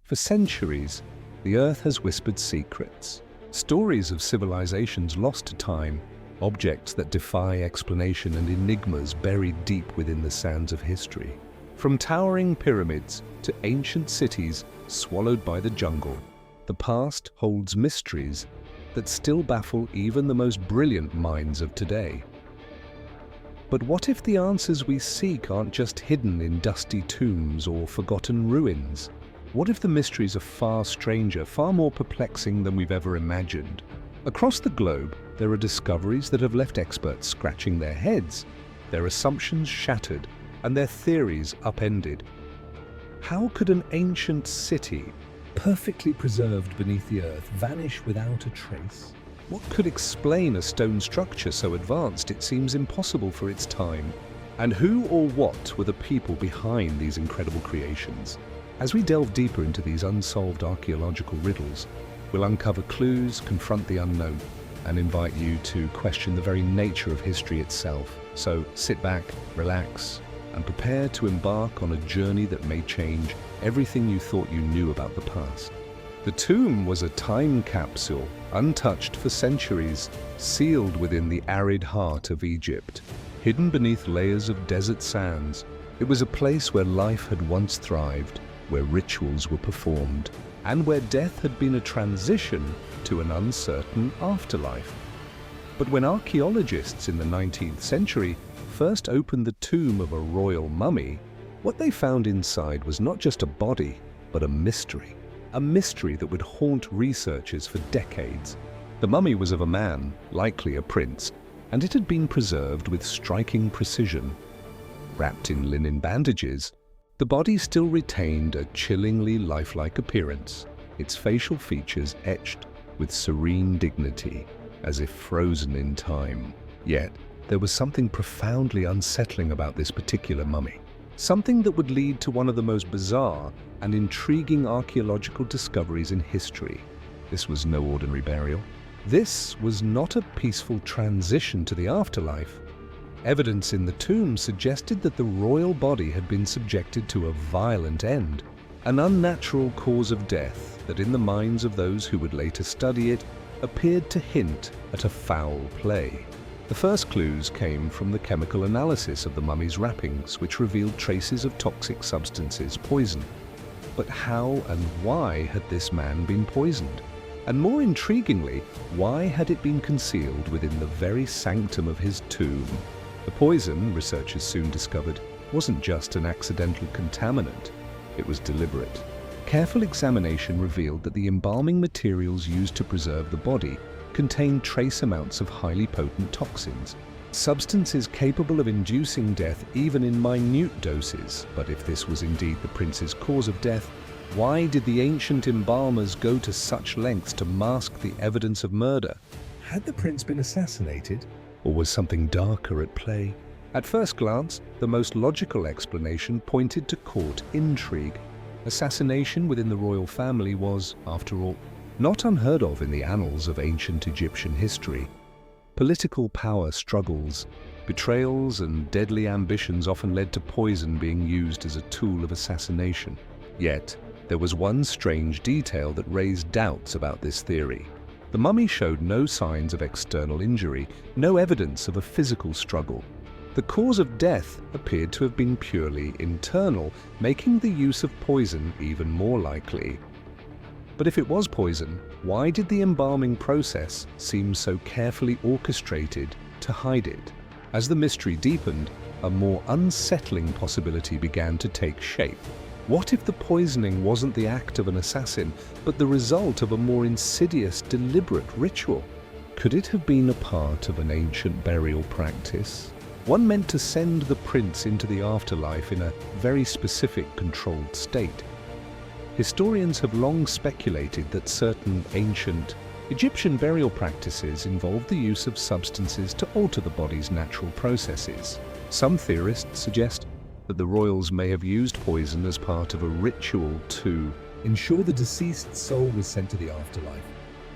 For centuries, the Earth has whispered secrets. Stories of civilizations lost to time, objects that defy explanation, and enigmas buried deep within the sands of history. From towering pyramids to ancient cities swallowed by the jungle, the past holds mysteries that still baffle even the most brilliant minds of today. But what if the answers we seek aren't just hidden in dusty tombs or forgotten ruins? What if the mysteries are far stranger, far more perplexing than we've ever imagined? Across the globe, there are discoveries that have left experts scratching their heads, their assumptions shattered, and their theories upended. How could an ancient city, perfectly preserved beneath the earth, vanish without a trace? What could explain a stone structure so advanced it seems impossible for its time? And who or what were the people behind these incredible creations? As we delve deeper into these unsolved archaeological riddles, we'll uncover clues, confront the unknown, and invite you to question the very nature of history itself. So sit back, relax, and prepare to embark on a journey that may change everything you thought you knew about the past. The tomb was a time capsule, untouched for centuries, sealed within the arid heart of Egypt. Hidden beneath layers of desert sands, it was a place where life had once thrived, where rituals were performed, and where death had been a transition to an uncertain afterlife. But when archaeologists in the 19th century first opened the tomb of a royal mummy, what they found inside was not just a body, but a mystery that would haunt researchers for decades. The mummy was of a man, likely a prince, and it had been preserved with striking precision. Wrapped in linen bandages, the body still retained a chillingly lifelike appearance, its facial features etched with serene dignity, as if frozen in time. Yet, there was something profoundly unsettling about this particular mummy. Something that would lead to one of the most bizarre and intriguing archaeological discoveries in history. This was no ordinary burial. This was not a peaceful transition to the afterlife. Evidence in the tomb suggested that the royal body had been subjected to a violent end, an unnatural cause of death that, in the minds of those who would later study it, appeared to hint at a foul play. The first clues came from the chemical analysis of the mummy's wrappings, which revealed traces of toxic substances, poison. But how and why had this man been poisoned? And more intriguingly, why had it been concealed within the very sanctum of his tomb? The poison, researchers soon discovered, wasn't just an accidental contaminant. It was deliberate. Careful examination revealed that the embalming materials used to preserve the body contained trace amounts of highly potent toxins, substances capable of inducing death even in minute doses. But if this was indeed the prince's cause of death, why did the ancient embalmers go to such lengths to mask the evidence of murder? Had the prince been assassinated, or was something darker at play? At first glance, the most logical explanation pointed to court intrigue. Assassination within the royal family was, after all, not unheard of in the annals of ancient Egyptian history. Political power struggles, betrayals, and deadly ambitions often led to poison being used as a tool of assassination. Yet, there was one strange detail that raised doubts about this theory. The mummy showed no signs of external injury, no evidence of a physical struggle. The cause of death appeared to have been purely internal, making the use of poison even more likely. But if it was poison, why did the embalming process seem so carefully orchestrated to hide it? As the mystery deepened, a more unsettling possibility began to take shape. What if the poisoning wasn't the act of an assassin, but the result of a more insidious, deliberate ritual? Could it have been a part of an ancient burial practice? One meant to send the prince into the afterlife in a very specific, controlled state. Historians have long speculated that certain ancient Egyptian burial practices involved the use of substances to alter the body's natural processes. Some theorists suggest that the royals may have used poison as part of a ritual to ensure the deceased's soul was sent to the afterlife.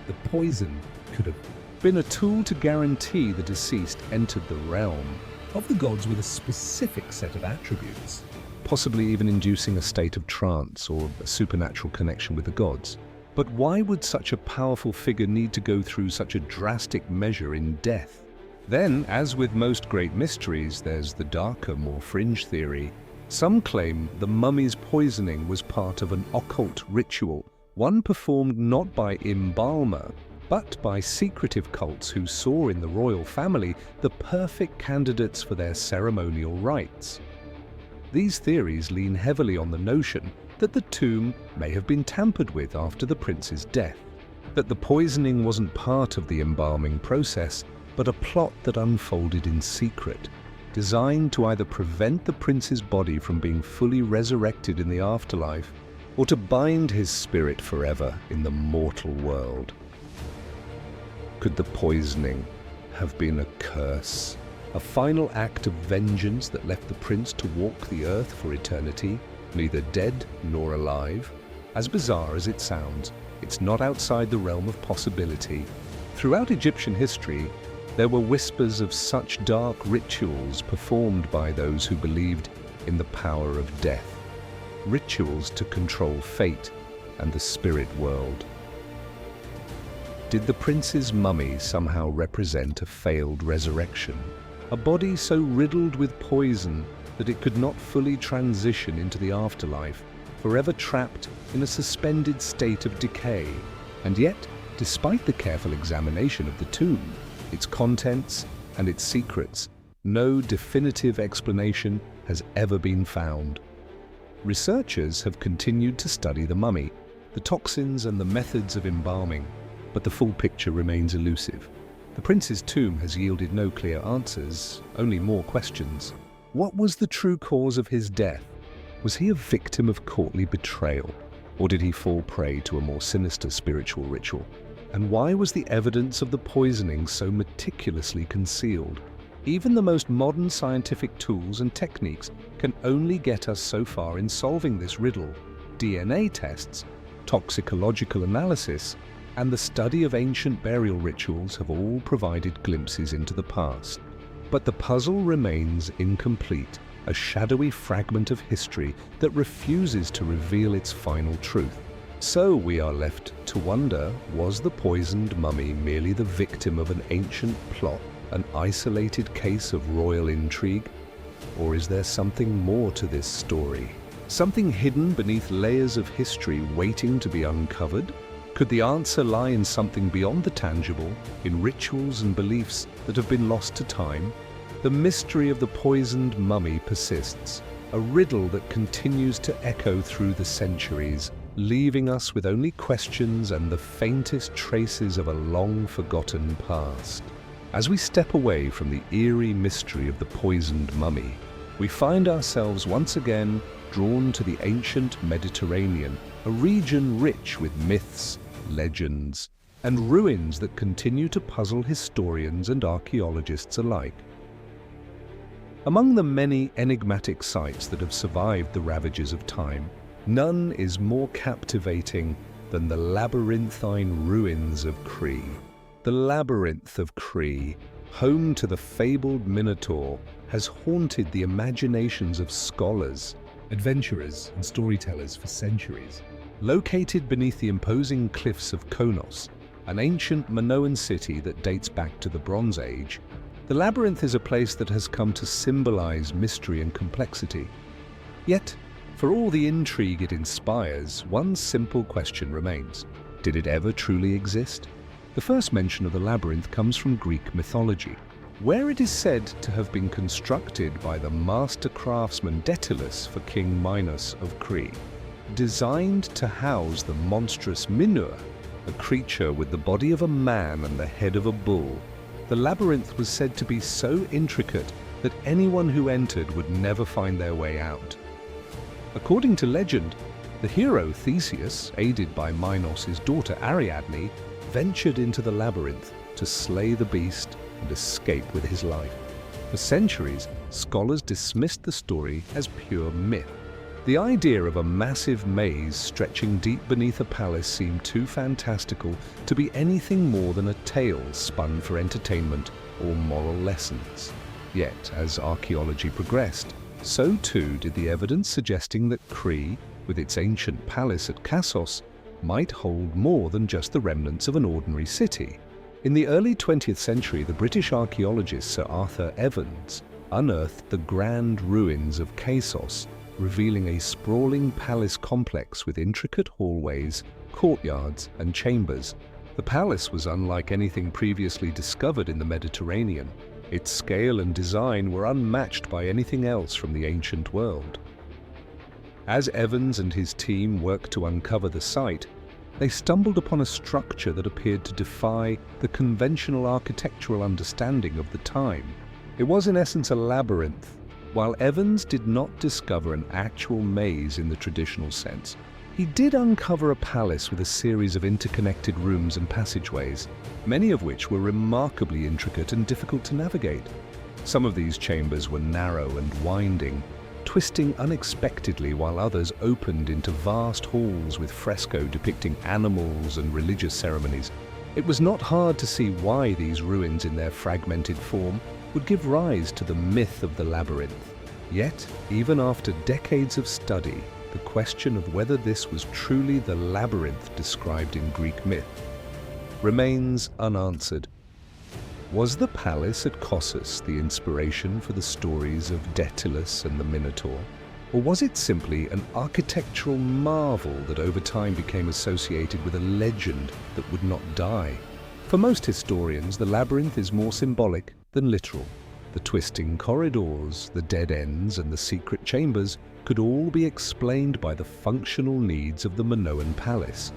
The poison could have been a tool to guarantee the deceased entered the realm of the gods with a specific set of attributes. possibly even inducing a state of trance or a supernatural connection with the gods. But why would such a powerful figure need to go through such a drastic measure in death? Then, as with most great mysteries, there's the darker, more fringe theory. Some claim the mummy's poisoning was part of an occult ritual, one performed not by embalmer, but by secretive cults who saw in the royal family the perfect candidates for their ceremonial rites. These theories lean heavily on the notion that the tomb may have been tampered with after the prince's death, that the poisoning wasn't part of the embalming process, but a plot that unfolded in secret, designed to either prevent the prince's body from being fully resurrected in the afterlife, or to bind his spirit forever in the mortal world. Could the poisoning have been a curse? A final act of vengeance that left the prince to walk the earth for eternity, neither dead nor alive? As bizarre as it sounds, it's not outside the realm of possibility. Throughout Egyptian history, there were whispers of such dark rituals performed by those who believed in the power of death. Rituals to control fate and the spirit world. Did the prince's mummy somehow represent a failed resurrection? A body so riddled with poison that it could not fully transition into the afterlife, forever trapped in a suspended state of decay. And yet, despite the careful examination of the tomb, its contents and its secrets, no definitive explanation has ever been found. Researchers have continued to study the mummy, the toxins and the methods of embalming, but the full picture remains elusive. The prince's tomb has yielded no clear answers, only more questions. What was the true cause of his death? Was he a victim of courtly betrayal, or did he fall prey to a more sinister spiritual ritual? And why was the evidence of the poisoning so meticulously concealed? Even the most modern scientific tools and techniques can only get us so far in solving this riddle. DNA tests, toxicological analysis, and the study of ancient burial rituals have all provided glimpses into the past. But the puzzle remains incomplete, a shadowy fragment of history that refuses to reveal its final truth. So we are left to wonder, was the poisoned mummy merely the victim of an ancient plot, an isolated case of royal intrigue? Or is there something more to this story? Something hidden beneath layers of history waiting to be uncovered? Could the answer lie in something beyond the tangible, in rituals and beliefs that have been lost to time? The mystery of the poisoned mummy persists, a riddle that continues to echo through the centuries, leaving us with only questions and the faintest traces of a long-forgotten past. As we step away from the eerie mystery of the poisoned mummy, we find ourselves once again drawn to the ancient Mediterranean, a region rich with myths, legends, and ruins that continue to puzzle historians and archaeologists alike. Among the many enigmatic sites that have survived the ravages of time, none is more captivating than the labyrinthine ruins of Cree. The labyrinth of Cree, home to the fabled Minotaur, has haunted the imaginations of scholars, adventurers, and storytellers for centuries. Located beneath the imposing cliffs of Konos, an ancient Minoan city that dates back to the Bronze Age, the labyrinth is a place that has come to symbolize mystery and complexity. Yet, for all the intrigue it inspires, one simple question remains. Did it ever truly exist? The first mention of the labyrinth comes from Greek mythology, where it is said to have been constructed by the master craftsman Daedalus for King Minos of Crete. Designed to house the monstrous Minur, a creature with the body of a man and the head of a bull, the labyrinth was said to be so intricate that anyone who entered would never find their way out. According to legend, the hero Theseus, aided by Minos' daughter Ariadne, ventured into the labyrinth to slay the beast and escape with his life. For centuries, scholars dismissed the story as pure myth. The idea of a massive maze stretching deep beneath a palace seemed too fantastical to be anything more than a tale spun for entertainment or moral lessons. Yet, as archaeology progressed, So too did the evidence suggesting that Crete, with its ancient palace at Knossos, might hold more than just the remnants of an ordinary city. In the early 20th century, the British archaeologist Sir Arthur Evans unearthed the grand ruins of Knossos, revealing a sprawling palace complex with intricate hallways, courtyards, and chambers. The palace was unlike anything previously discovered in the Mediterranean. Its scale and design were unmatched by anything else from the ancient world. As Evans and his team worked to uncover the site, they stumbled upon a structure that appeared to defy the conventional architectural understanding of the time. It was in essence a labyrinth. While Evans did not discover an actual maze in the traditional sense, he did uncover a palace with a series of interconnected rooms and passageways, many of which were remarkably intricate and difficult to navigate. Some of these chambers were narrow and winding, twisting unexpectedly, while others opened into vast halls with fresco depicting animals and religious ceremonies. It was not hard to see why these ruins in their fragmented form would give rise to the myth of the labyrinth. Yet, even after decades of study, the question of whether this was truly the labyrinth described in Greek myth remains unanswered. Was the palace at Knossos the inspiration for the stories of Daedalus and the Minotaur? Or was it simply an architectural marvel that over time became associated with a legend that would not die? For most historians, the labyrinth is more symbolic than literal. The twisting corridors, the dead ends, and the secret chambers could all be explained by the functional needs of the Minoan palace.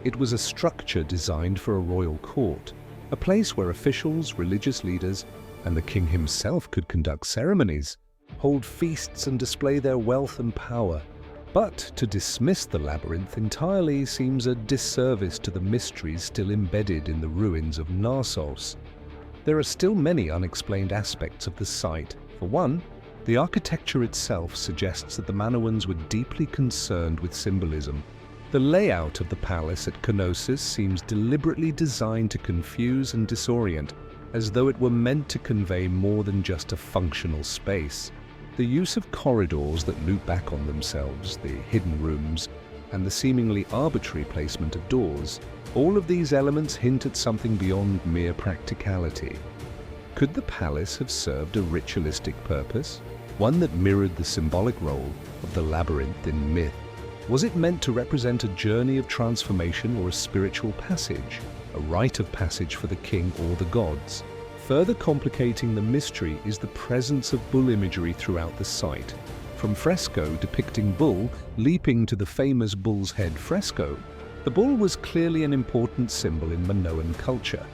It was a structure designed for a royal court, a place where officials, religious leaders, and the king himself could conduct ceremonies, hold feasts, and display their wealth and power. But to dismiss the labyrinth entirely seems a disservice to the mysteries still embedded in the ruins of Knossos. There are still many unexplained aspects of the site. For one, the architecture itself suggests that the Minoans were deeply concerned with symbolism. The layout of the palace at Knossos seems deliberately designed to confuse and disorient, as though it were meant to convey more than just a functional space. The use of corridors that loop back on themselves, the hidden rooms, and the seemingly arbitrary placement of doors, all of these elements hint at something beyond mere practicality. Could the palace have served a ritualistic purpose, one that mirrored the symbolic role of the labyrinth in myth? Was it meant to represent a journey of transformation or a spiritual passage, a rite of passage for the king or the gods? Further complicating the mystery is the presence of bull imagery throughout the site. From fresco depicting bull leaping to the famous bull's head fresco, the bull was clearly an important symbol in Minoan culture.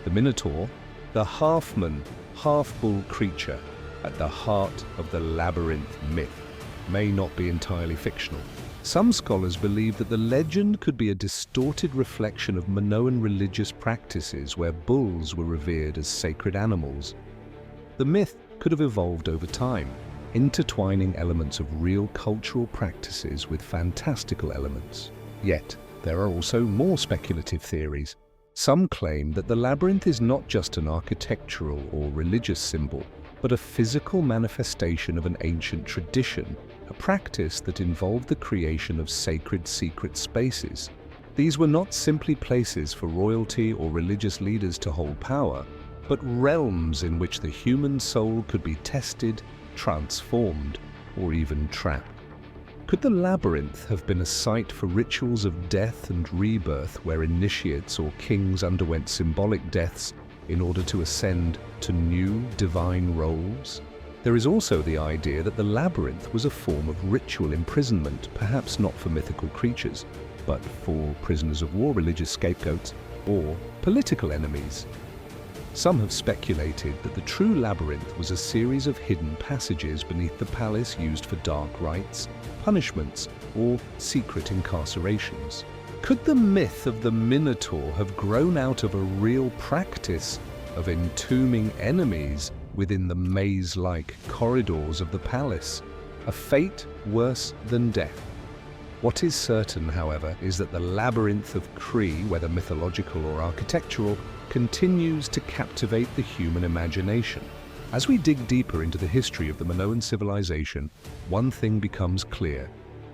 The Minotaur, the half-man, half-bull creature at the heart of the labyrinth myth, may not be entirely fictional. Some scholars believe that the legend could be a distorted reflection of Minoan religious practices where bulls were revered as sacred animals. The myth could have evolved over time, intertwining elements of real cultural practices with fantastical elements. Yet, there are also more speculative theories. Some claim that the labyrinth is not just an architectural or religious symbol, but a physical manifestation of an ancient tradition, a practice that involved the creation of sacred secret spaces. These were not simply places for royalty or religious leaders to hold power, but realms in which the human soul could be tested, transformed, or even trapped. Could the labyrinth have been a site for rituals of death and rebirth where initiates or kings underwent symbolic deaths in order to ascend to new divine roles? There is also the idea that the labyrinth was a form of ritual imprisonment, perhaps not for mythical creatures, but for prisoners of war, religious scapegoats, or political enemies. Some have speculated that the true labyrinth was a series of hidden passages beneath the palace used for dark rites, punishments, or secret incarcerations. Could the myth of the Minotaur have grown out of a real practice of entombing enemies within the maze-like corridors of the palace, a fate worse than death? What is certain, however, is that the labyrinth of Crete, whether mythological or architectural, continues to captivate the human imagination. As we dig deeper into the history of the Minoan civilization, one thing becomes clear.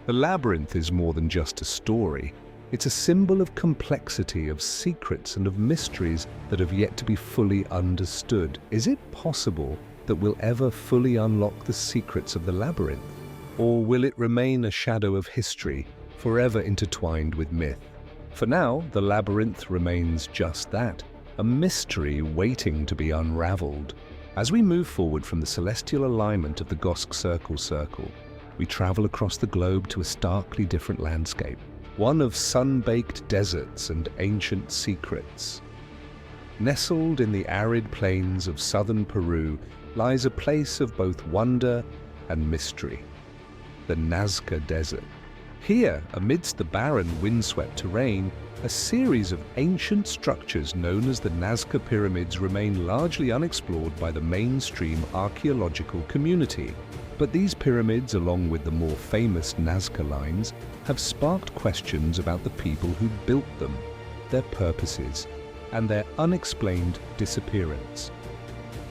The labyrinth is more than just a story. It's a symbol of complexity, of secrets, and of mysteries that have yet to be fully understood. Is it possible that we'll ever fully unlock the secrets of the labyrinth? Or will it remain a shadow of history, forever intertwined with myth? For now, the labyrinth remains just that, a mystery waiting to be unraveled. As we move forward from the celestial alignment of the Gosk Circle, we travel across the globe to a starkly different landscape, one of sun-baked deserts and ancient secrets. Nestled in the arid plains of southern Peru lies a place of both wonder and mystery, the Nazca Desert. Here, amidst the barren, windswept terrain, a series of ancient structures known as the Nazca Pyramids remain largely unexplored by the mainstream archaeological community. But these pyramids, along with the more famous Nazca Lines, have sparked questions about the people who built them, their purposes, and their unexplained disappearance.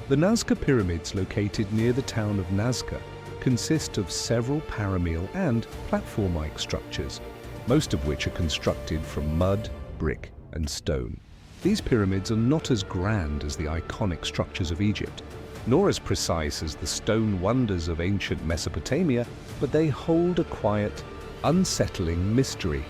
The Nazca Pyramids, located near the town of Nazca, consist of several parameal and platform-like structures, most of which are constructed from mud, brick, and stone. These pyramids are not as grand as the iconic structures of Egypt, nor as precise as the stone wonders of ancient Mesopotamia, but they hold a quiet, unsettling mystery.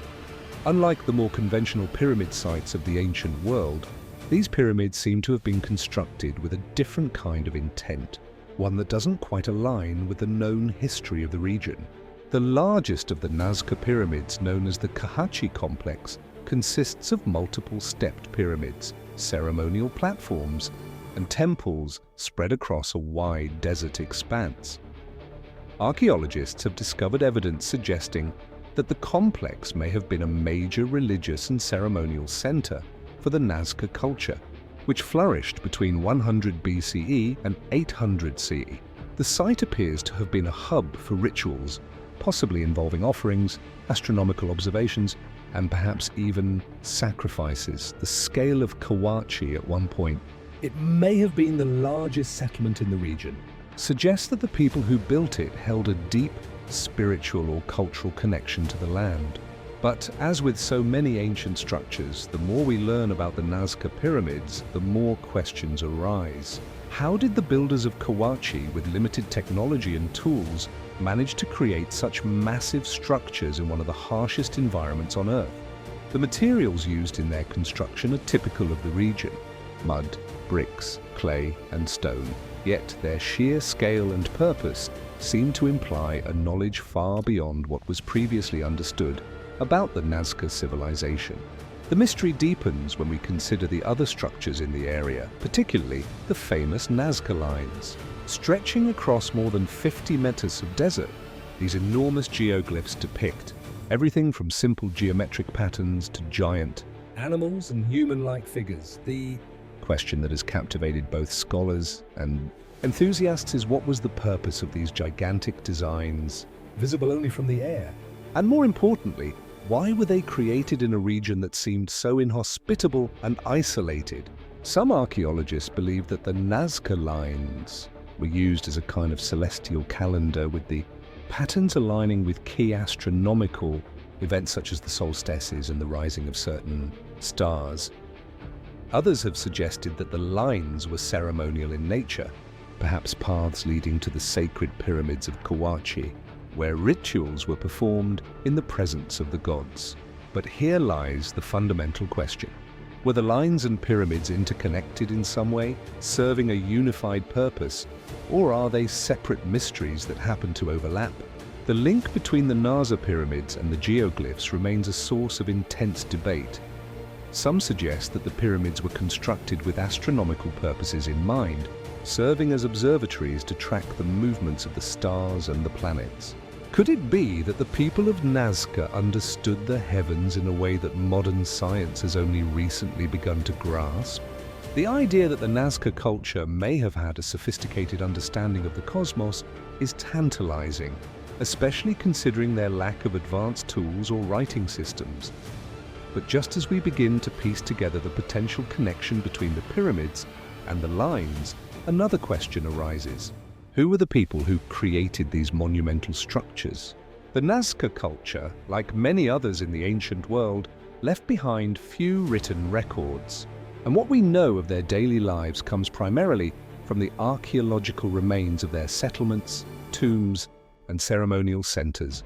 Unlike the more conventional pyramid sites of the ancient world, these pyramids seem to have been constructed with a different kind of intent, one that doesn't quite align with the known history of the region. The largest of the Nazca pyramids, known as the Kahachi complex, consists of multiple stepped pyramids, ceremonial platforms, and temples spread across a wide desert expanse. Archaeologists have discovered evidence suggesting that the complex may have been a major religious and ceremonial center for the Nazca culture, which flourished between 100 BCE and 800 CE. The site appears to have been a hub for rituals, possibly involving offerings, astronomical observations, and perhaps even sacrifices. The scale of Kawachi at one point, it may have been the largest settlement in the region, suggests that the people who built it held a deep spiritual or cultural connection to the land. But as with so many ancient structures, the more we learn about the Nazca pyramids, the more questions arise. How did the builders of Kawachi, with limited technology and tools, manage to create such massive structures in one of the harshest environments on Earth? The materials used in their construction are typical of the region: mud, bricks, clay, and stone. Yet their sheer scale and purpose seem to imply a knowledge far beyond what was previously understood about the Nazca civilization. The mystery deepens when we consider the other structures in the area, particularly the famous Nazca Lines. Stretching across more than 50 meters of desert, these enormous geoglyphs depict everything from simple geometric patterns to giant animals and human-like figures. The question that has captivated both scholars and enthusiasts is, what was the purpose of these gigantic designs, visible only from the air? And more importantly, why were they created in a region that seemed so inhospitable and isolated? Some archaeologists believe that the Nazca Lines were used as a kind of celestial calendar, with the patterns aligning with key astronomical events such as the solstices and the rising of certain stars. Others have suggested that the lines were ceremonial in nature, perhaps paths leading to the sacred pyramids of Kawachi, where rituals were performed in the presence of the gods. But here lies the fundamental question. Were the lines and pyramids interconnected in some way, serving a unified purpose, or are they separate mysteries that happen to overlap? The link between the Nazca pyramids and the geoglyphs remains a source of intense debate. Some suggest that the pyramids were constructed with astronomical purposes in mind, serving as observatories to track the movements of the stars and the planets. Could it be that the people of Nazca understood the heavens in a way that modern science has only recently begun to grasp? The idea that the Nazca culture may have had a sophisticated understanding of the cosmos is tantalizing, especially considering their lack of advanced tools or writing systems. But just as we begin to piece together the potential connection between the pyramids and the lines, Another question arises. Who were the people who created these monumental structures? The Nazca culture, like many others in the ancient world, left behind few written records. And what we know of their daily lives comes primarily from the archaeological remains of their settlements, tombs, and ceremonial centers.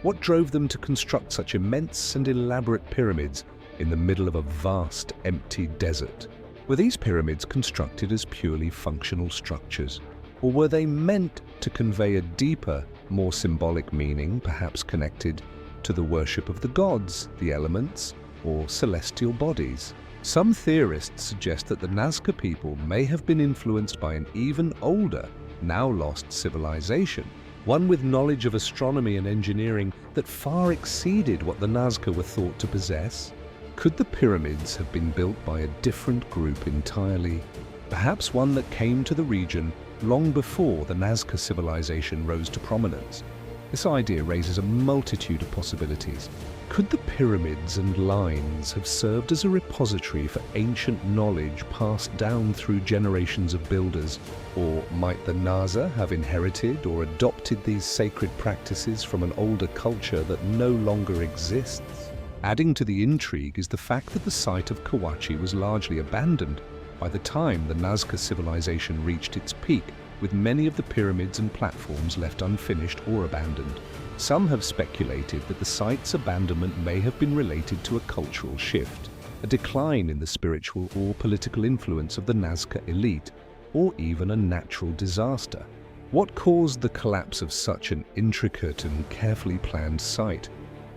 What drove them to construct such immense and elaborate pyramids in the middle of a vast, empty desert? Were these pyramids constructed as purely functional structures, or were they meant to convey a deeper, more symbolic meaning, perhaps connected to the worship of the gods, the elements, or celestial bodies? Some theorists suggest that the Nazca people may have been influenced by an even older, now lost civilization, one with knowledge of astronomy and engineering that far exceeded what the Nazca were thought to possess. Could the pyramids have been built by a different group entirely, perhaps one that came to the region long before the Nazca civilization rose to prominence? This idea raises a multitude of possibilities. Could the pyramids and lines have served as a repository for ancient knowledge passed down through generations of builders? Or might the Nazca have inherited or adopted these sacred practices from an older culture that no longer exists? Adding to the intrigue is the fact that the site of Kawachi was largely abandoned by the time the Nazca civilization reached its peak, with many of the pyramids and platforms left unfinished or abandoned. Some have speculated that the site's abandonment may have been related to a cultural shift, a decline in the spiritual or political influence of the Nazca elite, or even a natural disaster. What caused the collapse of such an intricate and carefully planned site?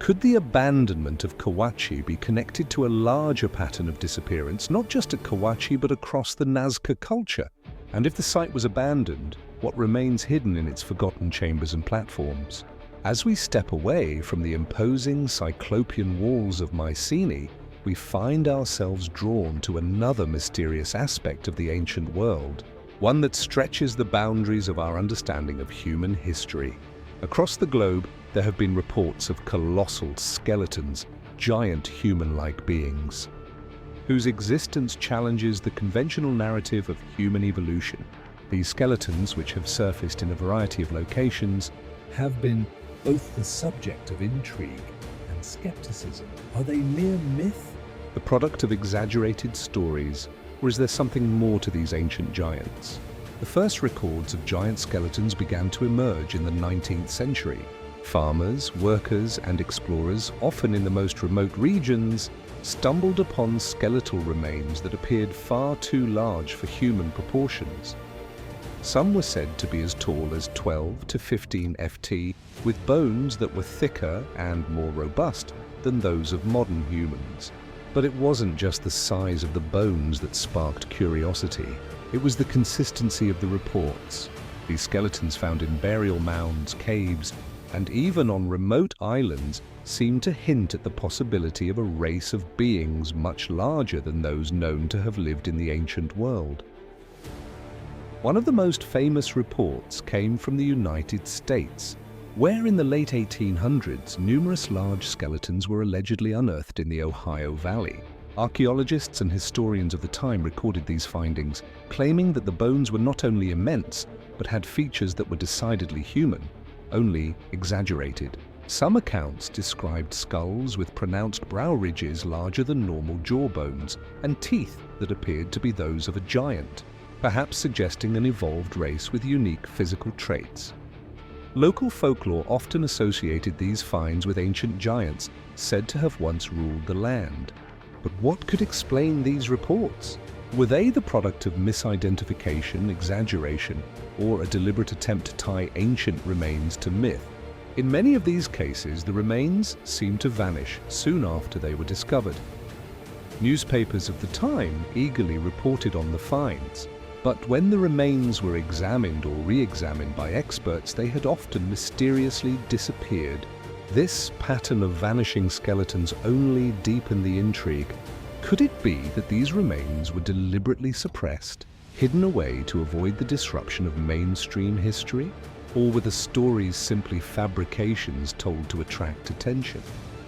Could the abandonment of Kawachi be connected to a larger pattern of disappearance, not just at Kawachi but across the Nazca culture? And if the site was abandoned, what remains hidden in its forgotten chambers and platforms? As we step away from the imposing cyclopean walls of Mycenae, we find ourselves drawn to another mysterious aspect of the ancient world, one that stretches the boundaries of our understanding of human history. Across the globe, there have been reports of colossal skeletons, giant human-like beings, whose existence challenges the conventional narrative of human evolution. These skeletons, which have surfaced in a variety of locations, have been both the subject of intrigue and skepticism. Are they mere myth, the product of exaggerated stories, or is there something more to these ancient giants? The first records of giant skeletons began to emerge in the 19th century. Farmers, workers, and explorers, often in the most remote regions, stumbled upon skeletal remains that appeared far too large for human proportions. Some were said to be as tall as 12 to 15 ft, with bones that were thicker and more robust than those of modern humans. But it wasn't just the size of the bones that sparked curiosity. It was the consistency of the reports. These skeletons found in burial mounds, caves, and even on remote islands seemed to hint at the possibility of a race of beings much larger than those known to have lived in the ancient world. One of the most famous reports came from the United States, where in the late 1800s numerous large skeletons were allegedly unearthed in the Ohio Valley. Archaeologists and historians of the time recorded these findings, claiming that the bones were not only immense, but had features that were decidedly human, only exaggerated. Some accounts described skulls with pronounced brow ridges larger than normal jawbones and teeth that appeared to be those of a giant, perhaps suggesting an evolved race with unique physical traits. Local folklore often associated these finds with ancient giants said to have once ruled the land. But what could explain these reports? Were they the product of misidentification, exaggeration, or a deliberate attempt to tie ancient remains to myth? In many of these cases, the remains seemed to vanish soon after they were discovered. Newspapers of the time eagerly reported on the finds, but when the remains were examined or re-examined by experts, they had often mysteriously disappeared. This pattern of vanishing skeletons only deepened the intrigue. Could it be that these remains were deliberately suppressed, hidden away to avoid the disruption of mainstream history? Or were the stories simply fabrications told to attract attention?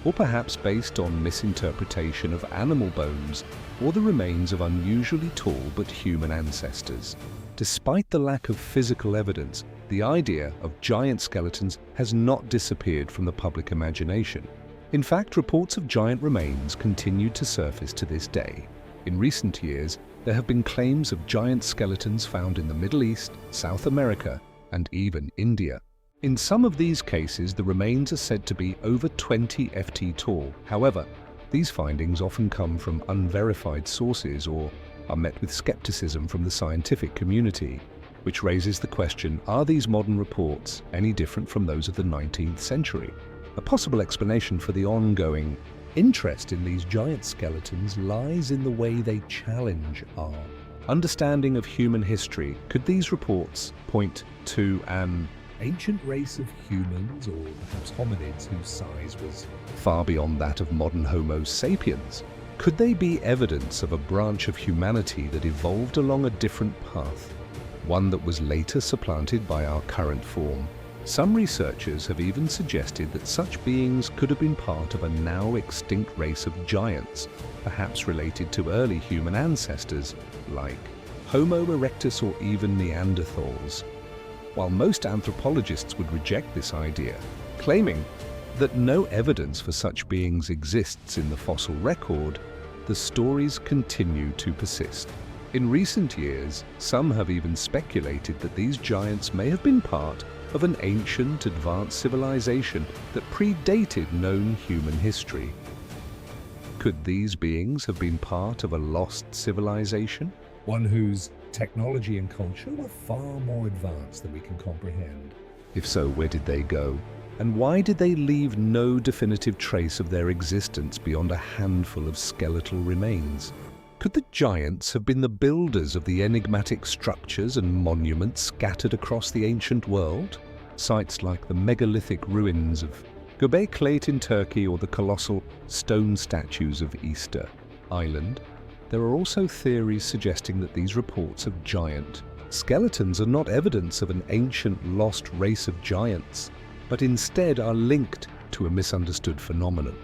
Or perhaps based on misinterpretation of animal bones or the remains of unusually tall but human ancestors? Despite the lack of physical evidence, the idea of giant skeletons has not disappeared from the public imagination. In fact, reports of giant remains continue to surface to this day. In recent years, there have been claims of giant skeletons found in the Middle East, South America, and even India. In some of these cases, the remains are said to be over 20 ft tall. However, these findings often come from unverified sources or are met with skepticism from the scientific community, which raises the question, are these modern reports any different from those of the 19th century? A possible explanation for the ongoing interest in these giant skeletons lies in the way they challenge our understanding of human history. Could these reports point to an ancient race of humans, or perhaps hominids whose size was far beyond that of modern Homo sapiens? Could they be evidence of a branch of humanity that evolved along a different path, one that was later supplanted by our current form? Some researchers have even suggested that such beings could have been part of a now extinct race of giants, perhaps related to early human ancestors like Homo erectus or even Neanderthals. While most anthropologists would reject this idea, claiming that no evidence for such beings exists in the fossil record, the stories continue to persist. In recent years, some have even speculated that these giants may have been part of an ancient, advanced civilization that predated known human history. Could these beings have been part of a lost civilization? One whose technology and culture were far more advanced than we can comprehend. If so, where did they go? And why did they leave no definitive trace of their existence beyond a handful of skeletal remains? Could the giants have been the builders of the enigmatic structures and monuments scattered across the ancient world? Sites like the megalithic ruins of Göbekli in Turkey or the colossal stone statues of Easter Island. There are also theories suggesting that these reports of giant skeletons are not evidence of an ancient lost race of giants, but instead are linked to a misunderstood phenomenon.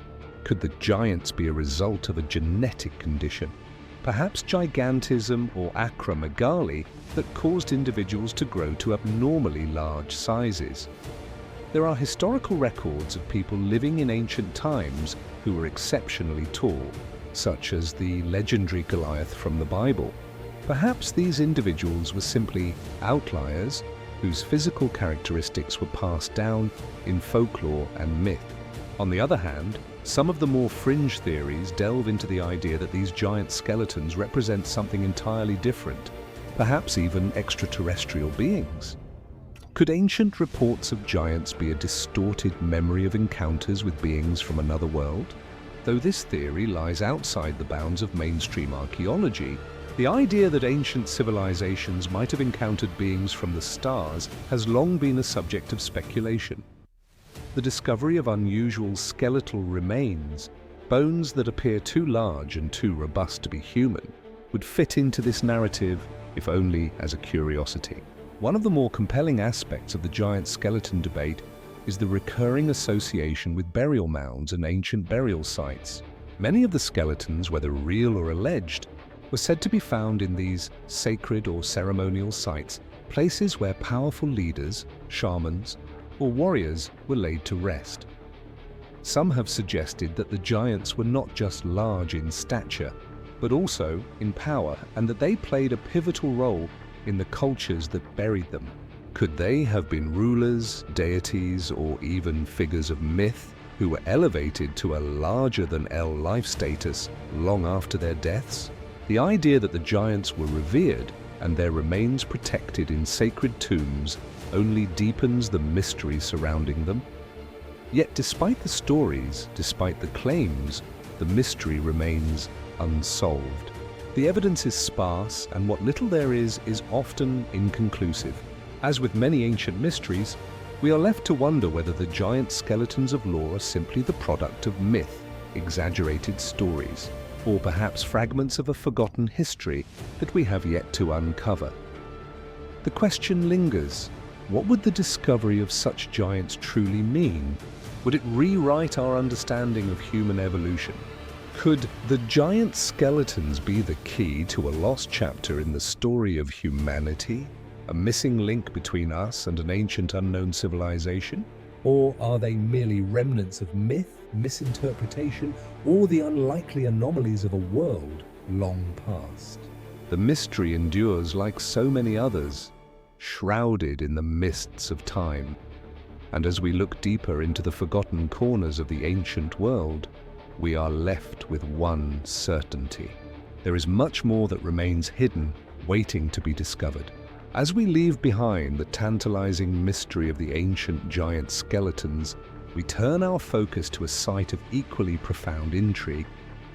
Could the giants be a result of a genetic condition, perhaps gigantism or acromegaly, that caused individuals to grow to abnormally large sizes? There are historical records of people living in ancient times who were exceptionally tall, such as the legendary Goliath from the Bible. Perhaps these individuals were simply outliers whose physical characteristics were passed down in folklore and myth. On the other hand, some of the more fringe theories delve into the idea that these giant skeletons represent something entirely different, perhaps even extraterrestrial beings. Could ancient reports of giants be a distorted memory of encounters with beings from another world? Though this theory lies outside the bounds of mainstream archaeology, the idea that ancient civilizations might have encountered beings from the stars has long been a subject of speculation. The discovery of unusual skeletal remains, bones that appear too large and too robust to be human, would fit into this narrative, if only as a curiosity. One of the more compelling aspects of the giant skeleton debate is the recurring association with burial mounds and ancient burial sites. Many of the skeletons, whether real or alleged, were said to be found in these sacred or ceremonial sites, places where powerful leaders, shamans, or warriors were laid to rest. Some have suggested that the giants were not just large in stature, but also in power, and that they played a pivotal role in the cultures that buried them. Could they have been rulers, deities, or even figures of myth who were elevated to a larger-than-L life status long after their deaths? The idea that the giants were revered and their remains protected in sacred tombs only deepens the mystery surrounding them. Yet despite the stories, despite the claims, the mystery remains unsolved. The evidence is sparse, and what little there is often inconclusive. As with many ancient mysteries, we are left to wonder whether the giant skeletons of lore are simply the product of myth, exaggerated stories, or perhaps fragments of a forgotten history that we have yet to uncover. The question lingers: what would the discovery of such giants truly mean? Would it rewrite our understanding of human evolution? Could the giant skeletons be the key to a lost chapter in the story of humanity? A missing link between us and an ancient unknown civilization? Or are they merely remnants of myth, misinterpretation, or the unlikely anomalies of a world long past? The mystery endures like so many others, shrouded in the mists of time. And as we look deeper into the forgotten corners of the ancient world, we are left with one certainty. There is much more that remains hidden, waiting to be discovered. As we leave behind the tantalizing mystery of the ancient giant skeletons, we turn our focus to a site of equally profound intrigue,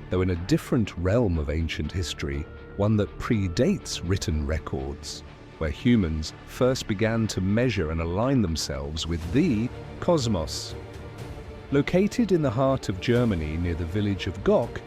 though in a different realm of ancient history, one that predates written records, where humans first began to measure and align themselves with the cosmos. Located in the heart of Germany near the village of Gok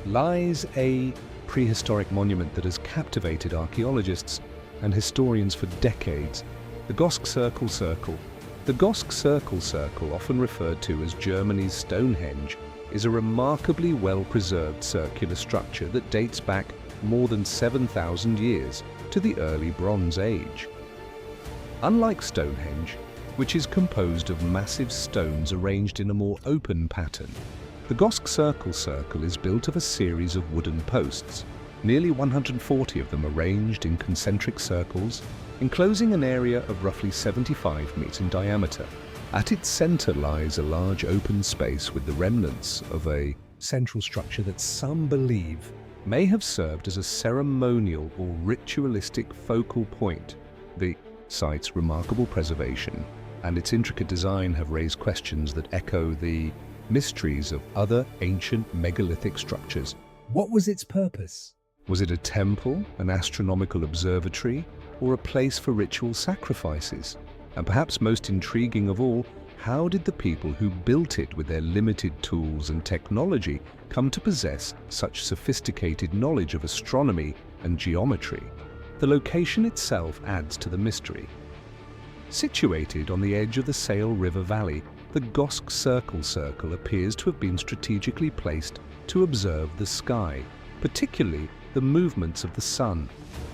lies a prehistoric monument that has captivated archaeologists and historians for decades, the Gosk Circle Circle. The Gosk Circle Circle, often referred to as Germany's Stonehenge, is a remarkably well-preserved circular structure that dates back more than 7,000 years to the early Bronze Age. Unlike Stonehenge, which is composed of massive stones arranged in a more open pattern, the Gosk Circle is built of a series of wooden posts, nearly 140 of them arranged in concentric circles, enclosing an area of roughly 75 meters in diameter. At its center lies a large open space with the remnants of a central structure that some believe may have served as a ceremonial or ritualistic focal point. The site's remarkable preservation and its intricate design have raised questions that echo the mysteries of other ancient megalithic structures. What was its purpose? Was it a temple, an astronomical observatory, or a place for ritual sacrifices? And perhaps most intriguing of all, how did the people who built it with their limited tools and technology come to possess such sophisticated knowledge of astronomy and geometry? The location itself adds to the mystery. Situated on the edge of the Saale River Valley, the Gosk Circle appears to have been strategically placed to observe the sky, particularly the movements of the sun.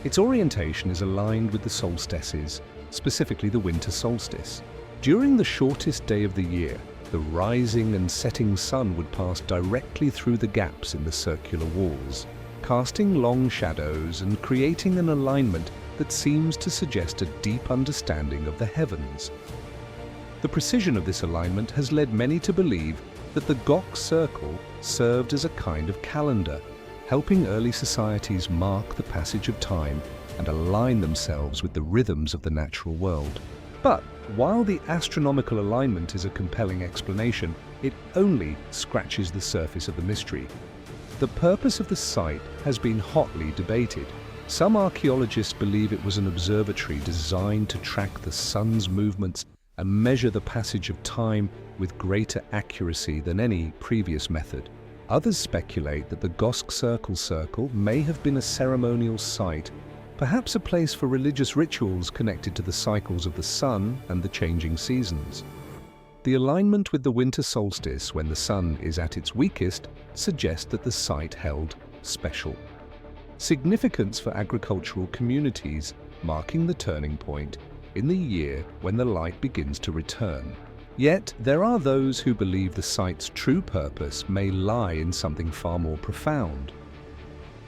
Its orientation is aligned with the solstices, specifically the winter solstice. During the shortest day of the year, the rising and setting sun would pass directly through the gaps in the circular walls, casting long shadows and creating an alignment that seems to suggest a deep understanding of the heavens. The precision of this alignment has led many to believe that the Gok Circle served as a kind of calendar, helping early societies mark the passage of time and align themselves with the rhythms of the natural world. But while the astronomical alignment is a compelling explanation, it only scratches the surface of the mystery. The purpose of the site has been hotly debated. Some archaeologists believe it was an observatory designed to track the sun's movements and measure the passage of time with greater accuracy than any previous method. Others speculate that the Gosk Circle may have been a ceremonial site, perhaps a place for religious rituals connected to the cycles of the sun and the changing seasons. The alignment with the winter solstice, when the sun is at its weakest, suggests that the site held special significance for agricultural communities, marking the turning point in the year when the light begins to return. Yet, there are those who believe the site's true purpose may lie in something far more profound.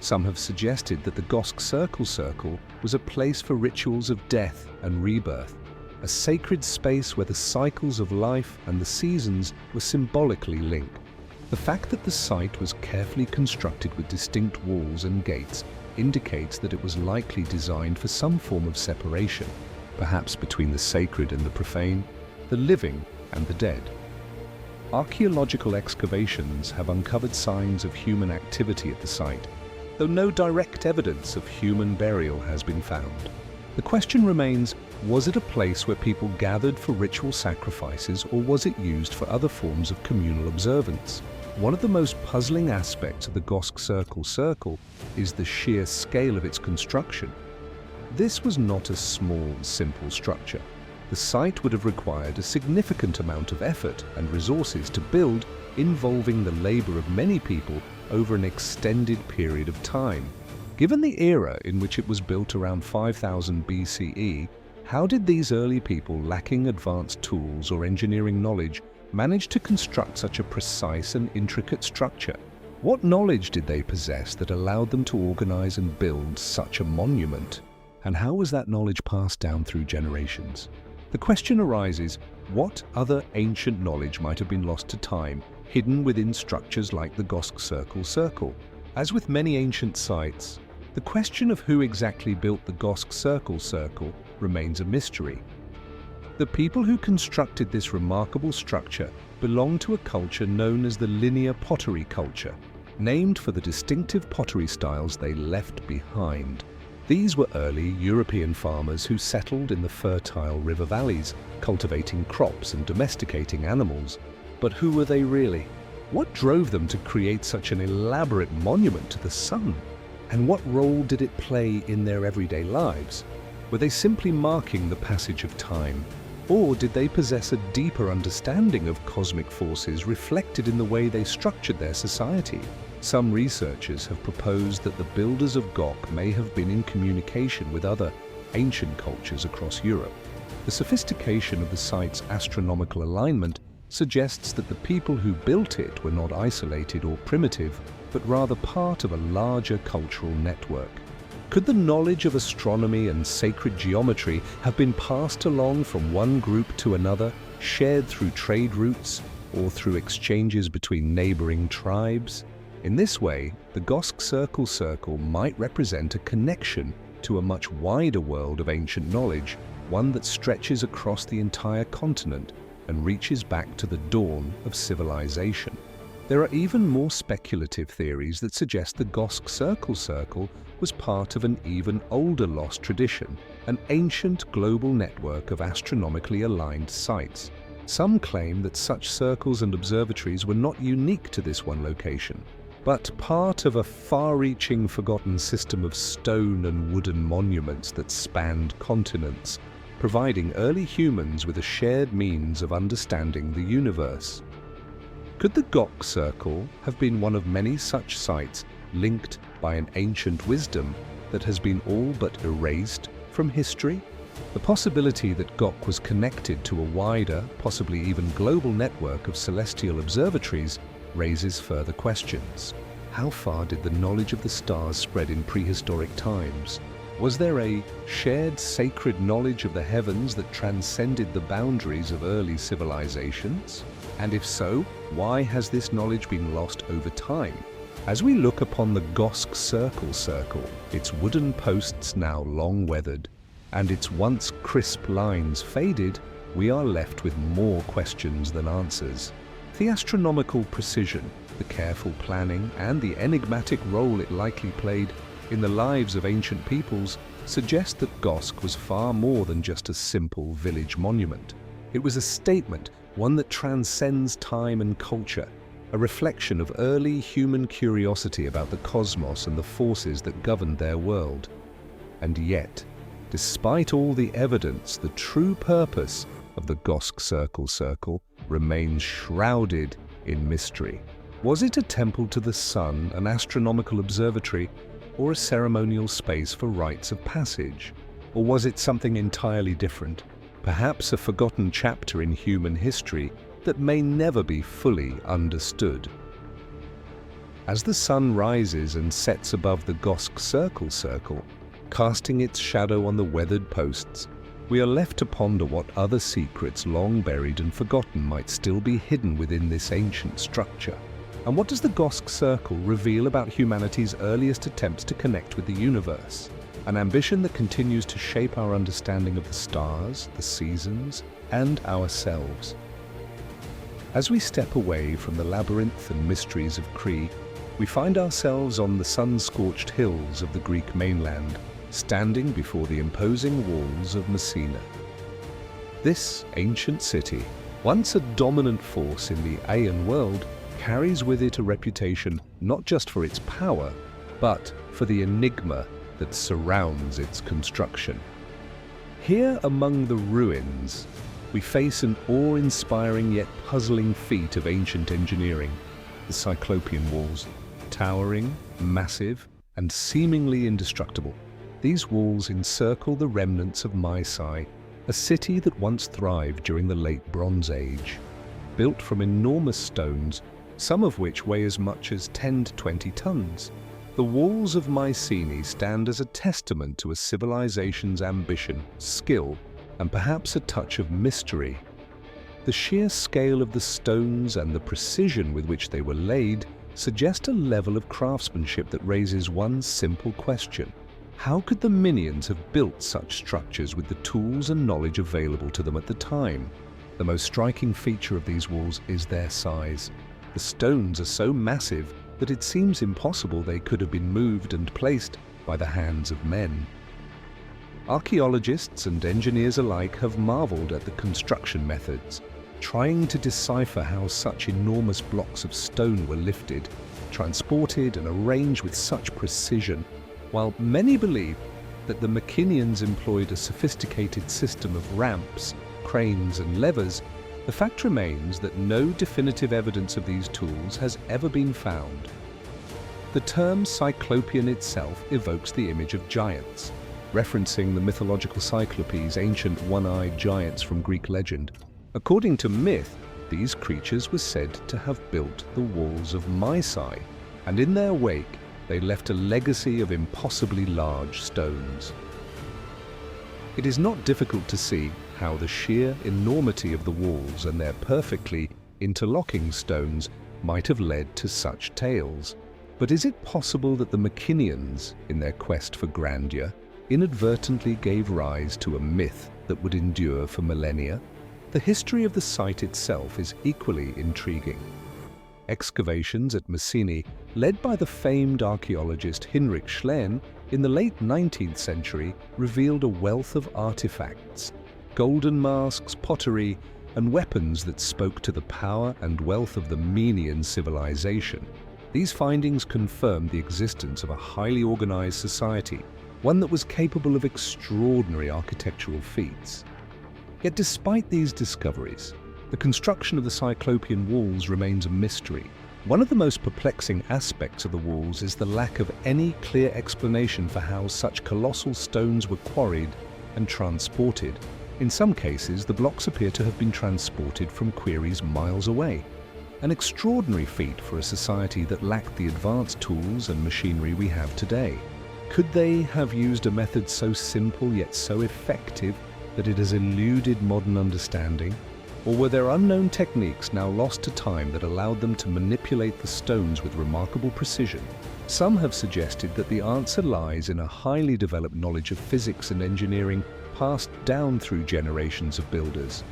Some have suggested that the Gosk Circle was a place for rituals of death and rebirth, a sacred space where the cycles of life and the seasons were symbolically linked. The fact that the site was carefully constructed with distinct walls and gates indicates that it was likely designed for some form of separation, perhaps between the sacred and the profane, the living and the dead. Archaeological excavations have uncovered signs of human activity at the site, though no direct evidence of human burial has been found. The question remains, was it a place where people gathered for ritual sacrifices, or was it used for other forms of communal observance? One of the most puzzling aspects of the Gosk Circle is the sheer scale of its construction. This was not a small, simple structure. The site would have required a significant amount of effort and resources to build, involving the labor of many people over an extended period of time. Given the era in which it was built around 5000 BCE, how did these early people lacking advanced tools or engineering knowledge manage to construct such a precise and intricate structure? What knowledge did they possess that allowed them to organize and build such a monument? And how was that knowledge passed down through generations? The question arises, what other ancient knowledge might have been lost to time, hidden within structures like the Gosk Circle? As with many ancient sites, the question of who exactly built the Gosk Circle remains a mystery. The people who constructed this remarkable structure belong to a culture known as the linear pottery culture, named for the distinctive pottery styles they left behind. These were early European farmers who settled in the fertile river valleys, cultivating crops and domesticating animals. But who were they really? What drove them to create such an elaborate monument to the sun? And what role did it play in their everyday lives? Were they simply marking the passage of time? Or did they possess a deeper understanding of cosmic forces reflected in the way they structured their society? Some researchers have proposed that the builders of Gok may have been in communication with other ancient cultures across Europe. The sophistication of the site's astronomical alignment suggests that the people who built it were not isolated or primitive, but rather part of a larger cultural network. Could the knowledge of astronomy and sacred geometry have been passed along from one group to another, shared through trade routes or through exchanges between neighboring tribes? In this way, the Gosk Circle might represent a connection to a much wider world of ancient knowledge, one that stretches across the entire continent and reaches back to the dawn of civilization. There are even more speculative theories that suggest the Gosk Circle was part of an even older lost tradition, an ancient global network of astronomically aligned sites. Some claim that such circles and observatories were not unique to this one location, but part of a far-reaching forgotten system of stone and wooden monuments that spanned continents, providing early humans with a shared means of understanding the universe. Could the Gok Circle have been one of many such sites linked by an ancient wisdom that has been all but erased from history? The possibility that Gok was connected to a wider, possibly even global network of celestial observatories raises further questions. How far did the knowledge of the stars spread in prehistoric times? Was there a shared sacred knowledge of the heavens that transcended the boundaries of early civilizations? And if so, why has this knowledge been lost over time? As we look upon the Gosk Circle, its wooden posts now long weathered, and its once crisp lines faded, we are left with more questions than answers. The astronomical precision, the careful planning, and the enigmatic role it likely played in the lives of ancient peoples suggest that Gosk was far more than just a simple village monument. It was a statement, one that transcends time and culture, a reflection of early human curiosity about the cosmos and the forces that governed their world. And yet, despite all the evidence, the true purpose of the Gosk Circle remains shrouded in mystery. Was it a temple to the sun, an astronomical observatory, or a ceremonial space for rites of passage? Or was it something entirely different? Perhaps a forgotten chapter in human history that may never be fully understood. As the sun rises and sets above the Gosk Circle, casting its shadow on the weathered posts, we are left to ponder what other secrets long buried and forgotten might still be hidden within this ancient structure. And what does the Gosk Circle reveal about humanity's earliest attempts to connect with the universe? An ambition that continues to shape our understanding of the stars, the seasons, and ourselves. As we step away from the labyrinth and mysteries of Cree, we find ourselves on the sun-scorched hills of the Greek mainland, standing before the imposing walls of Messina. This ancient city, once a dominant force in the Aean world, carries with it a reputation not just for its power, but for the enigma that surrounds its construction. Here among the ruins, we face an awe-inspiring yet puzzling feat of ancient engineering, the Cyclopean walls. Towering, massive, and seemingly indestructible, these walls encircle the remnants of Maisai, a city that once thrived during the Late Bronze Age. Built from enormous stones, some of which weigh as much as 10 to 20 tons, the walls of Mycenae stand as a testament to a civilization's ambition, skill, and perhaps a touch of mystery. The sheer scale of the stones and the precision with which they were laid suggest a level of craftsmanship that raises one simple question. How could the Minions have built such structures with the tools and knowledge available to them at the time? The most striking feature of these walls is their size. The stones are so massive that it seems impossible they could have been moved and placed by the hands of men. Archaeologists and engineers alike have marveled at the construction methods, trying to decipher how such enormous blocks of stone were lifted, transported, and arranged with such precision. While many believe that the Mycenaeans employed a sophisticated system of ramps, cranes, and levers, the fact remains that no definitive evidence of these tools has ever been found. The term Cyclopean itself evokes the image of giants, referencing the mythological Cyclopes, ancient one-eyed giants from Greek legend. According to myth, these creatures were said to have built the walls of Mycenae, and in their wake, they left a legacy of impossibly large stones. It is not difficult to see how the sheer enormity of the walls and their perfectly interlocking stones might have led to such tales. But is it possible that the Mycenaeans, in their quest for grandeur, inadvertently gave rise to a myth that would endure for millennia? The history of the site itself is equally intriguing. Excavations at Mycenae, led by the famed archaeologist Heinrich Schleien in the late 19th century, revealed a wealth of artifacts, golden masks, pottery, and weapons that spoke to the power and wealth of the Minoan civilization. These findings confirmed the existence of a highly organized society, one that was capable of extraordinary architectural feats. Yet despite these discoveries, the construction of the Cyclopean walls remains a mystery. One of the most perplexing aspects of the walls is the lack of any clear explanation for how such colossal stones were quarried and transported. In some cases, the blocks appear to have been transported from quarries miles away, an extraordinary feat for a society that lacked the advanced tools and machinery we have today. Could they have used a method so simple yet so effective that it has eluded modern understanding? Or were there unknown techniques now lost to time that allowed them to manipulate the stones with remarkable precision? Some have suggested that the answer lies in a highly developed knowledge of physics and engineering passed down through generations of builders.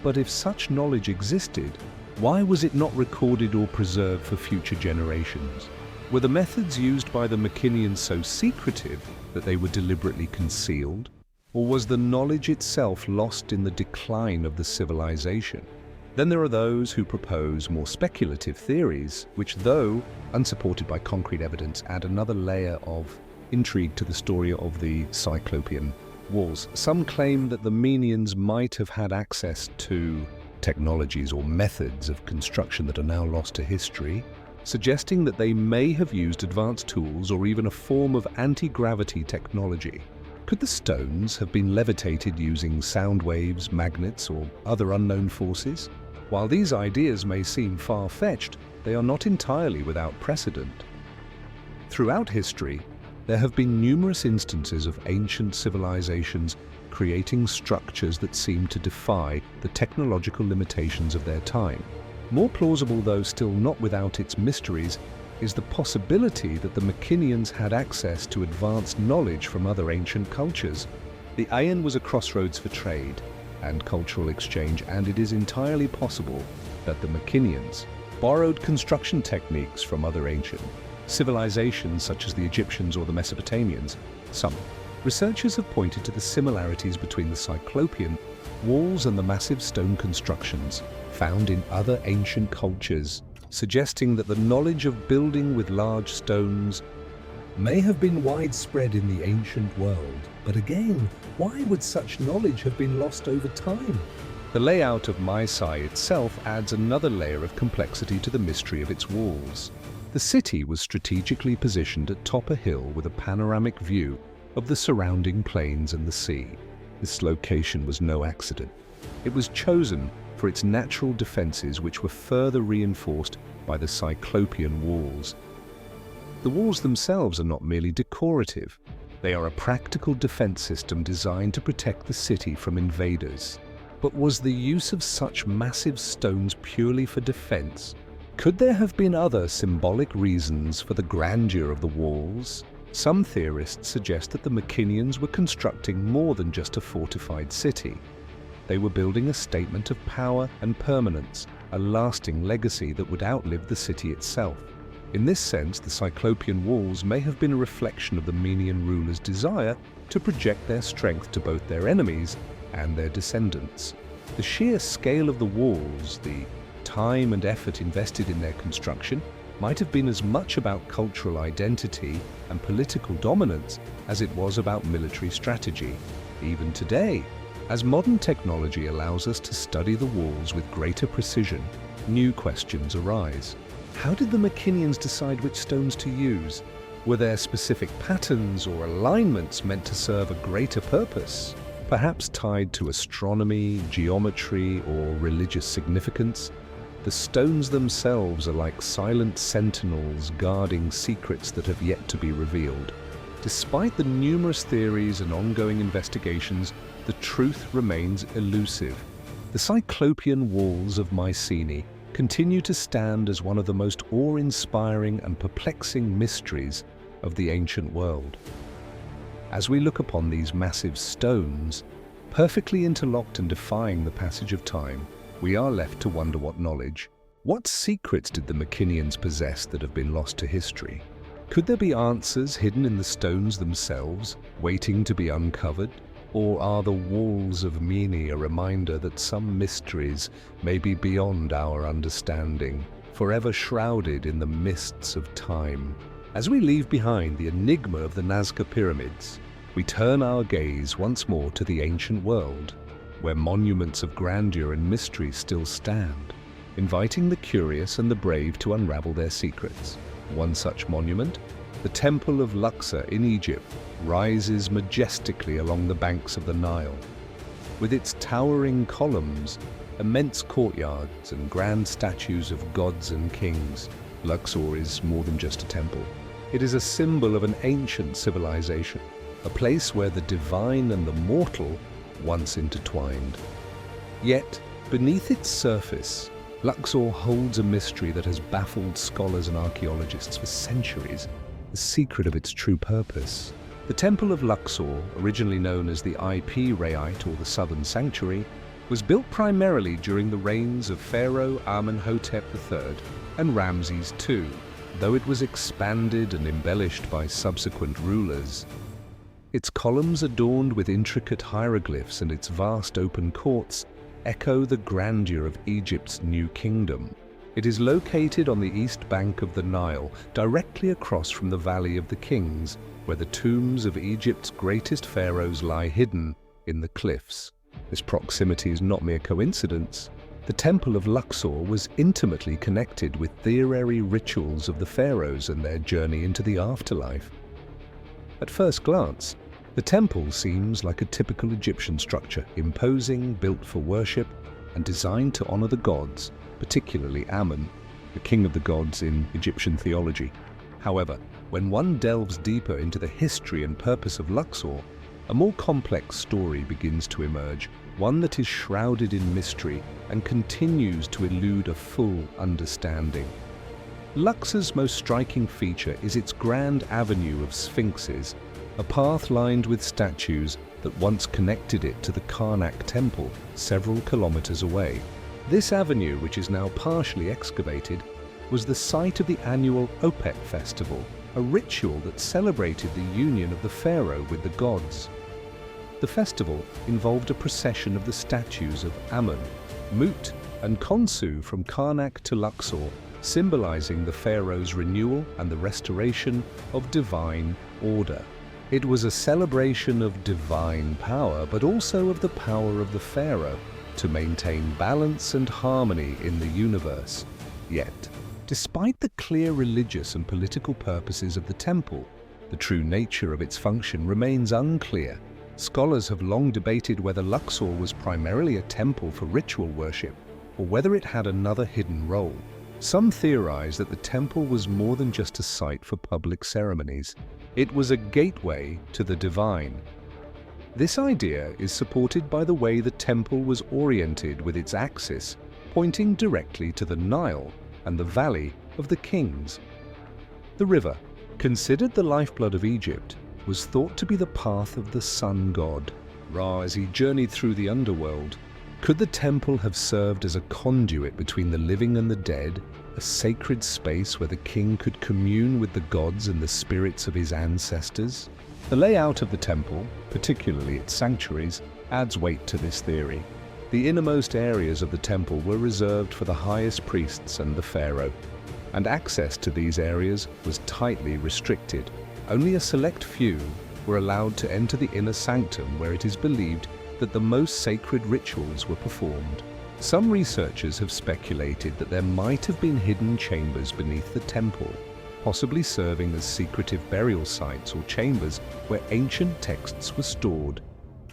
But if such knowledge existed, why was it not recorded or preserved for future generations? Were the methods used by the Mycenaeans so secretive that they were deliberately concealed? Or was the knowledge itself lost in the decline of the civilization? Then there are those who propose more speculative theories, which, though unsupported by concrete evidence, add another layer of intrigue to the story of the Cyclopean walls. Some claim that the Minoans might have had access to technologies or methods of construction that are now lost to history, suggesting that they may have used advanced tools or even a form of anti-gravity technology. Could the stones have been levitated using sound waves, magnets, or other unknown forces? While these ideas may seem far-fetched, they are not entirely without precedent. Throughout history, there have been numerous instances of ancient civilizations creating structures that seem to defy the technological limitations of their time. More plausible, though still not without its mysteries, is the possibility that the Mycenaeans had access to advanced knowledge from other ancient cultures. The Aeon was a crossroads for trade and cultural exchange, and it is entirely possible that the Mycenaeans borrowed construction techniques from other ancient civilizations such as the Egyptians or the Mesopotamians. Some researchers have pointed to the similarities between the Cyclopean walls and the massive stone constructions found in other ancient cultures, suggesting that the knowledge of building with large stones may have been widespread in the ancient world. But again, why would such knowledge have been lost over time? The layout of Mycenae itself adds another layer of complexity to the mystery of its walls. The The city was strategically positioned atop a hill with a panoramic view of the surrounding plains and the sea. This location was no accident. It was chosen for its natural defenses, which were further reinforced by the Cyclopean walls. The walls themselves are not merely decorative. They are a practical defense system designed to protect the city from invaders. But was the use of such massive stones purely for defense? Could there have been other symbolic reasons for the grandeur of the walls? Some theorists suggest that the Mycenaeans were constructing more than just a fortified city. They were building a statement of power and permanence, a lasting legacy that would outlive the city itself. In this sense, the Cyclopean walls may have been a reflection of the Menian rulers' desire to project their strength to both their enemies and their descendants. The sheer scale of the walls, the time and effort invested in their construction, might have been as much about cultural identity and political dominance as it was about military strategy. Even today, as modern technology allows us to study the walls with greater precision, new questions arise. How did the Mycenaeans decide which stones to use? Were there specific patterns or alignments meant to serve a greater purpose? Perhaps tied to astronomy, geometry, or religious significance? The stones themselves are like silent sentinels guarding secrets that have yet to be revealed. Despite the numerous theories and ongoing investigations, the truth remains elusive. The Cyclopean walls of Mycenae continue to stand as one of the most awe-inspiring and perplexing mysteries of the ancient world. As we look upon these massive stones, perfectly interlocked and defying the passage of time, we are left to wonder what secrets did the Mycenaeans possess that have been lost to history? Could there be answers hidden in the stones themselves, waiting to be uncovered? Or are the walls of Mycenae a reminder that some mysteries may be beyond our understanding, forever shrouded in the mists of time? As we leave behind the enigma of the Nazca pyramids, we turn our gaze once more to the ancient world, where monuments of grandeur and mystery still stand, inviting the curious and the brave to unravel their secrets. One such monument, the Temple of Luxor in Egypt, rises majestically along the banks of the Nile. With its towering columns, immense courtyards, and grand statues of gods and kings, Luxor is more than just a temple. It is a symbol of an ancient civilization, a place where the divine and the mortal once intertwined. Yet, beneath its surface, Luxor holds a mystery that has baffled scholars and archaeologists for centuries, the secret of its true purpose. The Temple of Luxor, originally known as the IP Rayite or the Southern Sanctuary, was built primarily during the reigns of Pharaoh Amenhotep III and Ramses II, though it was expanded and embellished by subsequent rulers. Its columns adorned with intricate hieroglyphs and its vast open courts echo the grandeur of Egypt's new kingdom. It is located on the east bank of the Nile, directly across from the Valley of the Kings, where the tombs of Egypt's greatest pharaohs lie hidden in the cliffs. This proximity is not mere coincidence. The Temple of Luxor was intimately connected with funerary rituals of the pharaohs and their journey into the afterlife. At first glance, the temple seems like a typical Egyptian structure, imposing, built for worship, and designed to honor the gods, particularly Amun, the king of the gods in Egyptian theology. However, when one delves deeper into the history and purpose of Luxor, a more complex story begins to emerge, one that is shrouded in mystery and continues to elude a full understanding. Luxor's most striking feature is its grand avenue of sphinxes, a path lined with statues that once connected it to the Karnak temple several kilometers away. This avenue, which is now partially excavated, was the site of the annual Opet festival, a ritual that celebrated the union of the pharaoh with the gods. The festival involved a procession of the statues of Amun, Mut, and Khonsu from Karnak to Luxor, symbolizing the pharaoh's renewal and the restoration of divine order. It was a celebration of divine power, but also of the power of the pharaoh to maintain balance and harmony in the universe. Yet, Despite the clear religious and political purposes of the temple, the true nature of its function remains unclear. Scholars have long debated whether Luxor was primarily a temple for ritual worship, or whether it had another hidden role. Some theorize that the temple was more than just a site for public ceremonies. It was a gateway to the divine. This idea is supported by the way the temple was oriented, with its axis pointing directly to the Nile and the Valley of the Kings. The river, considered the lifeblood of Egypt, was thought to be the path of the sun god, Ra, as he journeyed through the underworld. Could the temple have served as a conduit between the living and the dead, a sacred space where the king could commune with the gods and the spirits of his ancestors? The layout of the temple, particularly its sanctuaries, adds weight to this theory. The innermost areas of the temple were reserved for the highest priests and the pharaoh, and access to these areas was tightly restricted. Only a select few were allowed to enter the inner sanctum, where it is believed that the most sacred rituals were performed. Some researchers have speculated that there might have been hidden chambers beneath the temple, possibly serving as secretive burial sites or chambers where ancient texts were stored,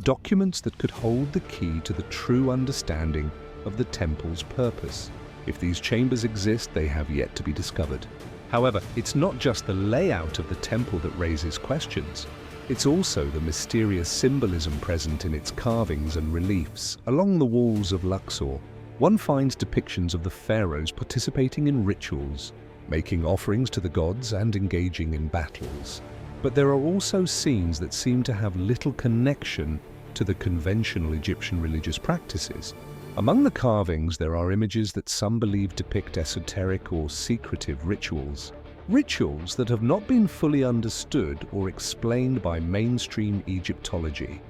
documents that could hold the key to the true understanding of the temple's purpose. If these chambers exist, they have yet to be discovered. However, it's not just the layout of the temple that raises questions. It's also the mysterious symbolism present in its carvings and reliefs. Along the walls of Luxor, one finds depictions of the pharaohs participating in rituals, making offerings to the gods and engaging in battles. But there are also scenes that seem to have little connection to the conventional Egyptian religious practices. Among the carvings, there are images that some believe depict esoteric or secretive rituals. Rituals that have not been fully understood or explained by mainstream Egyptology.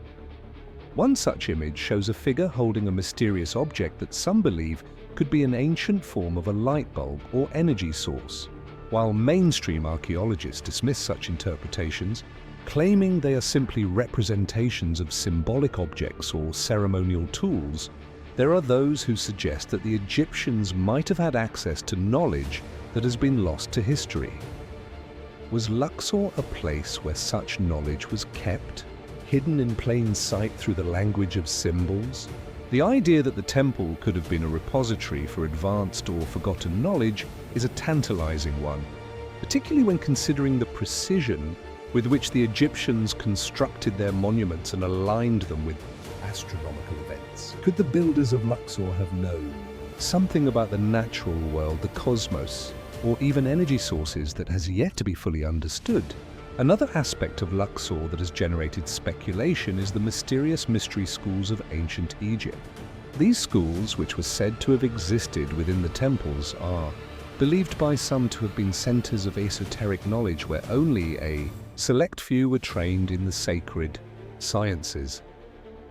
One such image shows a figure holding a mysterious object that some believe could be an ancient form of a light bulb or energy source. While mainstream archaeologists dismiss such interpretations, claiming they are simply representations of symbolic objects or ceremonial tools, there are those who suggest that the Egyptians might have had access to knowledge that has been lost to history. Was Luxor a place where such knowledge was kept, hidden in plain sight through the language of symbols? The idea that the temple could have been a repository for advanced or forgotten knowledge is a tantalizing one, particularly when considering the precision with which the Egyptians constructed their monuments and aligned them with astronomical events. Could the builders of Luxor have known something about the natural world, the cosmos, or even energy sources that has yet to be fully understood? Another aspect of Luxor that has generated speculation is the mysterious mystery schools of ancient Egypt. These schools, which were said to have existed within the temples, are believed by some to have been centers of esoteric knowledge where only a select few were trained in the sacred sciences.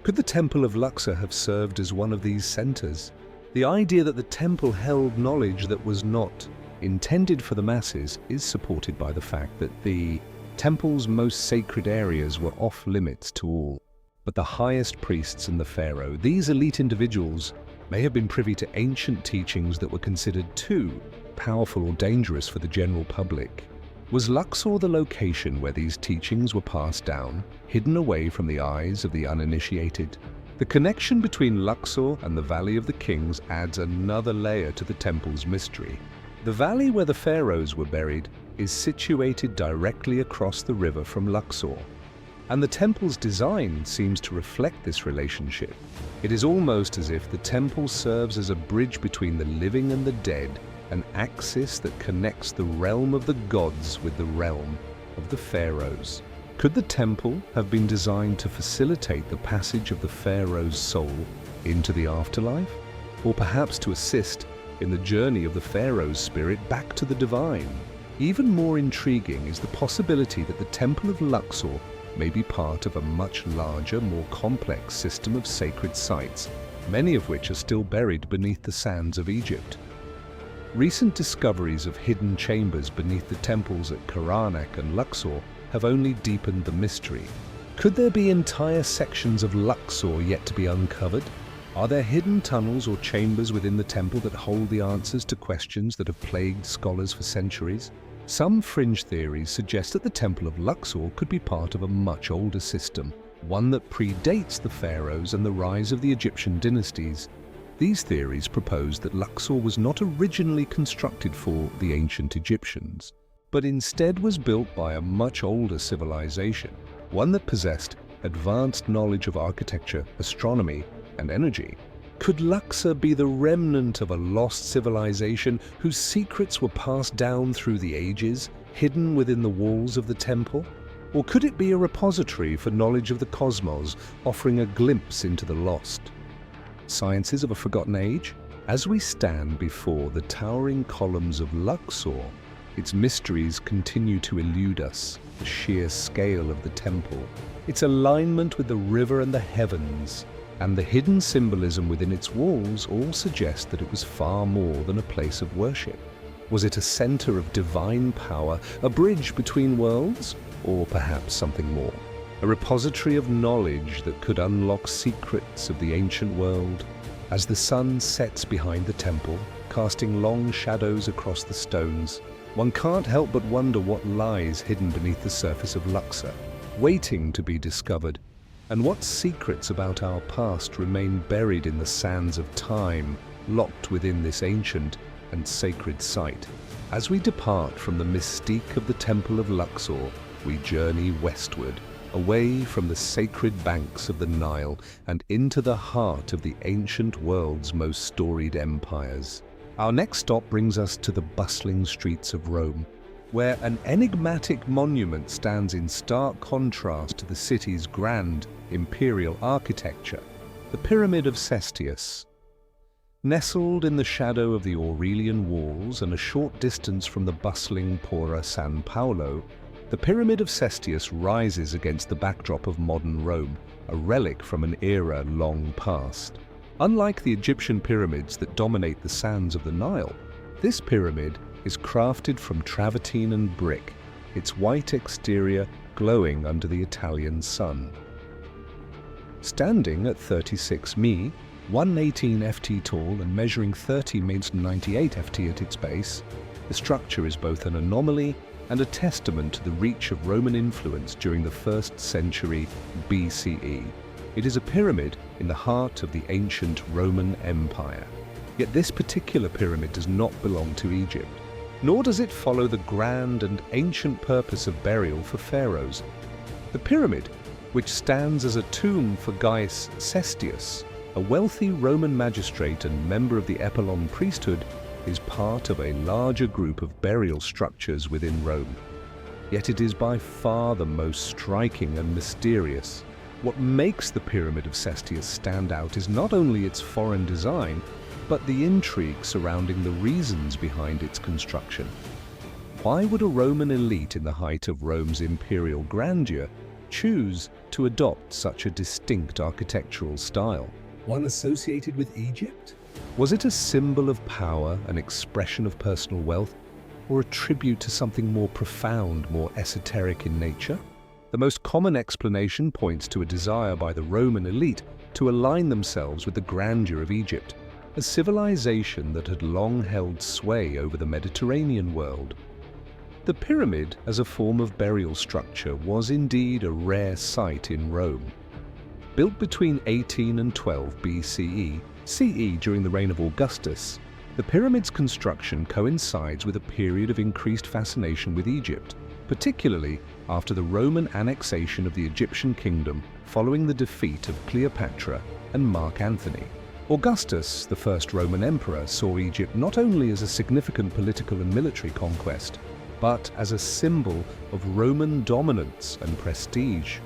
Could the Temple of Luxor have served as one of these centers? The idea that the temple held knowledge that was not intended for the masses is supported by the fact that the temple's most sacred areas were off limits to all. But the highest priests and the pharaoh, these elite individuals, may have been privy to ancient teachings that were considered too powerful or dangerous for the general public. Was Luxor the location where these teachings were passed down, hidden away from the eyes of the uninitiated? The connection between Luxor and the Valley of the Kings adds another layer to the temple's mystery. The valley where the pharaohs were buried is situated directly across the river from Luxor, and the temple's design seems to reflect this relationship. It is almost as if the temple serves as a bridge between the living and the dead, an axis that connects the realm of the gods with the realm of the pharaohs. Could the temple have been designed to facilitate the passage of the pharaoh's soul into the afterlife? Or perhaps to assist in the journey of the pharaoh's spirit back to the divine? Even more intriguing is the possibility that the Temple of Luxor may be part of a much larger, more complex system of sacred sites, many of which are still buried beneath the sands of Egypt. Recent discoveries of hidden chambers beneath the temples at Karnak and Luxor have only deepened the mystery. Could there be entire sections of Luxor yet to be uncovered? Are there hidden tunnels or chambers within the temple that hold the answers to questions that have plagued scholars for centuries? Some fringe theories suggest that the Temple of Luxor could be part of a much older system, one that predates the pharaohs and the rise of the Egyptian dynasties. These theories propose that Luxor was not originally constructed for the ancient Egyptians, but instead was built by a much older civilization, one that possessed advanced knowledge of architecture, astronomy, and energy. Could Luxor be the remnant of a lost civilization whose secrets were passed down through the ages, hidden within the walls of the temple? Or could it be a repository for knowledge of the cosmos, offering a glimpse into the lost? Sciences of a forgotten age? As we stand before the towering columns of Luxor, its mysteries continue to elude us. The sheer scale of the temple, its alignment with the river and the heavens, and the hidden symbolism within its walls all suggest that it was far more than a place of worship. Was it a center of divine power, a bridge between worlds, or perhaps something more? A repository of knowledge that could unlock secrets of the ancient world? As the sun sets behind the temple, casting long shadows across the stones, one can't help but wonder what lies hidden beneath the surface of Luxor, waiting to be discovered, and what secrets about our past remain buried in the sands of time, locked within this ancient and sacred site. As we depart from the mystique of the Temple of Luxor, we journey westward, away from the sacred banks of the Nile and into the heart of the ancient world's most storied empires. Our next stop brings us to the bustling streets of Rome, where an enigmatic monument stands in stark contrast to the city's grand imperial architecture, the Pyramid of Cestius. Nestled in the shadow of the Aurelian walls and a short distance from the bustling Pora San Paolo, the Pyramid of Cestius rises against the backdrop of modern Rome, a relic from an era long past. Unlike the Egyptian pyramids that dominate the sands of the Nile, this pyramid is crafted from travertine and brick, its white exterior glowing under the Italian sun. Standing at 36 mi, 118 ft tall and measuring 30 metres and 98 ft at its base, the structure is both an anomaly and a testament to the reach of Roman influence during the 1st century BCE. It is a pyramid in the heart of the ancient Roman Empire. Yet this particular pyramid does not belong to Egypt, nor does it follow the grand and ancient purpose of burial for pharaohs. The pyramid, which stands as a tomb for Gaius Cestius, a wealthy Roman magistrate and member of the Epsilon priesthood, is part of a larger group of burial structures within Rome. Yet it is by far the most striking and mysterious. What makes the Pyramid of Cestius stand out is not only its foreign design, but the intrigue surrounding the reasons behind its construction. Why would a Roman elite in the height of Rome's imperial grandeur choose to adopt such a distinct architectural style? One associated with Egypt? Was it a symbol of power, an expression of personal wealth, or a tribute to something more profound, more esoteric in nature? The most common explanation points to a desire by the Roman elite to align themselves with the grandeur of Egypt, a civilization that had long held sway over the Mediterranean world. The pyramid, as a form of burial structure, was indeed a rare sight in Rome. Built between 18 and 12 BCE, CE during the reign of Augustus, the pyramid's construction coincides with a period of increased fascination with Egypt, particularly after the Roman annexation of the Egyptian kingdom following the defeat of Cleopatra and Mark Antony. Augustus, the first Roman emperor, saw Egypt not only as a significant political and military conquest, but as a symbol of Roman dominance and prestige.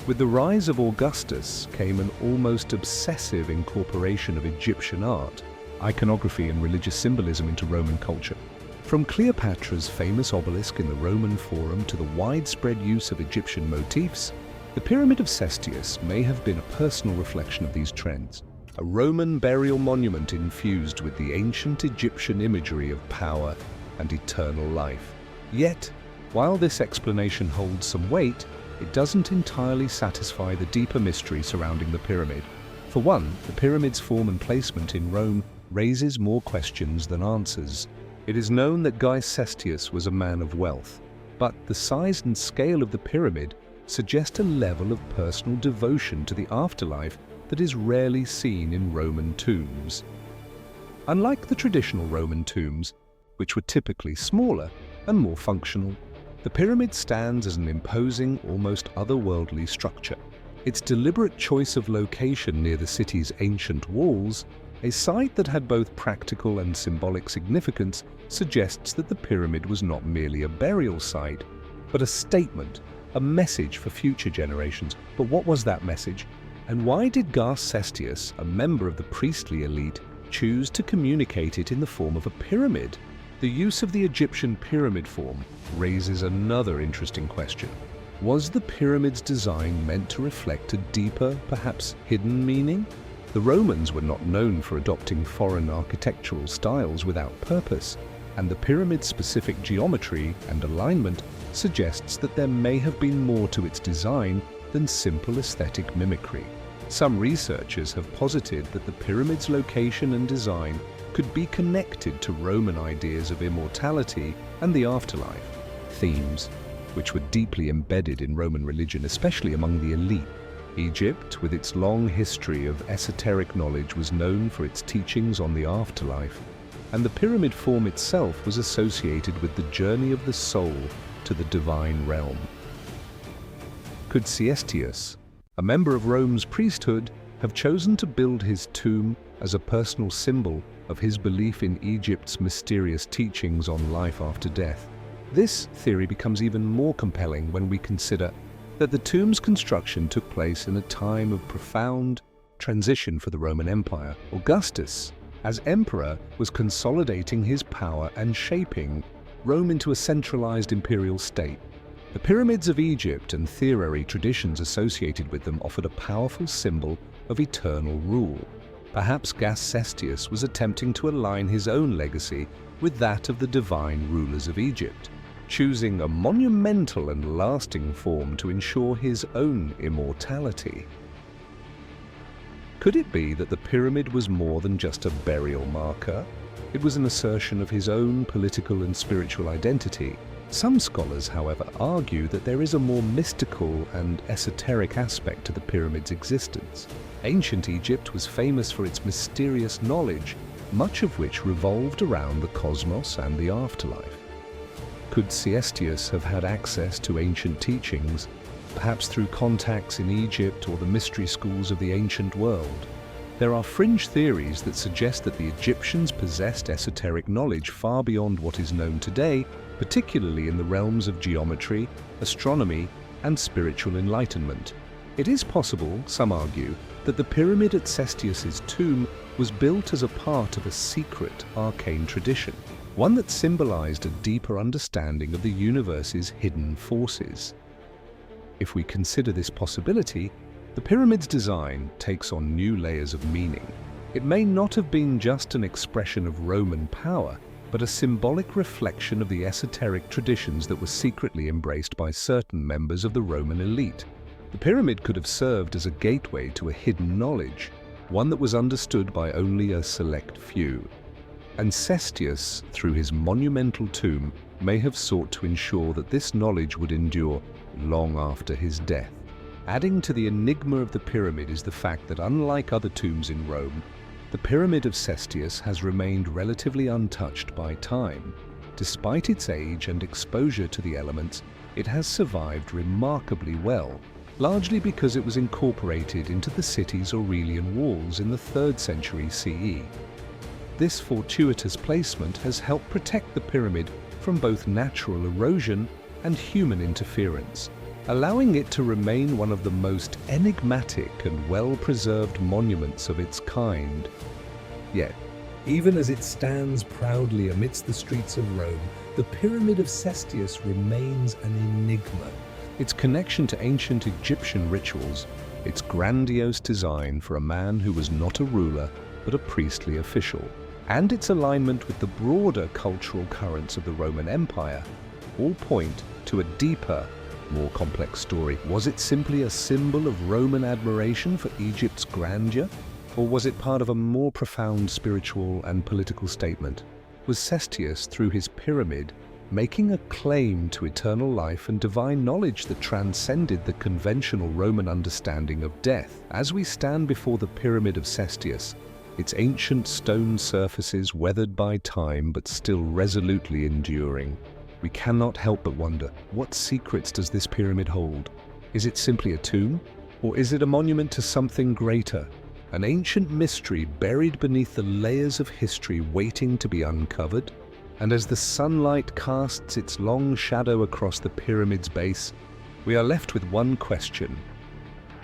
With the rise of Augustus came an almost obsessive incorporation of Egyptian art, iconography and religious symbolism into Roman culture. From Cleopatra's famous obelisk in the Roman Forum to the widespread use of Egyptian motifs, the Pyramid of Cestius may have been a personal reflection of these trends, a Roman burial monument infused with the ancient Egyptian imagery of power and eternal life. Yet, while this explanation holds some weight, it doesn't entirely satisfy the deeper mystery surrounding the pyramid. For one, the pyramid's form and placement in Rome raises more questions than answers. It is known that Gaius Cestius was a man of wealth, but the size and scale of the pyramid suggest a level of personal devotion to the afterlife that is rarely seen in Roman tombs. Unlike the traditional Roman tombs, which were typically smaller and more functional, the pyramid stands as an imposing, almost otherworldly structure. Its deliberate choice of location near the city's ancient walls, a site that had both practical and symbolic significance, suggests that the pyramid was not merely a burial site, but a statement, a message for future generations. But what was that message? And why did Gaius Cestius, a member of the priestly elite, choose to communicate it in the form of a pyramid? The use of the Egyptian pyramid form raises another interesting question. Was the pyramid's design meant to reflect a deeper, perhaps hidden meaning? The Romans were not known for adopting foreign architectural styles without purpose, and the pyramid's specific geometry and alignment suggests that there may have been more to its design than simple aesthetic mimicry. Some researchers have posited that the pyramid's location and design could be connected to Roman ideas of immortality and the afterlife, themes which were deeply embedded in Roman religion, especially among the elite. Egypt, with its long history of esoteric knowledge, was known for its teachings on the afterlife, and the pyramid form itself was associated with the journey of the soul to the divine realm. Could Cestius, a member of Rome's priesthood, have chosen to build his tomb as a personal symbol of his belief in Egypt's mysterious teachings on life after death? This theory becomes even more compelling when we consider that the tomb's construction took place in a time of profound transition for the Roman Empire. Augustus, as emperor, was consolidating his power and shaping Rome into a centralized imperial state. The pyramids of Egypt and theory traditions associated with them offered a powerful symbol of eternal rule. Perhaps Gaius Cestius was attempting to align his own legacy with that of the divine rulers of Egypt, choosing a monumental and lasting form to ensure his own immortality. Could it be that the pyramid was more than just a burial marker? It was an assertion of his own political and spiritual identity. Some scholars, however, argue that there is a more mystical and esoteric aspect to the pyramid's existence. Ancient Egypt was famous for its mysterious knowledge, much of which revolved around the cosmos and the afterlife. Could Cestius have had access to ancient teachings, perhaps through contacts in Egypt or the mystery schools of the ancient world? There are fringe theories that suggest that the Egyptians possessed esoteric knowledge far beyond what is known today, particularly in the realms of geometry, astronomy, and spiritual enlightenment. It is possible, some argue, that the pyramid at Cestius's tomb was built as a part of a secret, arcane tradition, one that symbolized a deeper understanding of the universe's hidden forces. If we consider this possibility, the pyramid's design takes on new layers of meaning. It may not have been just an expression of Roman power, but a symbolic reflection of the esoteric traditions that were secretly embraced by certain members of the Roman elite. The pyramid could have served as a gateway to a hidden knowledge, one that was understood by only a select few. And Cestius, through his monumental tomb, may have sought to ensure that this knowledge would endure long after his death. Adding to the enigma of the pyramid is the fact that, unlike other tombs in Rome, the Pyramid of Cestius has remained relatively untouched by time. Despite its age and exposure to the elements, it has survived remarkably well, largely because it was incorporated into the city's Aurelian walls in the 3rd century CE. This fortuitous placement has helped protect the pyramid from both natural erosion and human interference, allowing it to remain one of the most enigmatic and well-preserved monuments of its kind. Yet, even as it stands proudly amidst the streets of Rome, the Pyramid of Cestius remains an enigma. Its connection to ancient Egyptian rituals, its grandiose design for a man who was not a ruler but a priestly official, and its alignment with the broader cultural currents of the Roman Empire, all point to a deeper, more complex story? Was it simply a symbol of Roman admiration for Egypt's grandeur? Or was it part of a more profound spiritual and political statement? Was Cestius, through his pyramid, making a claim to eternal life and divine knowledge that transcended the conventional Roman understanding of death? As we stand before the Pyramid of Cestius, its ancient stone surfaces weathered by time but still resolutely enduring, we cannot help but wonder, what secrets does this pyramid hold? Is it simply a tomb? Or is it a monument to something greater? An ancient mystery buried beneath the layers of history waiting to be uncovered? And as the sunlight casts its long shadow across the pyramid's base, we are left with one question.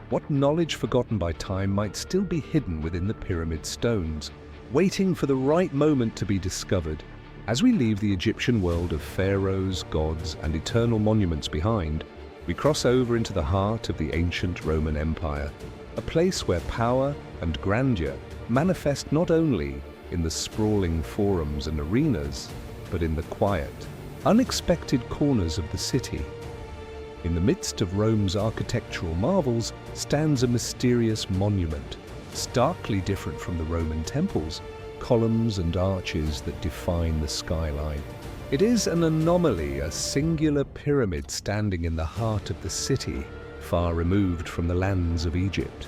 What knowledge forgotten by time might still be hidden within the pyramid stones, waiting for the right moment to be discovered? As we leave the Egyptian world of pharaohs, gods, and eternal monuments behind, we cross over into the heart of the ancient Roman Empire, a place where power and grandeur manifest not only in the sprawling forums and arenas, but in the quiet, unexpected corners of the city. In the midst of Rome's architectural marvels stands a mysterious monument, starkly different from the Roman temples, columns and arches that define the skyline. It is an anomaly, a singular pyramid standing in the heart of the city, far removed from the lands of Egypt.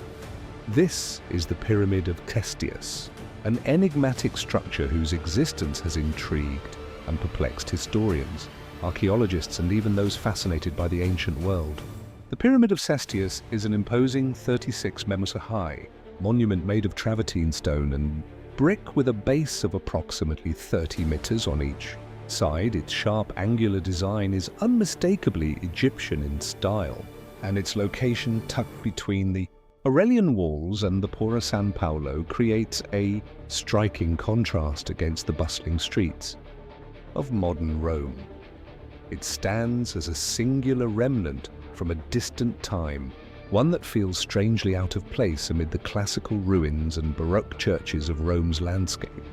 This is the Pyramid of Cestius, an enigmatic structure whose existence has intrigued and perplexed historians, archaeologists, and even those fascinated by the ancient world. The Pyramid of Cestius is an imposing 36 meters high monument made of travertine stone and brick with a base of approximately 30 meters on each side. Its sharp angular design is unmistakably Egyptian in style, and its location tucked between the Aurelian walls and the Pora San Paulo creates a striking contrast against the bustling streets of modern Rome. It stands as a singular remnant from a distant time, one that feels strangely out of place amid the classical ruins and Baroque churches of Rome's landscape.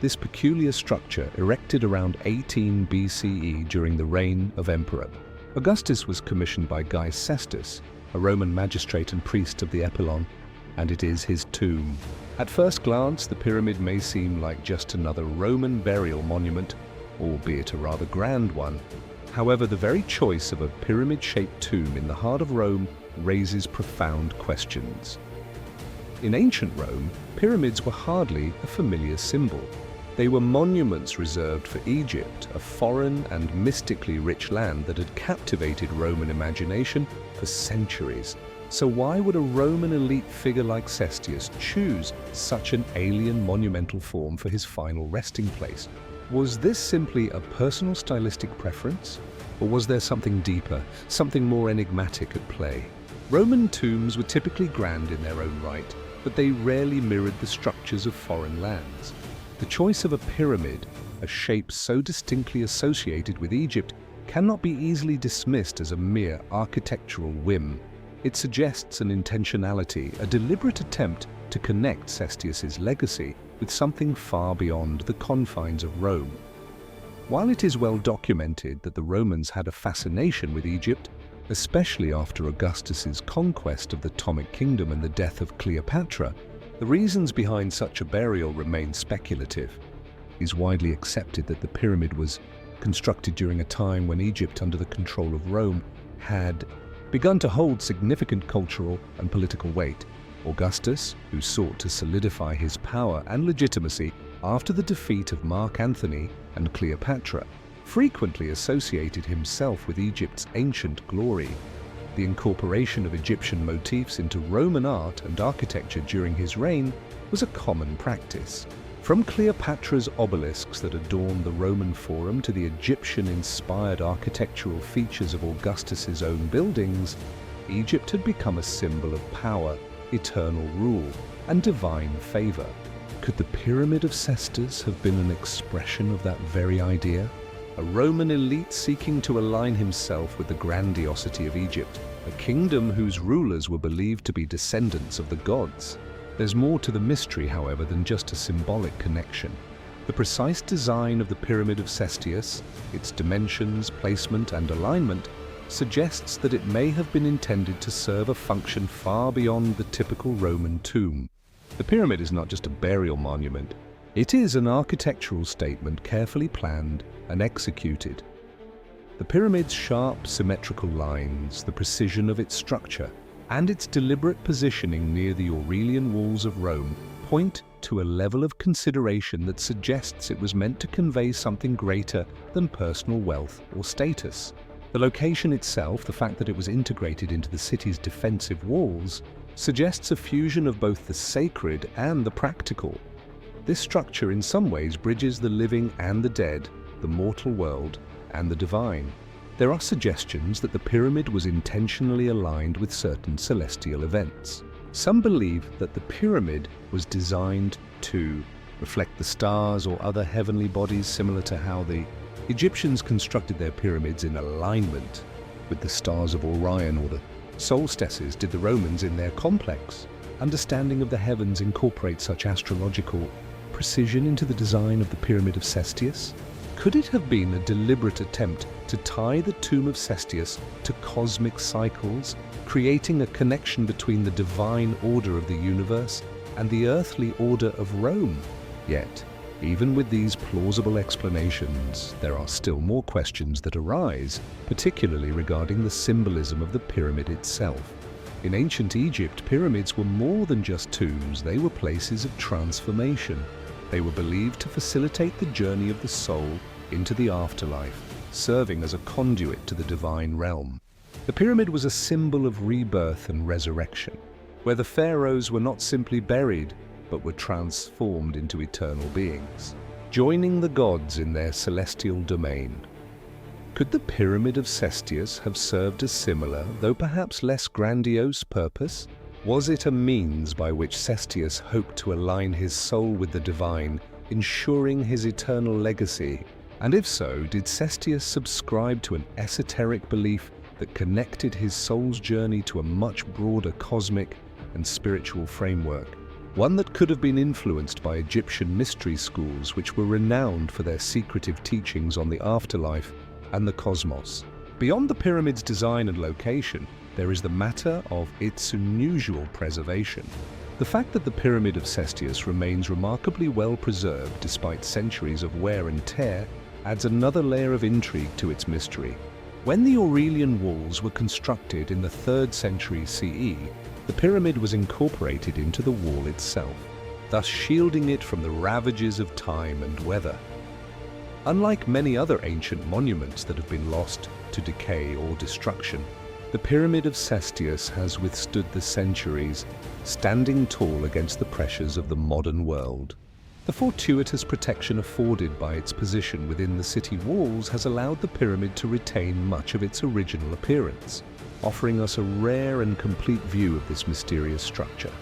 This peculiar structure, erected around 18 BCE during the reign of Emperor Augustus, was commissioned by Gaius Cestus, a Roman magistrate and priest of the Epilon, and it is his tomb. At first glance, the pyramid may seem like just another Roman burial monument, albeit a rather grand one. However, the very choice of a pyramid-shaped tomb in the heart of Rome raises profound questions. In ancient Rome, pyramids were hardly a familiar symbol. They were monuments reserved for Egypt, a foreign and mystically rich land that had captivated Roman imagination for centuries. So why would a Roman elite figure like Cestius choose such an alien monumental form for his final resting place? Was this simply a personal stylistic preference? Or was there something deeper, something more enigmatic at play? Roman tombs were typically grand in their own right, but they rarely mirrored the structures of foreign lands. The choice of a pyramid, a shape so distinctly associated with Egypt, cannot be easily dismissed as a mere architectural whim. It suggests an intentionality, a deliberate attempt to connect Cestius's legacy with something far beyond the confines of Rome. While it is well documented that the Romans had a fascination with Egypt, especially after Augustus's conquest of the Ptolemaic kingdom and the death of Cleopatra, the reasons behind such a burial remain speculative. It is widely accepted that the pyramid was constructed during a time when Egypt, under the control of Rome, had begun to hold significant cultural and political weight. Augustus, who sought to solidify his power and legitimacy after the defeat of Mark Antony and Cleopatra, frequently associated himself with Egypt's ancient glory. The incorporation of Egyptian motifs into Roman art and architecture during his reign was a common practice. From Cleopatra's obelisks that adorned the Roman Forum to the Egyptian-inspired architectural features of Augustus's own buildings, Egypt had become a symbol of power, eternal rule, and divine favor. Could the Pyramid of Cestius have been an expression of that very idea? A Roman elite seeking to align himself with the grandiosity of Egypt, a kingdom whose rulers were believed to be descendants of the gods. There's more to the mystery, however, than just a symbolic connection. The precise design of the Pyramid of Cestius, its dimensions, placement, and alignment, suggests that it may have been intended to serve a function far beyond the typical Roman tomb. The pyramid is not just a burial monument, it is an architectural statement carefully planned and executed. The pyramid's sharp, symmetrical lines, the precision of its structure, and its deliberate positioning near the Aurelian walls of Rome point to a level of consideration that suggests it was meant to convey something greater than personal wealth or status. The location itself, the fact that it was integrated into the city's defensive walls, suggests a fusion of both the sacred and the practical. This structure in some ways bridges the living and the dead, the mortal world and the divine. There are suggestions that the pyramid was intentionally aligned with certain celestial events. Some believe that the pyramid was designed to reflect the stars or other heavenly bodies, similar to how the Egyptians constructed their pyramids in alignment with the stars of Orion, or the solstices did the Romans in their complex understanding of the heavens incorporate such astrological precision into the design of the Pyramid of Cestius? Could it have been a deliberate attempt to tie the tomb of Cestius to cosmic cycles, creating a connection between the divine order of the universe and the earthly order of Rome? Yet, even with these plausible explanations, there are still more questions that arise, particularly regarding the symbolism of the pyramid itself. In ancient Egypt, pyramids were more than just tombs, they were places of transformation. They were believed to facilitate the journey of the soul into the afterlife, serving as a conduit to the divine realm. The pyramid was a symbol of rebirth and resurrection, where the pharaohs were not simply buried, but were transformed into eternal beings, joining the gods in their celestial domain. Could the Pyramid of Cestius have served a similar, though perhaps less grandiose, purpose? Was it a means by which Cestius hoped to align his soul with the divine, ensuring his eternal legacy? And if so, did Cestius subscribe to an esoteric belief that connected his soul's journey to a much broader cosmic and spiritual framework? One that could have been influenced by Egyptian mystery schools, which were renowned for their secretive teachings on the afterlife and the cosmos. Beyond the pyramid's design and location, there is the matter of its unusual preservation. The fact that the Pyramid of Cestius remains remarkably well preserved despite centuries of wear and tear adds another layer of intrigue to its mystery. When the Aurelian walls were constructed in the 3rd century CE, the pyramid was incorporated into the wall itself, thus shielding it from the ravages of time and weather. Unlike many other ancient monuments that have been lost to decay or destruction, the Pyramid of Cestius has withstood the centuries, standing tall against the pressures of the modern world. The fortuitous protection afforded by its position within the city walls has allowed the pyramid to retain much of its original appearance, offering us a rare and complete view of this mysterious structure.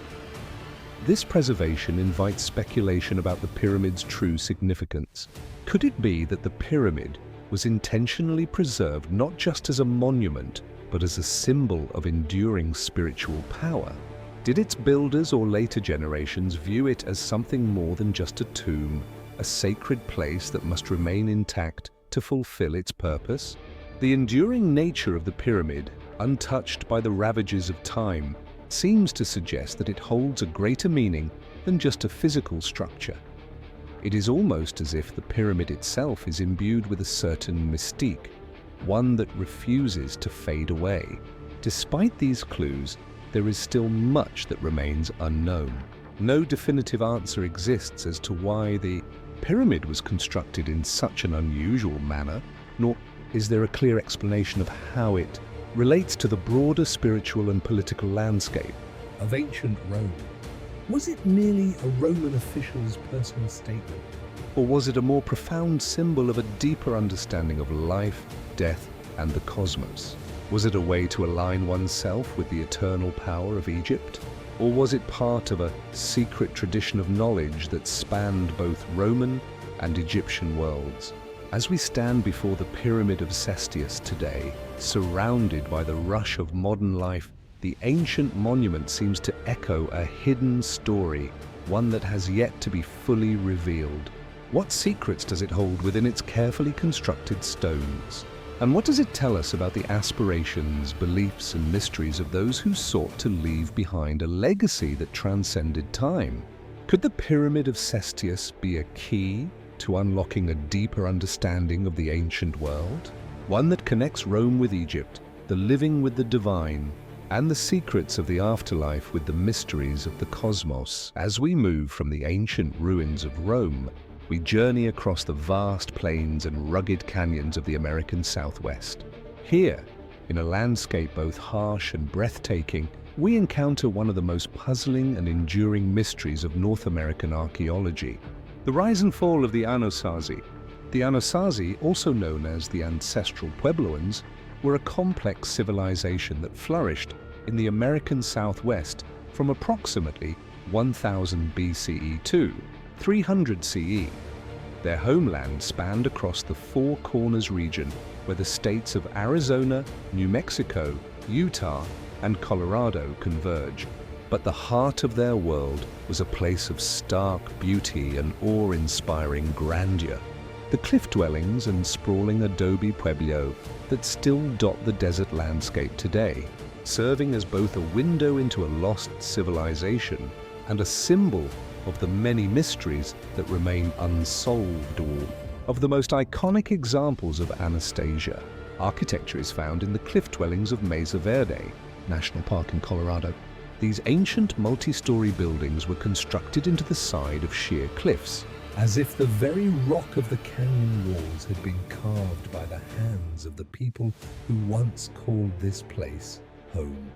This preservation invites speculation about the pyramid's true significance. Could it be that the pyramid was intentionally preserved not just as a monument, but as a symbol of enduring spiritual power? Did its builders or later generations view it as something more than just a tomb, a sacred place that must remain intact to fulfill its purpose? The enduring nature of the pyramid, untouched by the ravages of time, seems to suggest that it holds a greater meaning than just a physical structure. It is almost as if the pyramid itself is imbued with a certain mystique, one that refuses to fade away. Despite these clues, there is still much that remains unknown. No definitive answer exists as to why the pyramid was constructed in such an unusual manner, nor is there a clear explanation of how it relates to the broader spiritual and political landscape of ancient Rome. Was it merely a Roman official's personal statement? Or was it a more profound symbol of a deeper understanding of life, death, and the cosmos? Was it a way to align oneself with the eternal power of Egypt? Or was it part of a secret tradition of knowledge that spanned both Roman and Egyptian worlds? As we stand before the Pyramid of Cestius today, surrounded by the rush of modern life, the ancient monument seems to echo a hidden story, one that has yet to be fully revealed. What secrets does it hold within its carefully constructed stones? And what does it tell us about the aspirations, beliefs, and mysteries of those who sought to leave behind a legacy that transcended time? Could the Pyramid of Cestius be a key to unlocking a deeper understanding of the ancient world? One that connects Rome with Egypt, the living with the divine, and the secrets of the afterlife with the mysteries of the cosmos. As we move from the ancient ruins of Rome, we journey across the vast plains and rugged canyons of the American Southwest. Here, in a landscape both harsh and breathtaking, we encounter one of the most puzzling and enduring mysteries of North American archaeology: the rise and fall of the Anasazi. The Anasazi, also known as the ancestral Puebloans, were a complex civilization that flourished in the American Southwest from approximately 1000 BCE to 300 CE. Their homeland spanned across the Four Corners region, where the states of Arizona, New Mexico, Utah, and Colorado converge. But the heart of their world was a place of stark beauty and awe-inspiring grandeur. The cliff dwellings and sprawling adobe pueblo that still dot the desert landscape today, serving as both a window into a lost civilization and a symbol of the many mysteries that remain unsolved. All of the most iconic examples of Anastasia architecture is found in the cliff dwellings of Mesa Verde National Park in Colorado. These ancient multi-story buildings were constructed into the side of sheer cliffs, as if the very rock of the canyon walls had been carved by the hands of the people who once called this place home.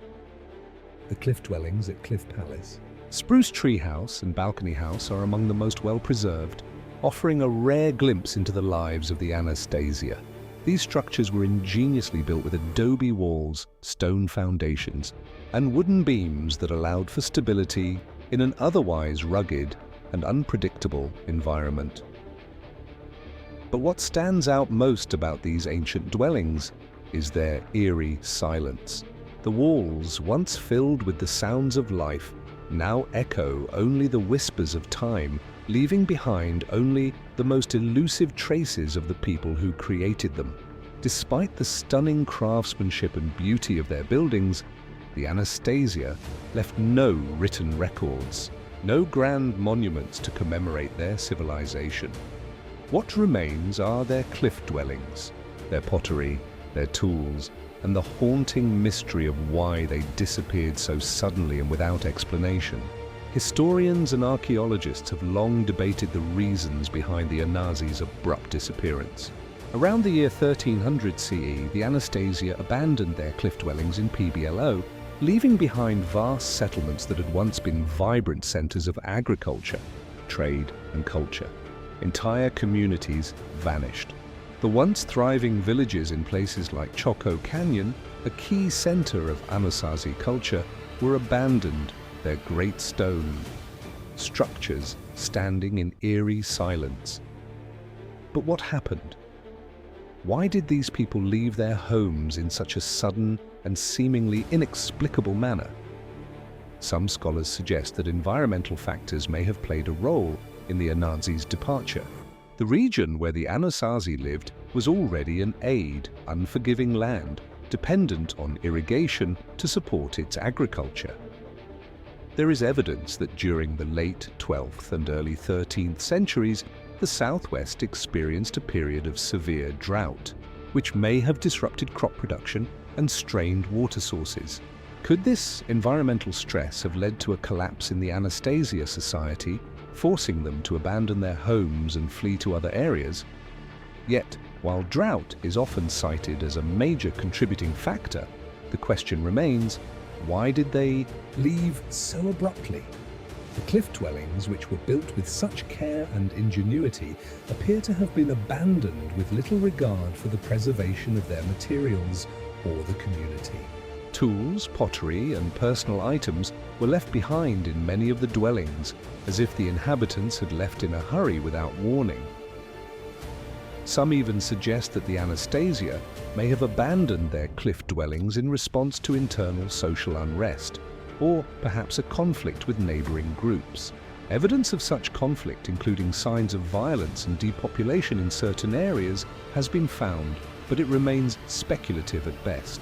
The cliff dwellings at Cliff Palace. Spruce Tree House and Balcony House are among the most well-preserved, offering a rare glimpse into the lives of the Anastasia. These structures were ingeniously built with adobe walls, stone foundations, and wooden beams that allowed for stability in an otherwise rugged and unpredictable environment. But what stands out most about these ancient dwellings is their eerie silence. The walls, once filled with the sounds of life, now echo only the whispers of time, leaving behind only the most elusive traces of the people who created them. Despite the stunning craftsmanship and beauty of their buildings, the Anastasia left no written records, no grand monuments to commemorate their civilization. What remains are their cliff dwellings, their pottery, their tools, and the haunting mystery of why they disappeared so suddenly and without explanation. Historians and archaeologists have long debated the reasons behind the Anasazi's abrupt disappearance. Around the year 1300 CE, the Anastasia abandoned their cliff dwellings in PBLO, leaving behind vast settlements that had once been vibrant centers of agriculture, trade, and culture. Entire communities vanished. The once thriving villages in places like Choco Canyon, a key center of Anasazi culture, were abandoned, their great stone structures standing in eerie silence. But what happened? Why did these people leave their homes in such a sudden and seemingly inexplicable manner? Some scholars suggest that environmental factors may have played a role in the Anasazi's departure. The region where the Anasazi lived was already an arid, unforgiving land, dependent on irrigation to support its agriculture. There is evidence that during the late 12th and early 13th centuries, the Southwest experienced a period of severe drought, which may have disrupted crop production and strained water sources. Could this environmental stress have led to a collapse in the Anastasia society, forcing them to abandon their homes and flee to other areas? Yet, while drought is often cited as a major contributing factor, the question remains, why did they leave so abruptly? The cliff dwellings, which were built with such care and ingenuity, appear to have been abandoned with little regard for the preservation of their materials or the community. Tools, pottery, and personal items were left behind in many of the dwellings, as if the inhabitants had left in a hurry without warning. Some even suggest that the Anastasia may have abandoned their cliff dwellings in response to internal social unrest, or perhaps a conflict with neighboring groups. Evidence of such conflict, including signs of violence and depopulation in certain areas, has been found, but it remains speculative at best.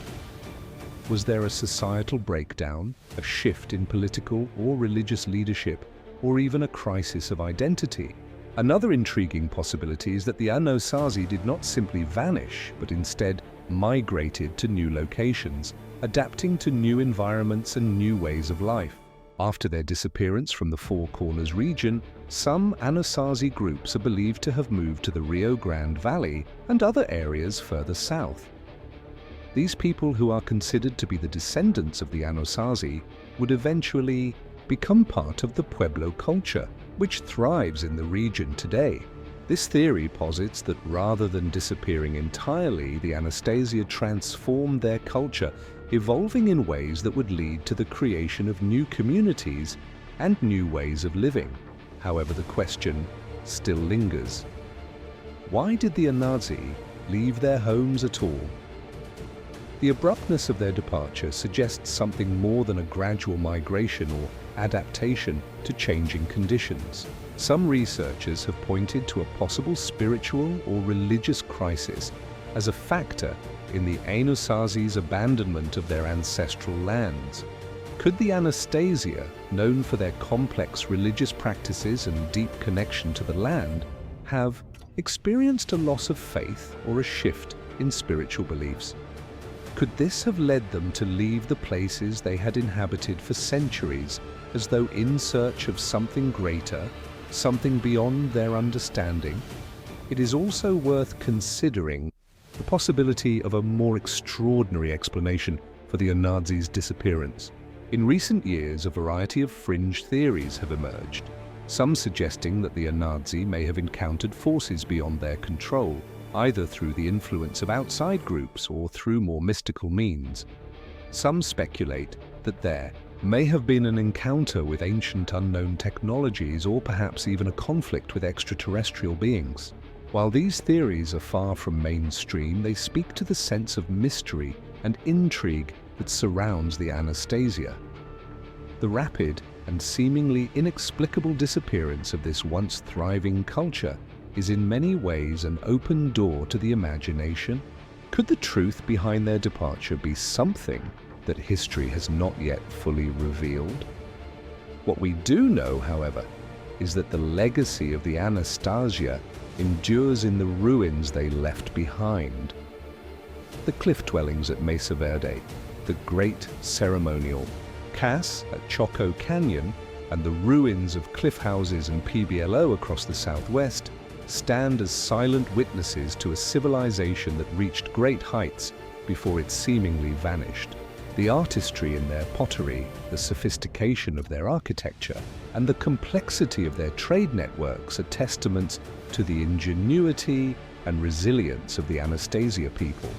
Was there a societal breakdown, a shift in political or religious leadership, or even a crisis of identity? Another intriguing possibility is that the Anasazi did not simply vanish, but instead migrated to new locations, adapting to new environments and new ways of life. After their disappearance from the Four Corners region, some Anasazi groups are believed to have moved to the Rio Grande Valley and other areas further south. These people, who are considered to be the descendants of the Anasazi, would eventually become part of the Pueblo culture, which thrives in the region today. This theory posits that rather than disappearing entirely, the Anastasia transformed their culture, evolving in ways that would lead to the creation of new communities and new ways of living. However, the question still lingers. Why did the Anasazi leave their homes at all? The abruptness of their departure suggests something more than a gradual migration or adaptation to changing conditions. Some researchers have pointed to a possible spiritual or religious crisis as a factor in the Anasazi's abandonment of their ancestral lands. Could the Anastasia, known for their complex religious practices and deep connection to the land, have experienced a loss of faith or a shift in spiritual beliefs? Could this have led them to leave the places they had inhabited for centuries, as though in search of something greater, something beyond their understanding? It is also worth considering the possibility of a more extraordinary explanation for the Anasazi's disappearance. In recent years, a variety of fringe theories have emerged, some suggesting that the Anasazi may have encountered forces beyond their control, either through the influence of outside groups or through more mystical means. Some speculate that there may have been an encounter with ancient unknown technologies, or perhaps even a conflict with extraterrestrial beings. While these theories are far from mainstream, they speak to the sense of mystery and intrigue that surrounds the Anastasia. The rapid and seemingly inexplicable disappearance of this once thriving culture is in many ways an open door to the imagination. Could the truth behind their departure be something that history has not yet fully revealed? What we do know, however, is that the legacy of the Anastasia endures in the ruins they left behind. The cliff dwellings at Mesa Verde, the Great Ceremonial, Cass at Choco Canyon, and the ruins of cliff houses and PBLO across the southwest stand as silent witnesses to a civilization that reached great heights before it seemingly vanished. The artistry in their pottery, the sophistication of their architecture, and the complexity of their trade networks are testaments to the ingenuity and resilience of the Anastasia people.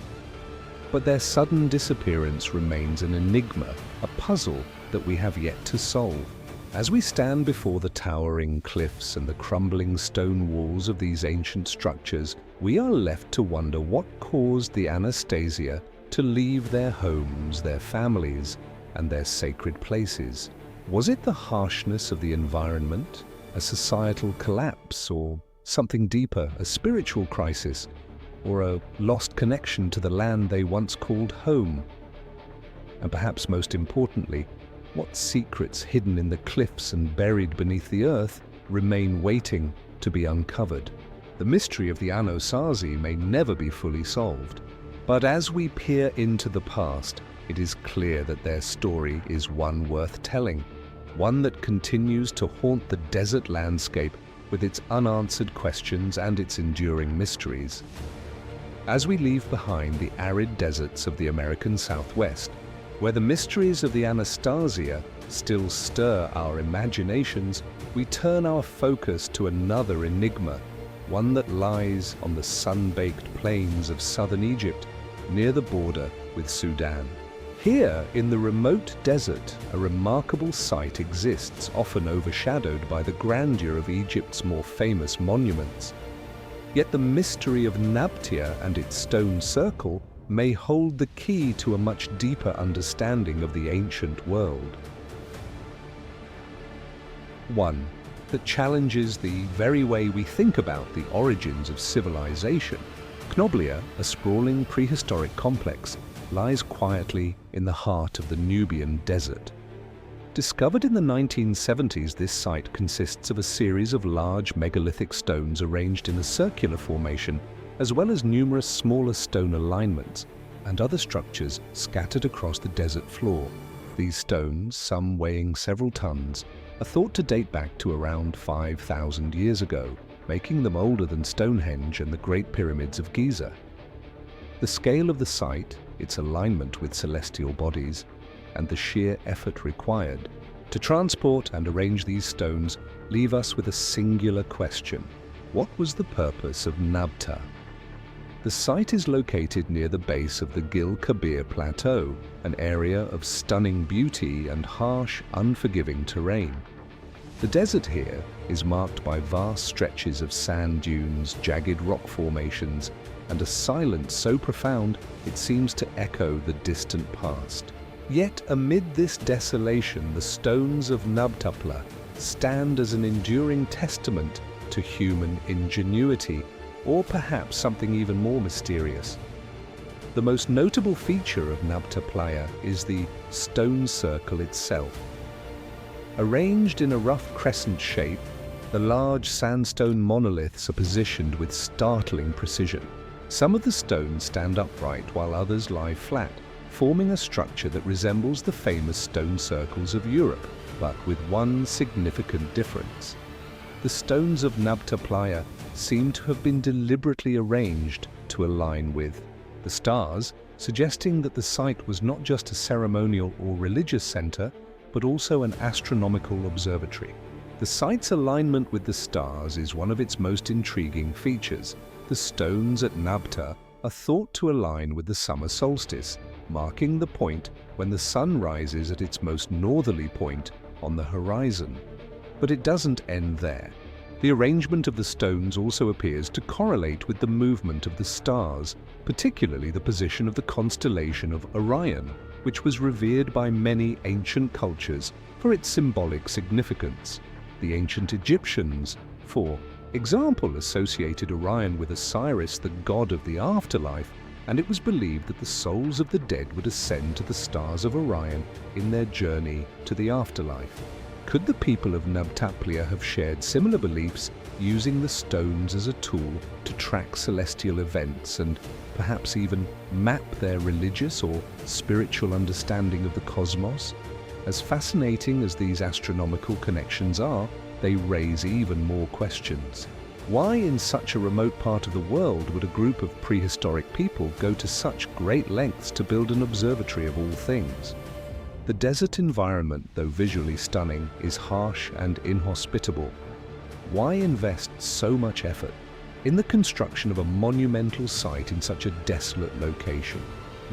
But their sudden disappearance remains an enigma, a puzzle that we have yet to solve. As we stand before the towering cliffs and the crumbling stone walls of these ancient structures, we are left to wonder what caused the Anastasia to leave their homes, their families, and their sacred places. Was it the harshness of the environment, a societal collapse, or something deeper, a spiritual crisis, or a lost connection to the land they once called home? And perhaps most importantly, what secrets hidden in the cliffs and buried beneath the earth remain waiting to be uncovered? The mystery of the Anasazi may never be fully solved, but as we peer into the past, it is clear that their story is one worth telling, one that continues to haunt the desert landscape with its unanswered questions and its enduring mysteries. As we leave behind the arid deserts of the American Southwest, where the mysteries of the Anastasia still stir our imaginations, we turn our focus to another enigma, one that lies on the sun-baked plains of southern Egypt, near the border with Sudan. Here, in the remote desert, a remarkable sight exists, often overshadowed by the grandeur of Egypt's more famous monuments. Yet the mystery of Nabtia and its stone circle may hold the key to a much deeper understanding of the ancient world. One that challenges the very way we think about the origins of civilization. Knoblia, a sprawling prehistoric complex, lies quietly in the heart of the Nubian desert. Discovered in the 1970s, this site consists of a series of large megalithic stones arranged in a circular formation, as well as numerous smaller stone alignments and other structures scattered across the desert floor. These stones, some weighing several tons, are thought to date back to around 5,000 years ago, making them older than Stonehenge and the Great Pyramids of Giza. The scale of the site, its alignment with celestial bodies, and the sheer effort required to transport and arrange these stones leave us with a singular question. What was the purpose of Nabta? The site is located near the base of the Gil Kabir Plateau, an area of stunning beauty and harsh, unforgiving terrain. The desert here is marked by vast stretches of sand dunes, jagged rock formations, and a silence so profound it seems to echo the distant past. Yet amid this desolation, the stones of Nabtapla stand as an enduring testament to human ingenuity, or perhaps something even more mysterious. The most notable feature of Nabta Playa is the stone circle itself. Arranged in a rough crescent shape, the large sandstone monoliths are positioned with startling precision. Some of the stones stand upright while others lie flat, forming a structure that resembles the famous stone circles of Europe, but with one significant difference. The stones of Nabta Playa seem to have been deliberately arranged to align with the stars, suggesting that the site was not just a ceremonial or religious center, but also an astronomical observatory. The site's alignment with the stars is one of its most intriguing features. The stones at Nabta are thought to align with the summer solstice, marking the point when the sun rises at its most northerly point on the horizon. But it doesn't end there. The arrangement of the stones also appears to correlate with the movement of the stars, particularly the position of the constellation of Orion, which was revered by many ancient cultures for its symbolic significance. The ancient Egyptians, for example, associated Orion with Osiris, the god of the afterlife, and it was believed that the souls of the dead would ascend to the stars of Orion in their journey to the afterlife. Could the people of Nabtaplia have shared similar beliefs, using the stones as a tool to track celestial events and perhaps even map their religious or spiritual understanding of the cosmos? As fascinating as these astronomical connections are, they raise even more questions. Why in such a remote part of the world would a group of prehistoric people go to such great lengths to build an observatory of all things? The desert environment, though visually stunning, is harsh and inhospitable. Why invest so much effort in the construction of a monumental site in such a desolate location?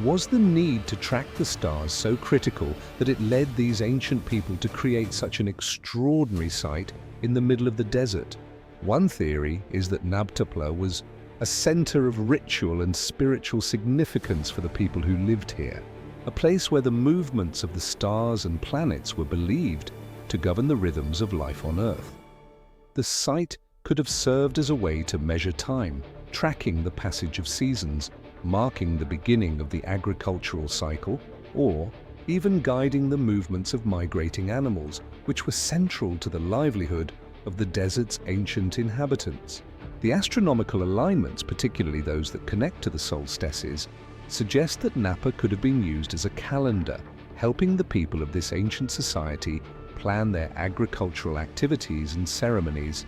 Was the need to track the stars so critical that it led these ancient people to create such an extraordinary site in the middle of the desert? One theory is that Nabtapla was a center of ritual and spiritual significance for the people who lived here, a place where the movements of the stars and planets were believed to govern the rhythms of life on Earth. The site could have served as a way to measure time, tracking the passage of seasons, marking the beginning of the agricultural cycle, or even guiding the movements of migrating animals, which were central to the livelihood of the desert's ancient inhabitants. The astronomical alignments, particularly those that connect to the solstices, suggest that Napa could have been used as a calendar, helping the people of this ancient society plan their agricultural activities and ceremonies.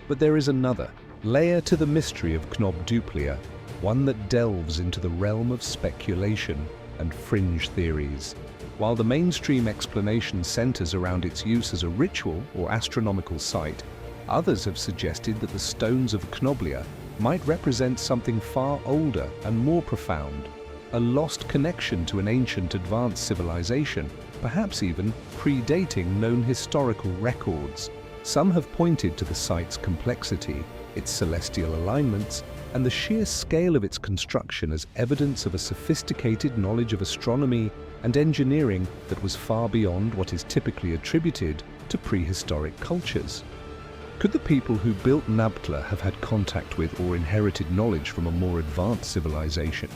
But there is another layer to the mystery of Knobduplia, one that delves into the realm of speculation and fringe theories. While the mainstream explanation centers around its use as a ritual or astronomical site, others have suggested that the stones of Knoblia might represent something far older and more profound, a lost connection to an ancient advanced civilization, perhaps even predating known historical records. Some have pointed to the site's complexity, its celestial alignments, and the sheer scale of its construction as evidence of a sophisticated knowledge of astronomy and engineering that was far beyond what is typically attributed to prehistoric cultures. Could the people who built Nabtla have had contact with or inherited knowledge from a more advanced civilization?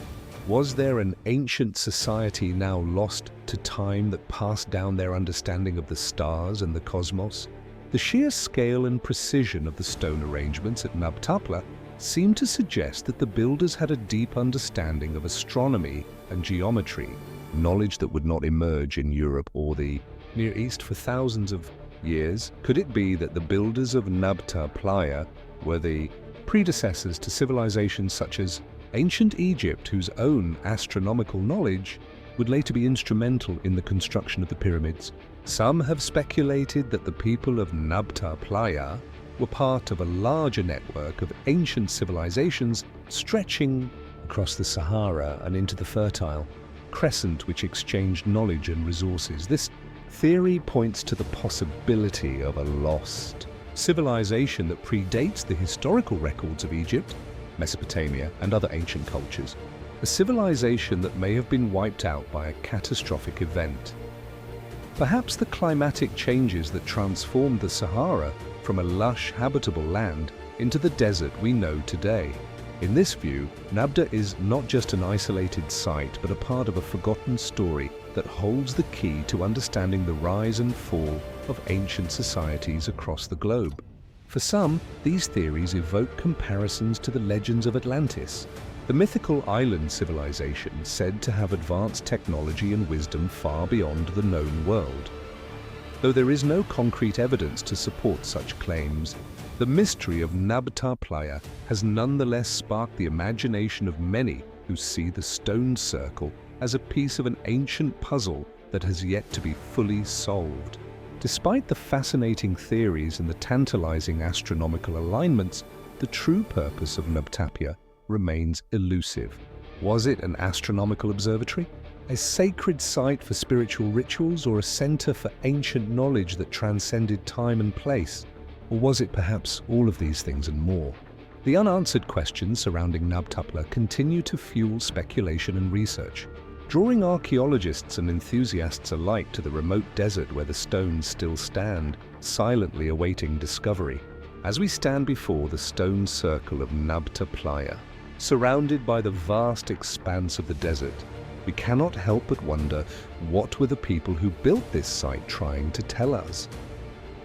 Was there an ancient society now lost to time that passed down their understanding of the stars and the cosmos? The sheer scale and precision of the stone arrangements at Nabtla seem to suggest that the builders had a deep understanding of astronomy and geometry, knowledge that would not emerge in Europe or the Near East for thousands of years. Could it be that the builders of Nabta were the predecessors to civilizations such as ancient Egypt, whose own astronomical knowledge would later be instrumental in the construction of the pyramids? Some have speculated that the people of Nabta were part of a larger network of ancient civilizations stretching across the Sahara and into the Fertile Crescent, which exchanged knowledge and resources. This theory points to the possibility of a lost civilization that predates the historical records of Egypt, Mesopotamia, and other ancient cultures. A civilization that may have been wiped out by a catastrophic event. Perhaps the climatic changes that transformed the Sahara from a lush, habitable land into the desert we know today. In this view, Nabta is not just an isolated site, but a part of a forgotten story that holds the key to understanding the rise and fall of ancient societies across the globe. For some, these theories evoke comparisons to the legends of Atlantis, the mythical island civilization said to have advanced technology and wisdom far beyond the known world. Though there is no concrete evidence to support such claims, the mystery of Nabta has nonetheless sparked the imagination of many who see the stone circle as a piece of an ancient puzzle that has yet to be fully solved. Despite the fascinating theories and the tantalizing astronomical alignments, the true purpose of Nabta remains elusive. Was it an astronomical observatory, a sacred site for spiritual rituals, or a center for ancient knowledge that transcended time and place? Or was it perhaps all of these things and more? The unanswered questions surrounding Nabta continue to fuel speculation and research, drawing archaeologists and enthusiasts alike to the remote desert where the stones still stand, silently awaiting discovery. As we stand before the stone circle of Nabta, surrounded by the vast expanse of the desert, we cannot help but wonder, what were the people who built this site trying to tell us?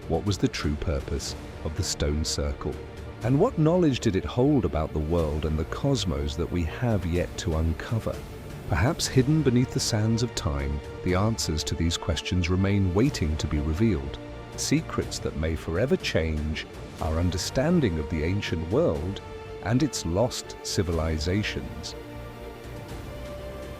What was the true purpose of the stone circle? And what knowledge did it hold about the world and the cosmos that we have yet to uncover? Perhaps hidden beneath the sands of time, the answers to these questions remain waiting to be revealed. Secrets that may forever change our understanding of the ancient world and its lost civilizations.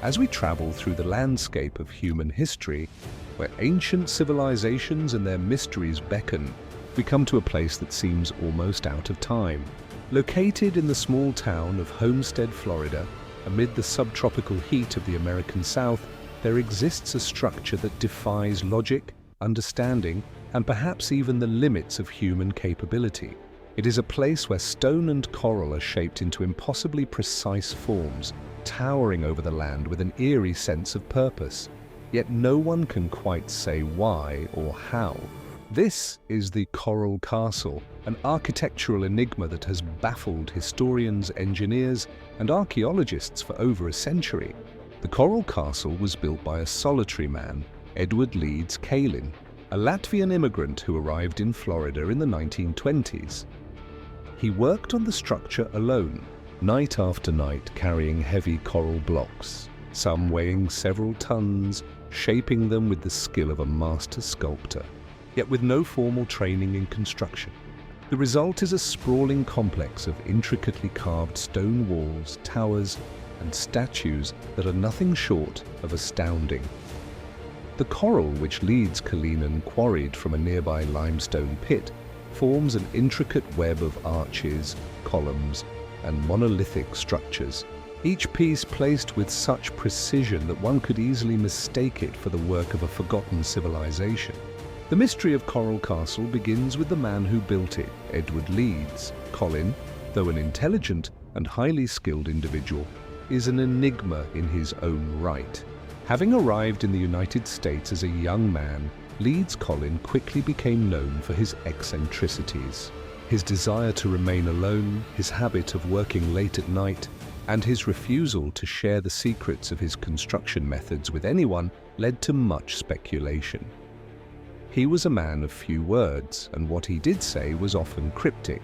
As we travel through the landscape of human history, where ancient civilizations and their mysteries beckon, we come to a place that seems almost out of time. Located in the small town of Homestead, Florida, amid the subtropical heat of the American South, there exists a structure that defies logic, understanding, and perhaps even the limits of human capability. It is a place where stone and coral are shaped into impossibly precise forms, towering over the land with an eerie sense of purpose. Yet no one can quite say why or how. This is the Coral Castle, an architectural enigma that has baffled historians, engineers, and archaeologists for over a century. The Coral Castle was built by a solitary man, Edward Leeds Kalin, a Latvian immigrant who arrived in Florida in the 1920s. He worked on the structure alone, night after night, carrying heavy coral blocks, some weighing several tons, shaping them with the skill of a master sculptor, yet with no formal training in construction. The result is a sprawling complex of intricately carved stone walls, towers, and statues that are nothing short of astounding. The coral, which Leeds Kalinin quarried from a nearby limestone pit, forms an intricate web of arches, columns, and monolithic structures, each piece placed with such precision that one could easily mistake it for the work of a forgotten civilization. The mystery of Coral Castle begins with the man who built it, Edward Leeds. Colin, though an intelligent and highly skilled individual, is an enigma in his own right. Having arrived in the United States as a young man, Leeds Colin quickly became known for his eccentricities. His desire to remain alone, his habit of working late at night, and his refusal to share the secrets of his construction methods with anyone led to much speculation. He was a man of few words, and what he did say was often cryptic.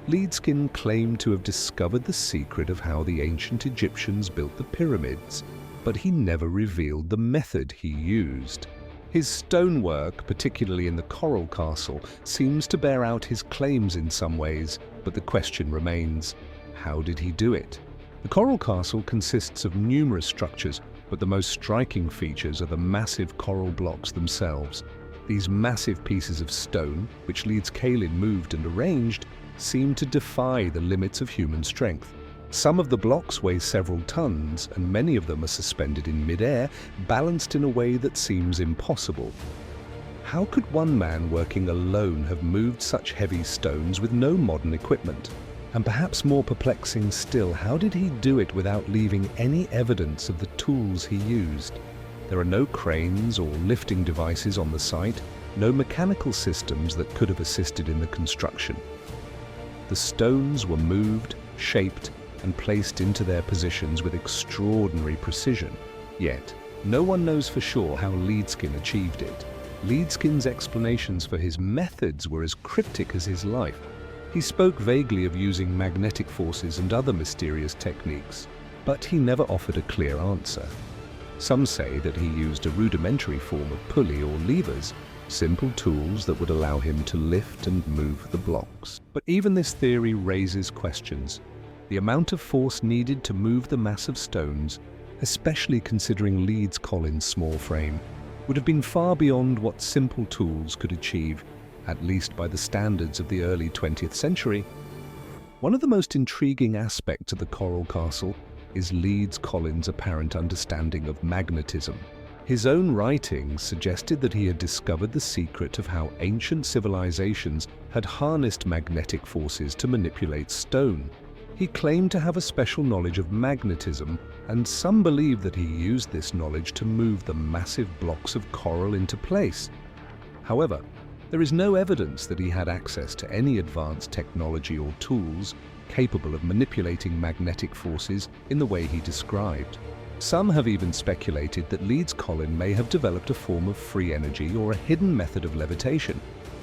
Leedskin claimed to have discovered the secret of how the ancient Egyptians built the pyramids, but he never revealed the method he used. His stonework, particularly in the Coral Castle, seems to bear out his claims in some ways, but the question remains, how did he do it? The Coral Castle consists of numerous structures, but the most striking features are the massive coral blocks themselves. These massive pieces of stone, which Leedskalnin moved and arranged, seem to defy the limits of human strength. Some of the blocks weigh several tons, and many of them are suspended in mid-air, balanced in a way that seems impossible. How could one man working alone have moved such heavy stones with no modern equipment? And perhaps more perplexing still, how did he do it without leaving any evidence of the tools he used? There are no cranes or lifting devices on the site, no mechanical systems that could have assisted in the construction. The stones were moved, shaped, and placed into their positions with extraordinary precision. Yet, no one knows for sure how Leedskin achieved it. Leedskin's explanations for his methods were as cryptic as his life. He spoke vaguely of using magnetic forces and other mysterious techniques, but he never offered a clear answer. Some say that he used a rudimentary form of pulley or levers, simple tools that would allow him to lift and move the blocks. But even this theory raises questions. The amount of force needed to move the mass of stones, especially considering Leedskalnin's small frame, would have been far beyond what simple tools could achieve, at least by the standards of the early 20th century. One of the most intriguing aspects of the Coral Castle is Leedskalnin's apparent understanding of magnetism. His own writings suggested that he had discovered the secret of how ancient civilizations had harnessed magnetic forces to manipulate stone. He claimed to have a special knowledge of magnetism, and some believe that he used this knowledge to move the massive blocks of coral into place. However, there is no evidence that he had access to any advanced technology or tools capable of manipulating magnetic forces in the way he described. Some have even speculated that Leedskalnin may have developed a form of free energy or a hidden method of levitation,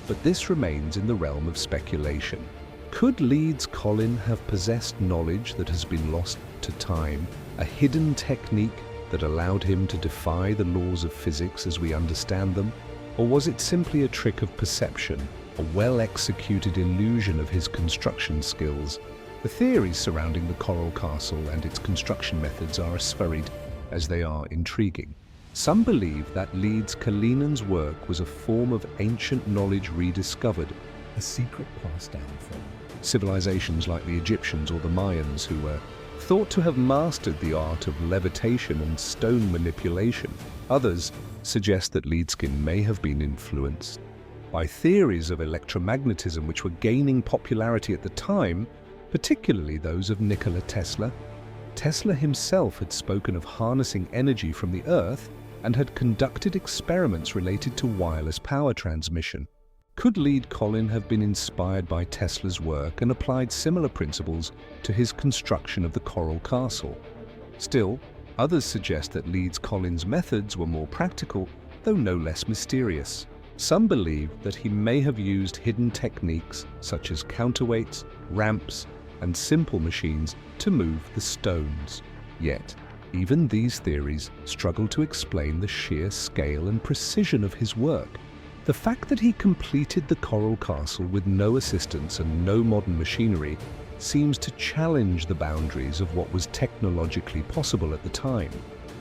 but this remains in the realm of speculation. Could Leedskalnin have possessed knowledge that has been lost to time, a hidden technique that allowed him to defy the laws of physics as we understand them? Or was it simply a trick of perception, a well-executed illusion of his construction skills? The theories surrounding the Coral Castle and its construction methods are as varied as they are intriguing. Some believe that Leedskalnin's work was a form of ancient knowledge rediscovered, a secret passed down from civilizations like the Egyptians or the Mayans, who were thought to have mastered the art of levitation and stone manipulation. Others suggest that Leedskin may have been influenced by theories of electromagnetism which were gaining popularity at the time, particularly those of Nikola Tesla. Tesla himself had spoken of harnessing energy from the Earth and had conducted experiments related to wireless power transmission. Could Leedskalnin have been inspired by Tesla's work and applied similar principles to his construction of the Coral Castle? Still, others suggest that Leedskalnin's methods were more practical, though no less mysterious. Some believe that he may have used hidden techniques such as counterweights, ramps, and simple machines to move the stones. Yet, even these theories struggle to explain the sheer scale and precision of his work. The fact that he completed the Coral Castle with no assistance and no modern machinery seems to challenge the boundaries of what was technologically possible at the time.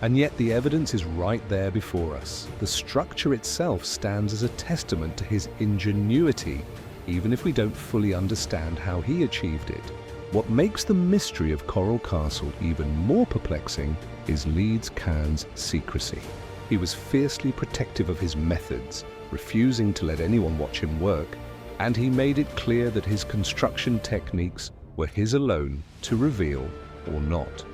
And yet the evidence is right there before us. The structure itself stands as a testament to his ingenuity, even if we don't fully understand how he achieved it. What makes the mystery of Coral Castle even more perplexing is Leedskalnin's secrecy. He was fiercely protective of his methods, refusing to let anyone watch him work, and he made it clear that his construction techniques were his alone to reveal or not.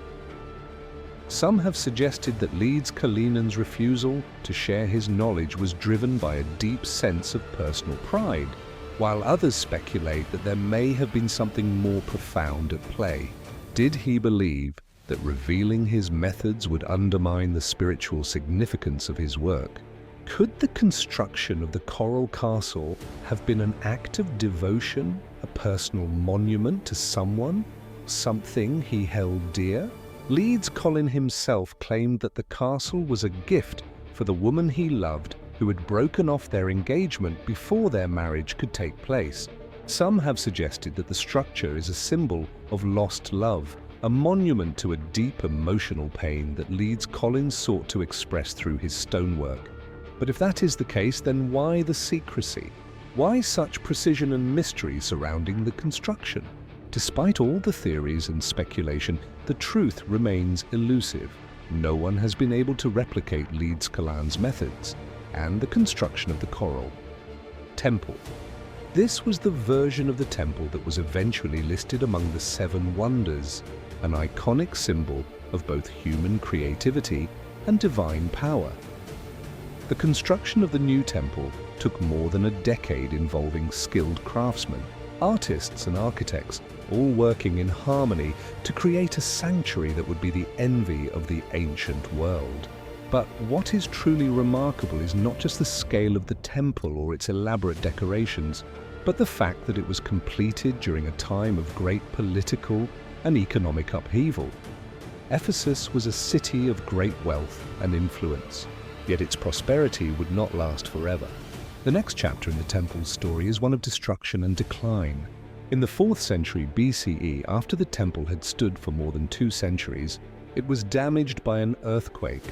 Some have suggested that Leedskalnin's refusal to share his knowledge was driven by a deep sense of personal pride. while others speculate that there may have been something more profound at play. Did he believe that revealing his methods would undermine the spiritual significance of his work? Could the construction of the coral castle have been an act of devotion, a personal monument to someone, something he held dear? Leeds Collin himself claimed that the castle was a gift for the woman he loved who had broken off their engagement before their marriage could take place. Some have suggested that the structure is a symbol of lost love, a monument to a deep emotional pain that Leeds Collin sought to express through his stonework. But if that is the case, then why the secrecy? Why such precision and mystery surrounding the construction? Despite all the theories and speculation, the truth remains elusive. No one has been able to replicate Leeds Collin's methods and the construction of the coral temple. This was the version of the temple that was eventually listed among the Seven Wonders, an iconic symbol of both human creativity and divine power. The construction of the new temple took more than a decade, involving skilled craftsmen, artists and architects, all working in harmony to create a sanctuary that would be the envy of the ancient world. But what is truly remarkable is not just the scale of the temple or its elaborate decorations, but the fact that it was completed during a time of great political and economic upheaval. Ephesus was a city of great wealth and influence, yet its prosperity would not last forever. The next chapter in the temple's story is one of destruction and decline. In the 4th century BCE, after the temple had stood for more than 2 centuries, it was damaged by an earthquake.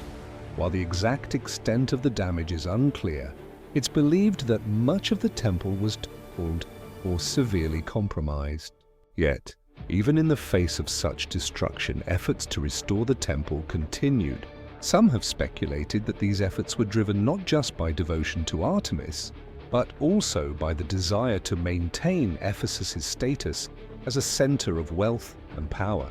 While the exact extent of the damage is unclear, it's believed that much of the temple was toppled or severely compromised. Yet, even in the face of such destruction, efforts to restore the temple continued. Some have speculated that these efforts were driven not just by devotion to Artemis, but also by the desire to maintain Ephesus's status as a center of wealth and power.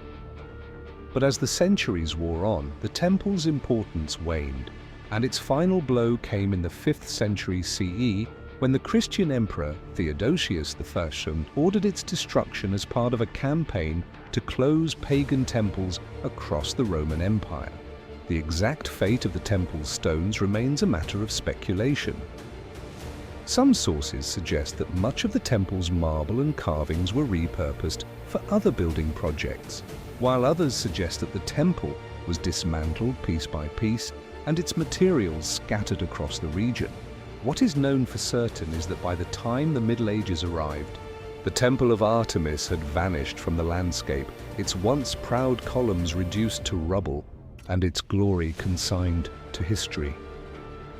But as the centuries wore on, the temple's importance waned, and its final blow came in the 5th century CE when the Christian emperor Theodosius I ordered its destruction as part of a campaign to close pagan temples across the Roman Empire. The exact fate of the temple's stones remains a matter of speculation. Some sources suggest that much of the temple's marble and carvings were repurposed for other building projects, while others suggest that the temple was dismantled piece by piece and its materials scattered across the region. What is known for certain is that by the time the Middle Ages arrived, the Temple of Artemis had vanished from the landscape, its once proud columns reduced to rubble, and its glory consigned to history.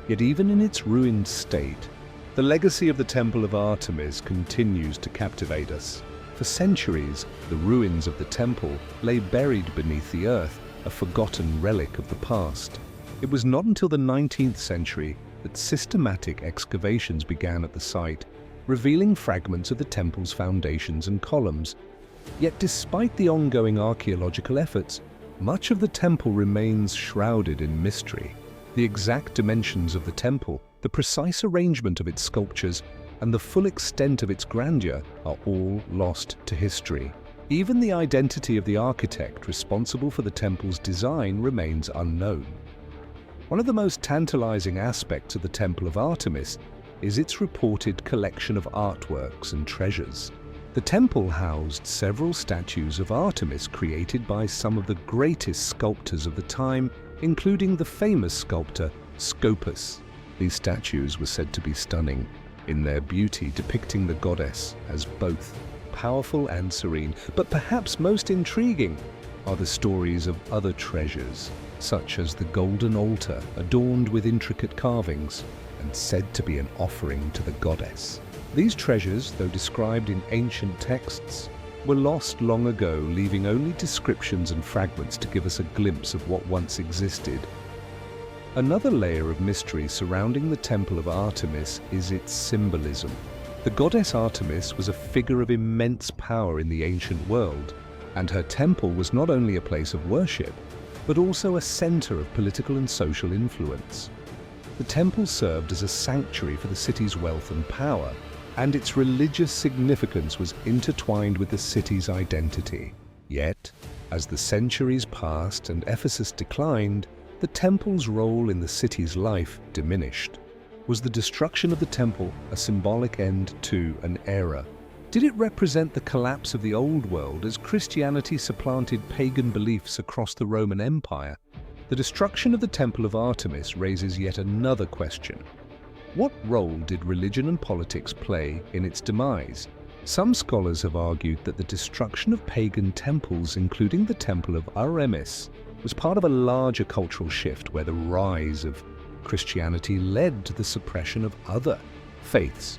Yet even in its ruined state, the legacy of the Temple of Artemis continues to captivate us. For centuries, the ruins of the temple lay buried beneath the earth, a forgotten relic of the past. It was not until the 19th century that systematic excavations began at the site, revealing fragments of the temple's foundations and columns. Yet despite the ongoing archaeological efforts, much of the temple remains shrouded in mystery. The exact dimensions of the temple, the precise arrangement of its sculptures, and the full extent of its grandeur are all lost to history. Even the identity of the architect responsible for the temple's design remains unknown. One of the most tantalizing aspects of the Temple of Artemis is its reported collection of artworks and treasures. The temple housed several statues of Artemis created by some of the greatest sculptors of the time, including the famous sculptor Scopas. These statues were said to be stunning in their beauty, depicting the goddess as both powerful and serene. But perhaps most intriguing are the stories of other treasures, such as the golden altar adorned with intricate carvings and said to be an offering to the goddess. These treasures, though described in ancient texts, were lost long ago, leaving only descriptions and fragments to give us a glimpse of what once existed. Another layer of mystery surrounding the Temple of Artemis is its symbolism. The goddess Artemis was a figure of immense power in the ancient world, and her temple was not only a place of worship, but also a center of political and social influence. The temple served as a sanctuary for the city's wealth and power, and its religious significance was intertwined with the city's identity. Yet, as the centuries passed and Ephesus declined, the temple's role in the city's life diminished. Was the destruction of the temple a symbolic end to an era? Did it represent the collapse of the old world as Christianity supplanted pagan beliefs across the Roman Empire? The destruction of the Temple of Artemis raises yet another question. What role did religion and politics play in its demise? Some scholars have argued that the destruction of pagan temples, including the Temple of Artemis, was part of a larger cultural shift where the rise of Christianity led to the suppression of other faiths.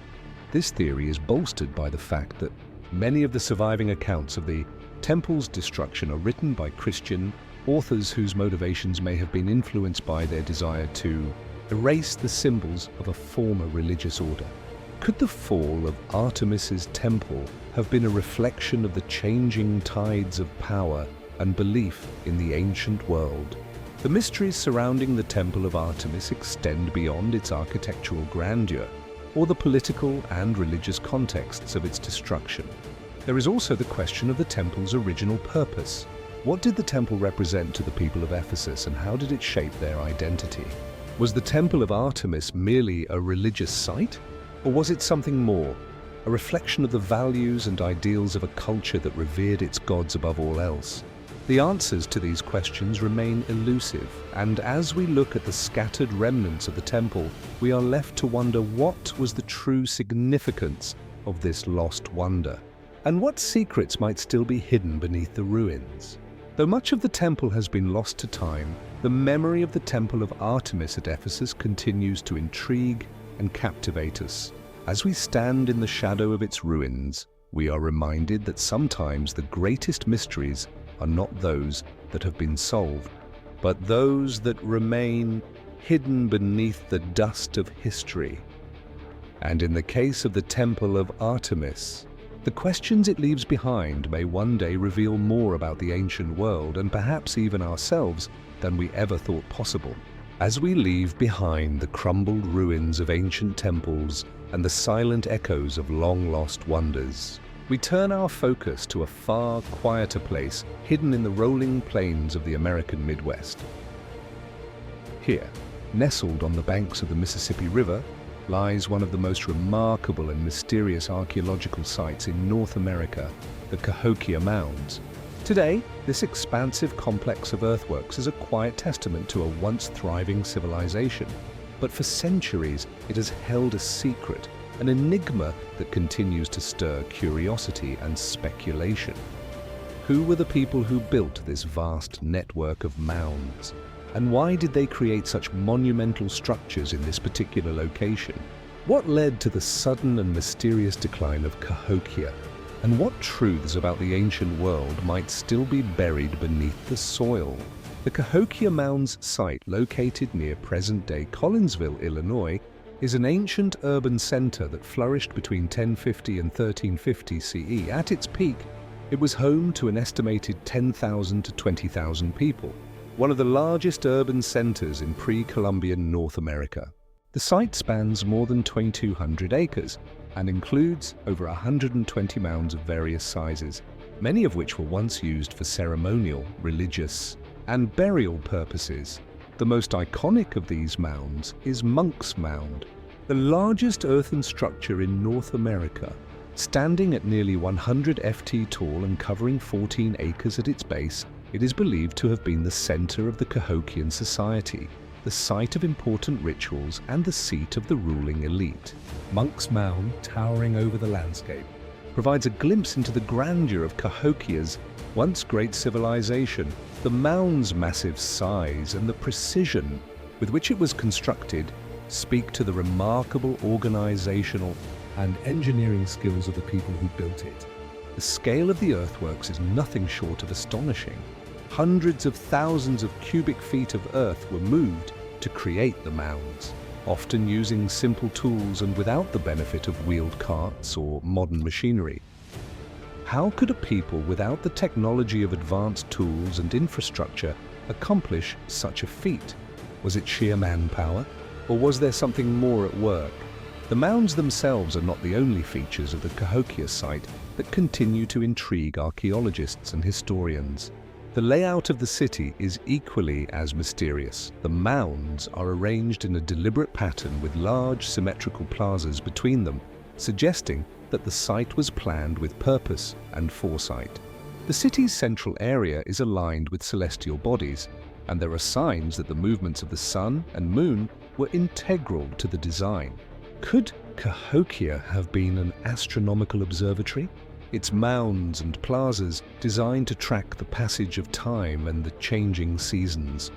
This theory is bolstered by the fact that many of the surviving accounts of the temple's destruction are written by Christian authors whose motivations may have been influenced by their desire to erase the symbols of a former religious order. Could the fall of Artemis's temple have been a reflection of the changing tides of power and belief in the ancient world? The mysteries surrounding the Temple of Artemis extend beyond its architectural grandeur or the political and religious contexts of its destruction. There is also the question of the temple's original purpose. What did the temple represent to the people of Ephesus, and how did it shape their identity? Was the Temple of Artemis merely a religious site, or was it something more, a reflection of the values and ideals of a culture that revered its gods above all else? The answers to these questions remain elusive, and as we look at the scattered remnants of the temple, we are left to wonder what was the true significance of this lost wonder, and what secrets might still be hidden beneath the ruins. Though much of the temple has been lost to time, the memory of the Temple of Artemis at Ephesus continues to intrigue and captivate us. As we stand in the shadow of its ruins, we are reminded that sometimes the greatest mysteries are not those that have been solved, but those that remain hidden beneath the dust of history. And in the case of the Temple of Artemis, the questions it leaves behind may one day reveal more about the ancient world and perhaps even ourselves than we ever thought possible. As we leave behind the crumbled ruins of ancient temples and the silent echoes of long-lost wonders, we turn our focus to a far quieter place hidden in the rolling plains of the American Midwest. Here, nestled on the banks of the Mississippi River, lies one of the most remarkable and mysterious archaeological sites in North America, the Cahokia Mounds. Today, this expansive complex of earthworks is a quiet testament to a once thriving civilization, but for centuries it has held a secret, an enigma that continues to stir curiosity and speculation. Who were the people who built this vast network of mounds? And why did they create such monumental structures in this particular location? What led to the sudden and mysterious decline of Cahokia? And what truths about the ancient world might still be buried beneath the soil? The Cahokia Mounds site, located near present-day Collinsville, Illinois, is an ancient urban center that flourished between 1050 and 1350 CE. At its peak, it was home to an estimated 10,000 to 20,000 people, one of the largest urban centers in pre-Columbian North America. The site spans more than 2,200 acres and includes over 120 mounds of various sizes, many of which were once used for ceremonial, religious, and burial purposes. The most iconic of these mounds is Monk's Mound, the largest earthen structure in North America. Standing at nearly 100 ft tall and covering 14 acres at its base, it is believed to have been the center of the Cahokian society, the site of important rituals and the seat of the ruling elite. Monk's Mound, towering over the landscape, provides a glimpse into the grandeur of Cahokia's once great civilization. The mound's massive size and the precision with which it was constructed speak to the remarkable organizational and engineering skills of the people who built it. The scale of the earthworks is nothing short of astonishing. Hundreds of thousands of cubic feet of earth were moved to create the mounds, often using simple tools and without the benefit of wheeled carts or modern machinery. How could a people without the technology of advanced tools and infrastructure accomplish such a feat? Was it sheer manpower, or was there something more at work? The mounds themselves are not the only features of the Cahokia site that continue to intrigue archaeologists and historians. The layout of the city is equally as mysterious. The mounds are arranged in a deliberate pattern with large symmetrical plazas between them, suggesting that the site was planned with purpose and foresight. The city's central area is aligned with celestial bodies, and there are signs that the movements of the sun and moon were integral to the design. Could Cahokia have been an astronomical observatory? Its mounds and plazas designed to track the passage of time and the changing seasons?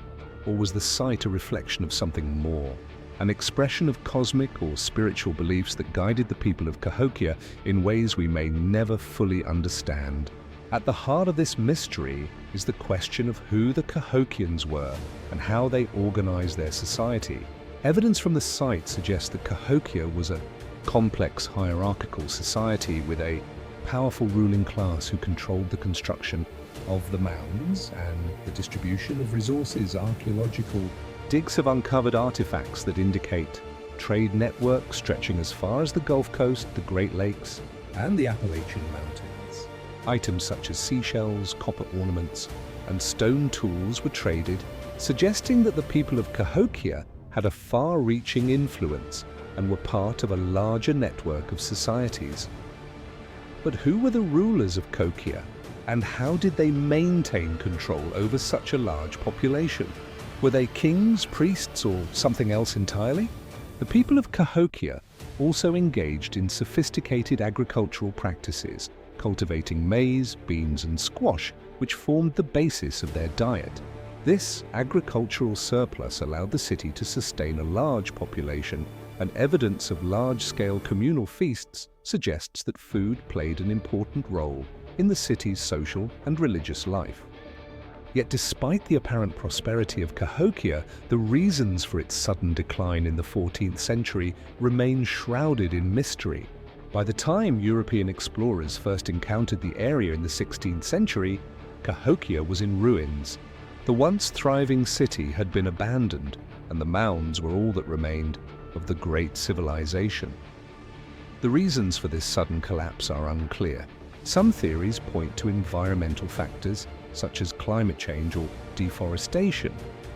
Or was the site a reflection of something more, an expression of cosmic or spiritual beliefs that guided the people of Cahokia in ways we may never fully understand? At the heart of this mystery is the question of who the Cahokians were and how they organized their society. Evidence from the site suggests that Cahokia was a complex hierarchical society with a powerful ruling class who controlled the construction of the mounds and the distribution of resources. Archaeological digs have uncovered artifacts that indicate trade networks stretching as far as the Gulf Coast, the Great Lakes, and the Appalachian Mountains. Items such as seashells, copper ornaments, and stone tools were traded, suggesting that the people of Cahokia had a far-reaching influence and were part of a larger network of societies. But who were the rulers of Cahokia, and how did they maintain control over such a large population? Were they kings, priests, or something else entirely? The people of Cahokia also engaged in sophisticated agricultural practices, cultivating maize, beans, and squash, which formed the basis of their diet. This agricultural surplus allowed the city to sustain a large population, and evidence of large-scale communal feasts suggests that food played an important role in the city's social and religious life. Yet despite the apparent prosperity of Cahokia, the reasons for its sudden decline in the 14th century remain shrouded in mystery. By the time European explorers first encountered the area in the 16th century, Cahokia was in ruins. The once thriving city had been abandoned, and the mounds were all that remained of the great civilization. The reasons for this sudden collapse are unclear. Some theories point to environmental factors, such as climate change or deforestation,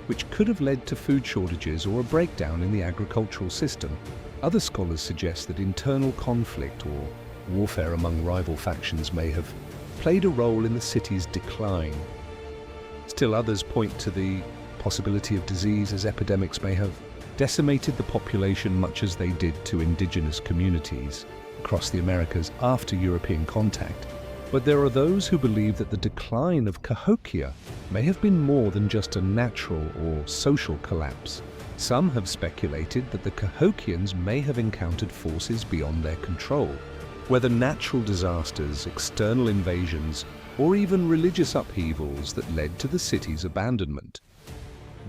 which could have led to food shortages or a breakdown in the agricultural system. Other scholars suggest that internal conflict or warfare among rival factions may have played a role in the city's decline. Still others point to the possibility of disease, as epidemics may have decimated the population much as they did to indigenous communities across the Americas after European contact. But there are those who believe that the decline of Cahokia may have been more than just a natural or social collapse. Some have speculated that the Cahokians may have encountered forces beyond their control, whether natural disasters, external invasions, or even religious upheavals that led to the city's abandonment.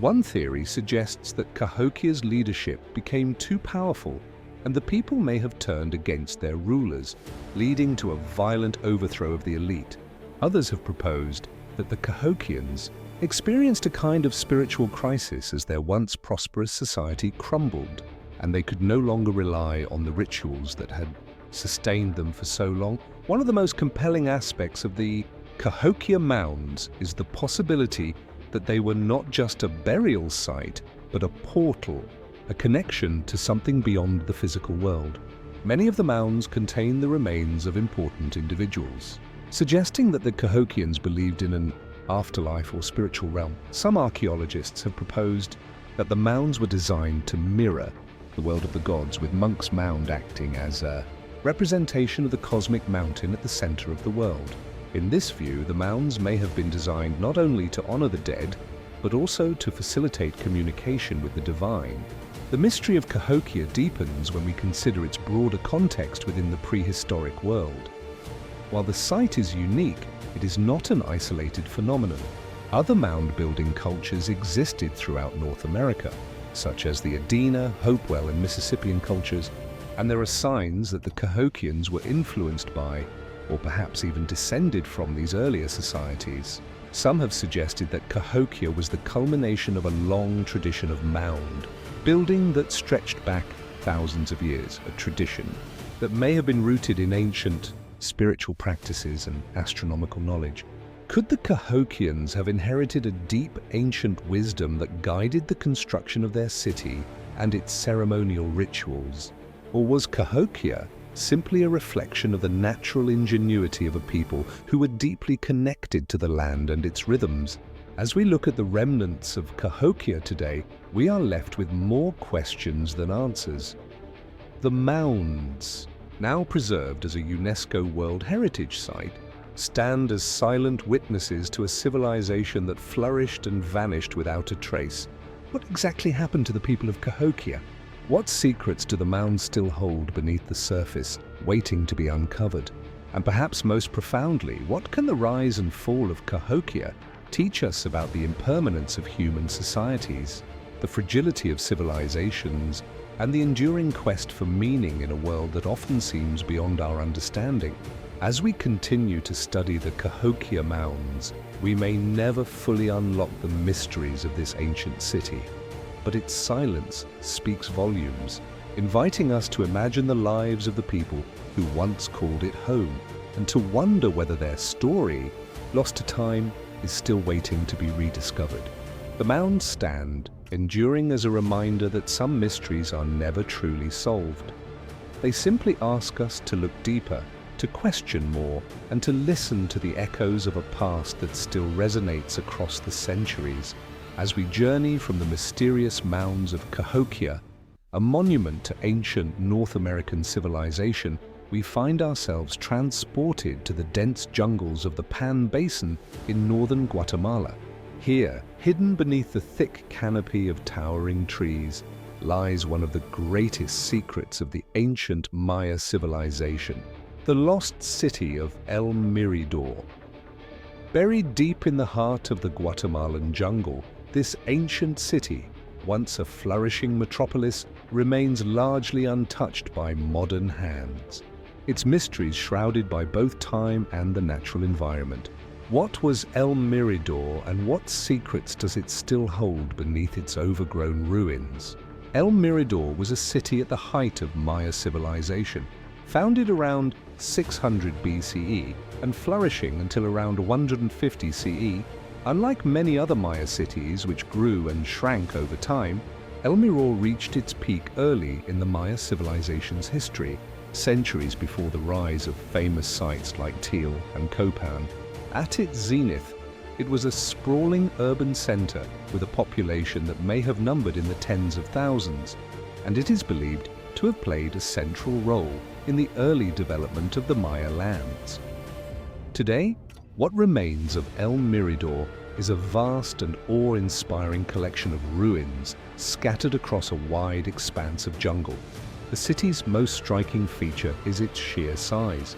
One theory suggests that Cahokia's leadership became too powerful, and the people may have turned against their rulers, leading to a violent overthrow of the elite. Others have proposed that the Cahokians experienced a kind of spiritual crisis as their once prosperous society crumbled, and they could no longer rely on the rituals that had sustained them for so long. One of the most compelling aspects of the Cahokia mounds is the possibility that they were not just a burial site, but a portal, a connection to something beyond the physical world. Many of the mounds contain the remains of important individuals, suggesting that the Cahokians believed in an afterlife or spiritual realm. Some archaeologists have proposed that the mounds were designed to mirror the world of the gods, with Monk's Mound acting as a representation of the cosmic mountain at the center of the world. In this view, the mounds may have been designed not only to honor the dead, but also to facilitate communication with the divine. The mystery of Cahokia deepens when we consider its broader context within the prehistoric world. While the site is unique, it is not an isolated phenomenon. Other mound-building cultures existed throughout North America, such as the Adena, Hopewell, and Mississippian cultures, and there are signs that the Cahokians were influenced by, or perhaps even descended from, these earlier societies. Some have suggested that Cahokia was the culmination of a long tradition of mound building that stretched back thousands of years, a tradition that may have been rooted in ancient spiritual practices and astronomical knowledge. Could the Cahokians have inherited a deep ancient wisdom that guided the construction of their city and its ceremonial rituals? Or was Cahokia simply a reflection of the natural ingenuity of a people who were deeply connected to the land and its rhythms? As we look at the remnants of Cahokia today, we are left with more questions than answers. The mounds, now preserved as a UNESCO World Heritage Site, stand as silent witnesses to a civilization that flourished and vanished without a trace. What exactly happened to the people of Cahokia? What secrets do the mounds still hold beneath the surface, waiting to be uncovered? And perhaps most profoundly, what can the rise and fall of Cahokia teach us about the impermanence of human societies, the fragility of civilizations, and the enduring quest for meaning in a world that often seems beyond our understanding? As we continue to study the Cahokia mounds, we may never fully unlock the mysteries of this ancient city, but its silence speaks volumes, inviting us to imagine the lives of the people who once called it home, and to wonder whether their story, lost to time, is still waiting to be rediscovered. The mounds stand, enduring as a reminder that some mysteries are never truly solved. They simply ask us to look deeper, to question more, and to listen to the echoes of a past that still resonates across the centuries. As we journey from the mysterious mounds of Cahokia, a monument to ancient North American civilization, we find ourselves transported to the dense jungles of the Pan Basin in northern Guatemala. Here, hidden beneath the thick canopy of towering trees, lies one of the greatest secrets of the ancient Maya civilization, the lost city of El Mirador. Buried deep in the heart of the Guatemalan jungle, this ancient city, once a flourishing metropolis, remains largely untouched by modern hands. Its mysteries shrouded by both time and the natural environment. What was El Mirador, and what secrets does it still hold beneath its overgrown ruins? El Mirador was a city at the height of Maya civilization, founded around 600 BCE and flourishing until around 150 CE. Unlike many other Maya cities which grew and shrank over time, El Mirador reached its peak early in the Maya civilization's history, centuries before the rise of famous sites like Teal and Copan. At its zenith, it was a sprawling urban center with a population that may have numbered in the tens of thousands, and it is believed to have played a central role in the early development of the Maya lands. Today, what remains of El Mirador is a vast and awe-inspiring collection of ruins scattered across a wide expanse of jungle. The city's most striking feature is its sheer size.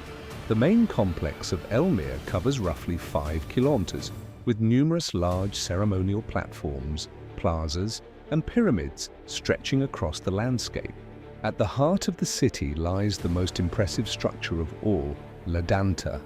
The main complex of El Mir covers roughly 5 kilometers, with numerous large ceremonial platforms, plazas, and pyramids stretching across the landscape. At the heart of the city lies the most impressive structure of all, La Danta,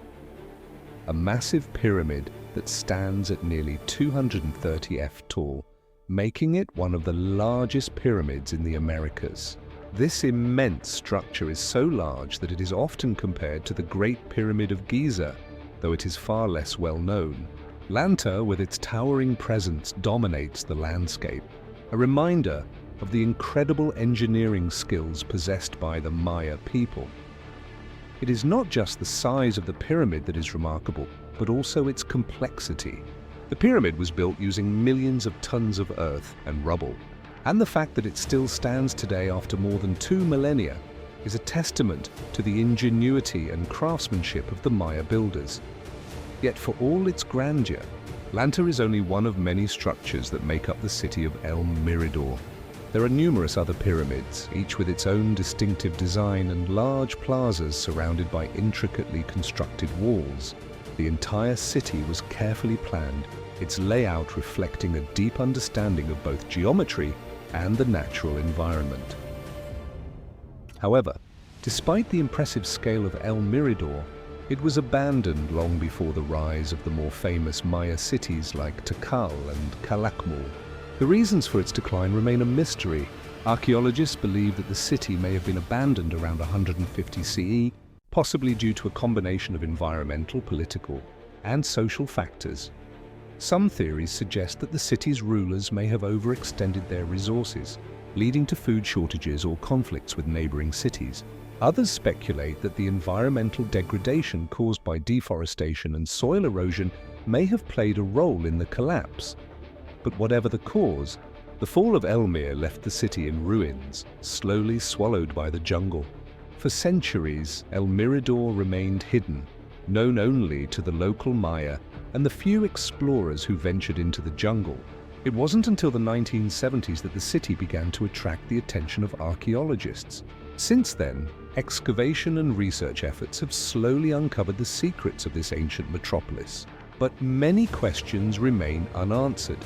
a massive pyramid that stands at nearly 230 feet tall, making it one of the largest pyramids in the Americas. This immense structure is so large that it is often compared to the Great Pyramid of Giza, though it is far less well known. Lanta, with its towering presence, dominates the landscape, a reminder of the incredible engineering skills possessed by the Maya people. It is not just the size of the pyramid that is remarkable, but also its complexity. The pyramid was built using millions of tons of earth and rubble, and the fact that it still stands today after more than 2 millennia is a testament to the ingenuity and craftsmanship of the Maya builders. Yet for all its grandeur, Lanta is only one of many structures that make up the city of El Mirador. There are numerous other pyramids, each with its own distinctive design, and large plazas surrounded by intricately constructed walls. The entire city was carefully planned, its layout reflecting a deep understanding of both geometry and the natural environment. However, despite the impressive scale of El Mirador, it was abandoned long before the rise of the more famous Maya cities like Tikal and Calakmul. The reasons for its decline remain a mystery, Archaeologists believe that the city may have been abandoned around 150 CE, possibly due to a combination of environmental, political, and social factors. Some theories suggest that the city's rulers may have overextended their resources, leading to food shortages or conflicts with neighboring cities. Others speculate that the environmental degradation caused by deforestation and soil erosion may have played a role in the collapse. But whatever the cause, the fall of Elmir left the city in ruins, slowly swallowed by the jungle. For centuries, El Mirador remained hidden, known only to the local Maya and the few explorers who ventured into the jungle. It wasn't until the 1970s that the city began to attract the attention of archaeologists. Since then, excavation and research efforts have slowly uncovered the secrets of this ancient metropolis. But many questions remain unanswered.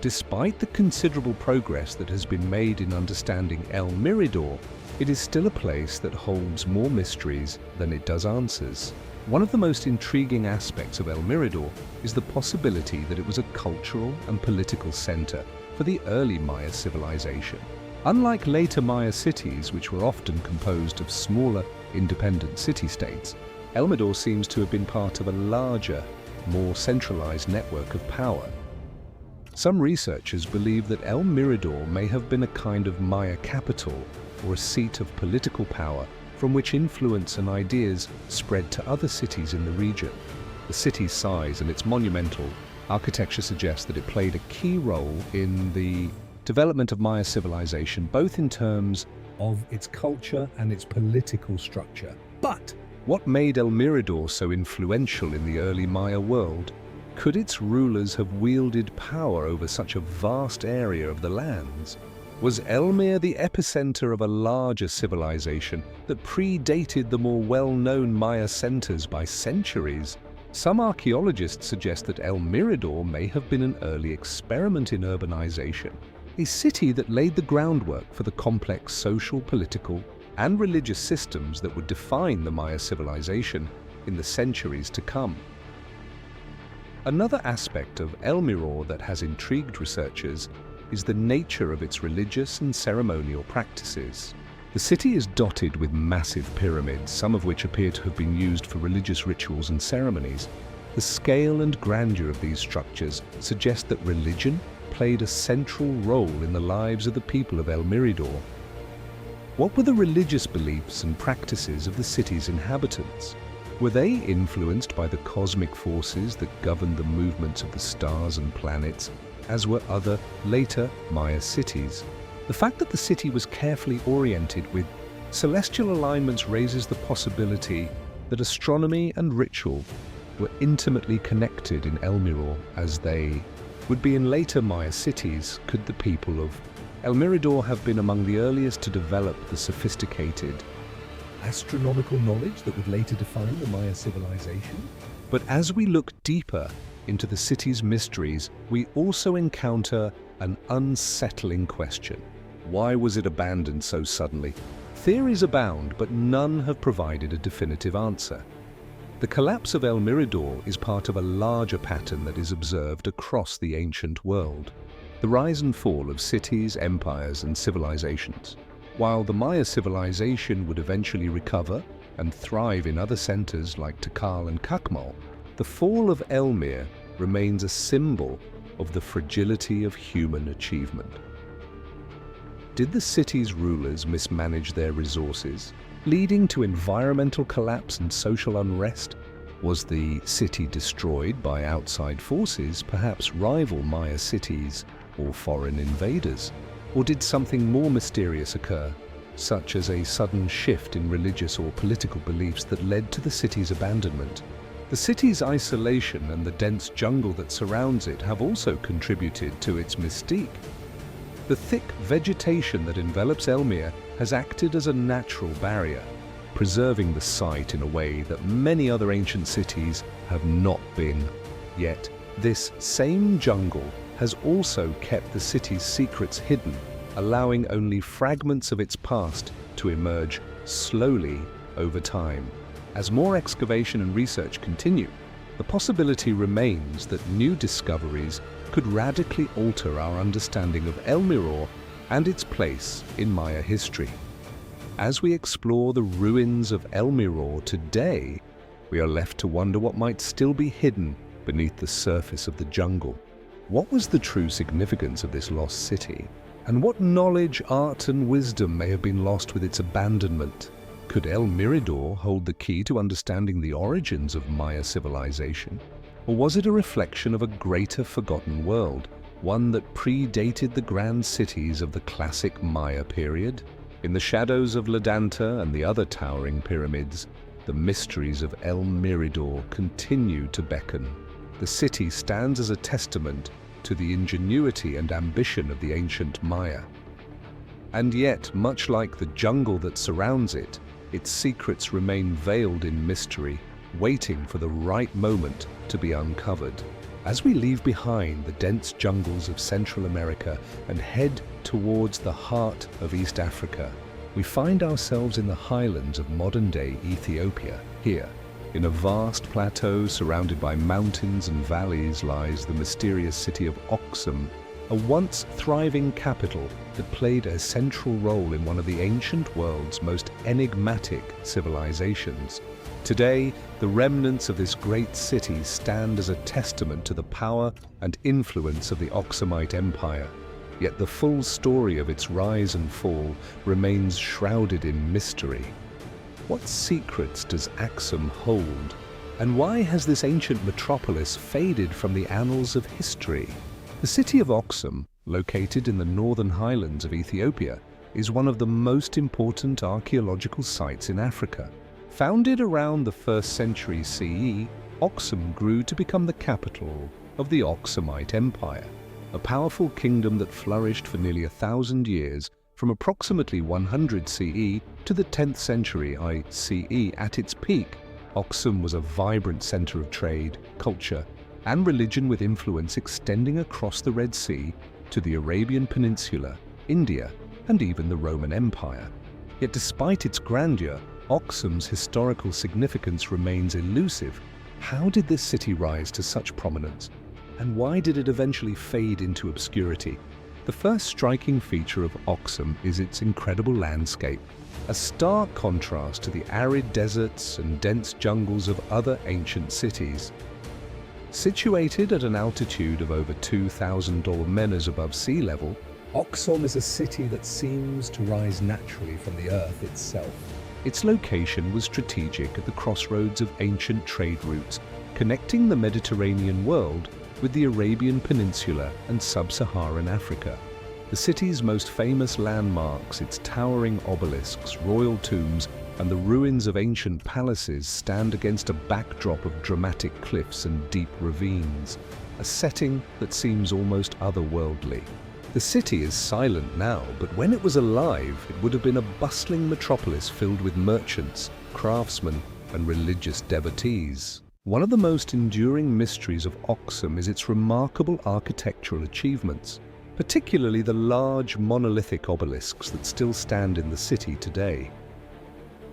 Despite the considerable progress that has been made in understanding El Mirador, it is still a place that holds more mysteries than it does answers. One of the most intriguing aspects of El Mirador is the possibility that it was a cultural and political center for the early Maya civilization. Unlike later Maya cities, which were often composed of smaller, independent city-states, El Mirador seems to have been part of a larger, more centralized network of power. Some researchers believe that El Mirador may have been a kind of Maya capital or a seat of political power from which influence and ideas spread to other cities in the region. The city's size and its monumental architecture suggests that it played a key role in the development of Maya civilization, both in terms of its culture and its political structure. But what made El Mirador so influential in the early Maya world? Could its rulers have wielded power over such a vast area of the lands? Was Elmir the epicenter of a larger civilization that predated the more well-known Maya centers by centuries? Some archaeologists suggest that El Mirador may have been an early experiment in urbanization, a city that laid the groundwork for the complex social, political, and religious systems that would define the Maya civilization in the centuries to come. Another aspect of El Mirador that has intrigued researchers is the nature of its religious and ceremonial practices. The city is dotted with massive pyramids, some of which appear to have been used for religious rituals and ceremonies. The scale and grandeur of these structures suggest that religion played a central role in the lives of the people of El Mirador. What were the religious beliefs and practices of the city's inhabitants? Were they influenced by the cosmic forces that governed the movements of the stars and planets, as were other later Maya cities? The fact that the city was carefully oriented with celestial alignments raises the possibility that astronomy and ritual were intimately connected in El Mirador as they would be in later Maya cities. Could the people of El Mirador have been among the earliest to develop the sophisticated astronomical knowledge that would later define the Maya civilization? But as we look deeper into the city's mysteries, we also encounter an unsettling question. Why was it abandoned so suddenly? Theories abound, but none have provided a definitive answer. The collapse of El Mirador is part of a larger pattern that is observed across the ancient world. The rise and fall of cities, empires, and civilizations. While the Maya civilization would eventually recover and thrive in other centers like Tikal and Kakmal, the fall of Elmir remains a symbol of the fragility of human achievement. Did the city's rulers mismanage their resources, leading to environmental collapse and social unrest? Was the city destroyed by outside forces, perhaps rival Maya cities or foreign invaders? Or did something more mysterious occur, such as a sudden shift in religious or political beliefs that led to the city's abandonment? The city's isolation and the dense jungle that surrounds it have also contributed to its mystique. The thick vegetation that envelops Elmir has acted as a natural barrier, preserving the site in a way that many other ancient cities have not been. Yet, this same jungle has also kept the city's secrets hidden, allowing only fragments of its past to emerge slowly over time. As more excavation and research continue, the possibility remains that new discoveries could radically alter our understanding of El Mirador and its place in Maya history. As we explore the ruins of El Mirador today, we are left to wonder what might still be hidden beneath the surface of the jungle. What was the true significance of this lost city? And what knowledge, art, and wisdom may have been lost with its abandonment? Could El Mirador hold the key to understanding the origins of Maya civilization? Or was it a reflection of a greater forgotten world, one that predated the grand cities of the classic Maya period? In the shadows of Ledanta and the other towering pyramids, the mysteries of El Mirador continue to beckon. The city stands as a testament to the ingenuity and ambition of the ancient Maya. And yet, much like the jungle that surrounds it, its secrets remain veiled in mystery, waiting for the right moment to be uncovered. As we leave behind the dense jungles of Central America and head towards the heart of East Africa, we find ourselves in the highlands of modern-day Ethiopia. Here, in a vast plateau surrounded by mountains and valleys, lies the mysterious city of Aksum, a once thriving capital that played a central role in one of the ancient world's most enigmatic civilizations. Today, the remnants of this great city stand as a testament to the power and influence of the Aksumite Empire. Yet the full story of its rise and fall remains shrouded in mystery. What secrets does Aksum hold? And why has this ancient metropolis faded from the annals of history? The city of Aksum, located in the northern highlands of Ethiopia, is one of the most important archaeological sites in Africa. Founded around the 1st century CE, Aksum grew to become the capital of the Aksumite Empire, a powerful kingdom that flourished for nearly 1,000 years, from approximately 100 CE to the 10th century ICE. At its peak, Aksum was a vibrant center of trade, culture, and religion, with influence extending across the Red Sea to the Arabian Peninsula, India, and even the Roman Empire. Yet despite its grandeur, Aksum's historical significance remains elusive. How did this city rise to such prominence? And why did it eventually fade into obscurity? The first striking feature of Aksum is its incredible landscape, a stark contrast to the arid deserts and dense jungles of other ancient cities. Situated at an altitude of over 2,000 meters above sea level, Aksum is a city that seems to rise naturally from the earth itself. Its location was strategic at the crossroads of ancient trade routes, connecting the Mediterranean world with the Arabian Peninsula and sub-Saharan Africa. The city's most famous landmarks, its towering obelisks, royal tombs, and the ruins of ancient palaces stand against a backdrop of dramatic cliffs and deep ravines, a setting that seems almost otherworldly. The city is silent now, but when it was alive, it would have been a bustling metropolis filled with merchants, craftsmen, and religious devotees. One of the most enduring mysteries of Aksum is its remarkable architectural achievements, particularly the large monolithic obelisks that still stand in the city today.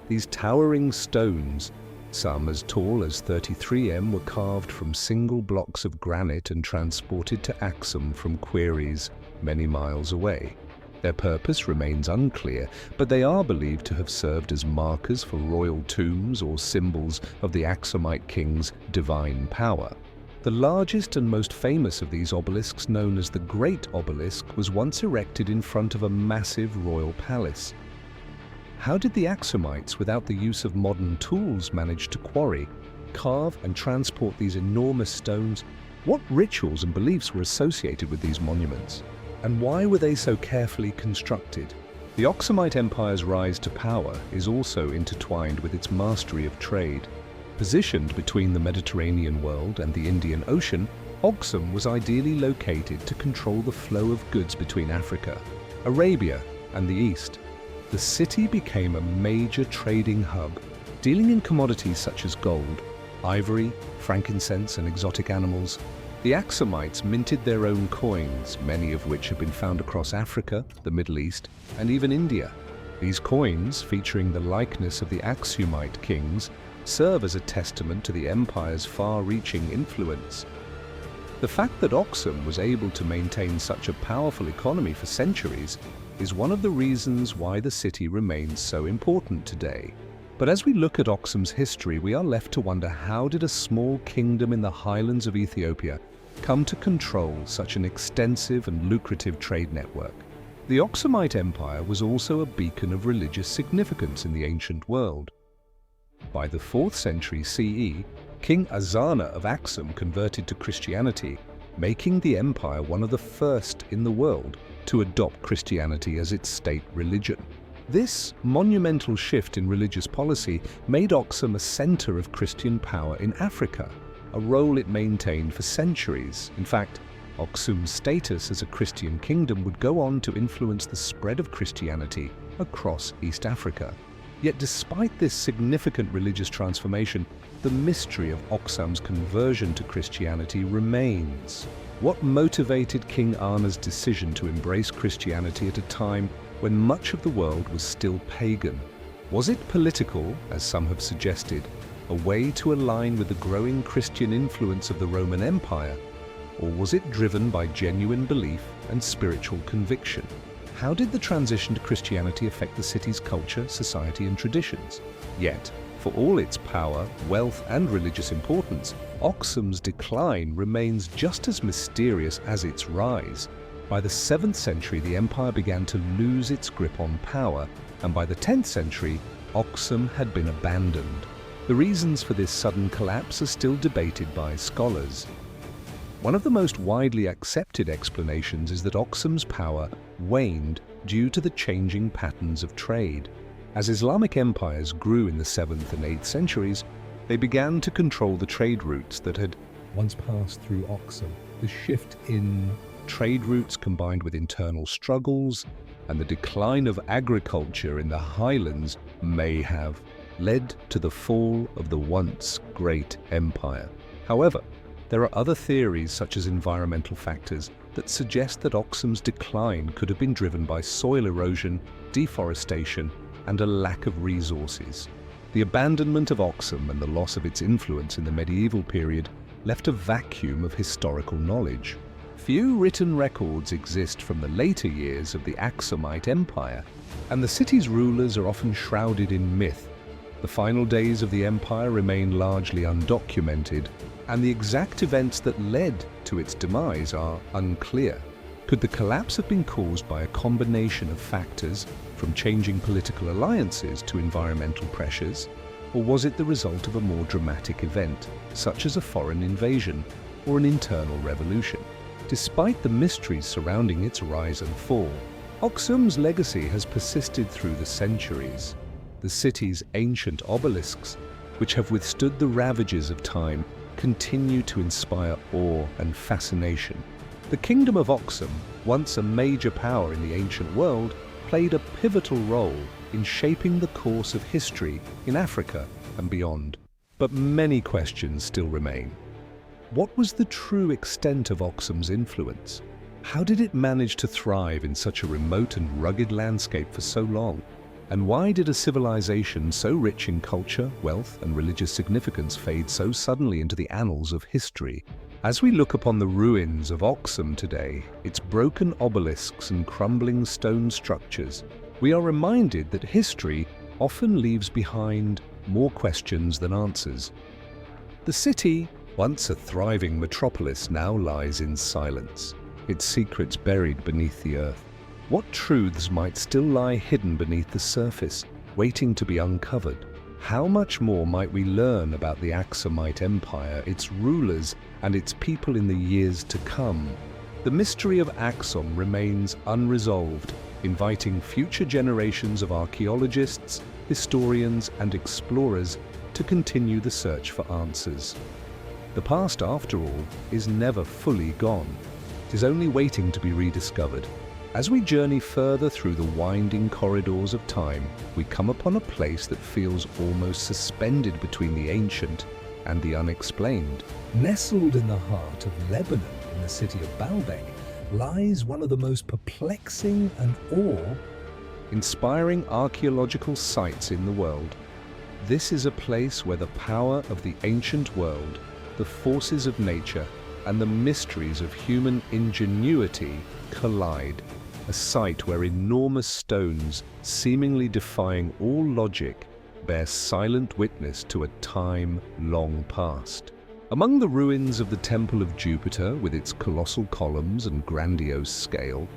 These towering stones, some as tall as 33 m, were carved from single blocks of granite and transported to Aksum from quarries many miles away. Their purpose remains unclear, but they are believed to have served as markers for royal tombs or symbols of the Aksumite king's divine power. The largest and most famous of these obelisks, known as the Great Obelisk, was once erected in front of a massive royal palace. How did the Aksumites, without the use of modern tools, manage to quarry, carve, and transport these enormous stones? What rituals and beliefs were associated with these monuments? And why were they so carefully constructed? The Aksumite Empire's rise to power is also intertwined with its mastery of trade. Positioned between the Mediterranean world and the Indian Ocean, Aksum was ideally located to control the flow of goods between Africa, Arabia, and the East. The city became a major trading hub, dealing in commodities such as gold, ivory, frankincense, and exotic animals. The Aksumites minted their own coins, many of which have been found across Africa, the Middle East, and even India. These coins, featuring the likeness of the Aksumite kings, serve as a testament to the empire's far-reaching influence. The fact that Aksum was able to maintain such a powerful economy for centuries is one of the reasons why the city remains so important today. But as we look at Aksum's history, we are left to wonder, how did a small kingdom in the highlands of Ethiopia come to control such an extensive and lucrative trade network? The Aksumite Empire was also a beacon of religious significance in the ancient world. By the 4th century CE, King Azana of Aksum converted to Christianity, making the empire one of the first in the world to adopt Christianity as its state religion. This monumental shift in religious policy made Aksum a center of Christian power in Africa, a role it maintained for centuries. In fact, Aksum's status as a Christian kingdom would go on to influence the spread of Christianity across East Africa. Yet despite this significant religious transformation, the mystery of Aksum's conversion to Christianity remains. What motivated King Ana's decision to embrace Christianity at a time when much of the world was still pagan? Was it political, as some have suggested, a way to align with the growing Christian influence of the Roman Empire? Or was it driven by genuine belief and spiritual conviction? How did the transition to Christianity affect the city's culture, society, and traditions? Yet, for all its power, wealth, and religious importance, Aksum's decline remains just as mysterious as its rise. By the 7th century, the empire began to lose its grip on power, and by the 10th century, Aksum had been abandoned. The reasons for this sudden collapse are still debated by scholars. One of the most widely accepted explanations is that Aksum's power waned due to the changing patterns of trade. As Islamic empires grew in the 7th and 8th centuries, they began to control the trade routes that had once passed through Aksum. The shift in trade routes, combined with internal struggles and the decline of agriculture in the highlands, may have led to the fall of the once great empire. However, there are other theories, such as environmental factors, that suggest that Aksum's decline could have been driven by soil erosion, deforestation, and a lack of resources. The abandonment of Aksum and the loss of its influence in the medieval period left a vacuum of historical knowledge. Few written records exist from the later years of the Aksumite Empire, and the city's rulers are often shrouded in myth. The final days of the empire remain largely undocumented, and the exact events that led to its demise are unclear. Could the collapse have been caused by a combination of factors, from changing political alliances to environmental pressures, or was it the result of a more dramatic event, such as a foreign invasion or an internal revolution? Despite the mysteries surrounding its rise and fall, Aksum's legacy has persisted through the centuries. The city's ancient obelisks, which have withstood the ravages of time, continue to inspire awe and fascination. The kingdom of Aksum, once a major power in the ancient world, played a pivotal role in shaping the course of history in Africa and beyond. But many questions still remain. What was the true extent of Aksum's influence? How did it manage to thrive in such a remote and rugged landscape for so long? And why did a civilization so rich in culture, wealth, and religious significance fade so suddenly into the annals of history? As we look upon the ruins of Aksum today, its broken obelisks and crumbling stone structures, we are reminded that history often leaves behind more questions than answers. The city, once a thriving metropolis, now lies in silence, its secrets buried beneath the earth. What truths might still lie hidden beneath the surface, waiting to be uncovered? How much more might we learn about the Aksumite Empire, its rulers, and its people in the years to come? The mystery of Aksum remains unresolved, inviting future generations of archaeologists, historians, and explorers to continue the search for answers. The past, after all, is never fully gone. It is only waiting to be rediscovered. As we journey further through the winding corridors of time, we come upon a place that feels almost suspended between the ancient and the unexplained. Nestled in the heart of Lebanon, in the city of Baalbek, lies one of the most perplexing and awe-inspiring archaeological sites in the world. This is a place where the power of the ancient world, the forces of nature, and the mysteries of human ingenuity collide. a site where enormous stones, seemingly defying all logic, bear silent witness to a time long past. Among the ruins of the Temple of Jupiter, with its colossal columns and grandiose scale,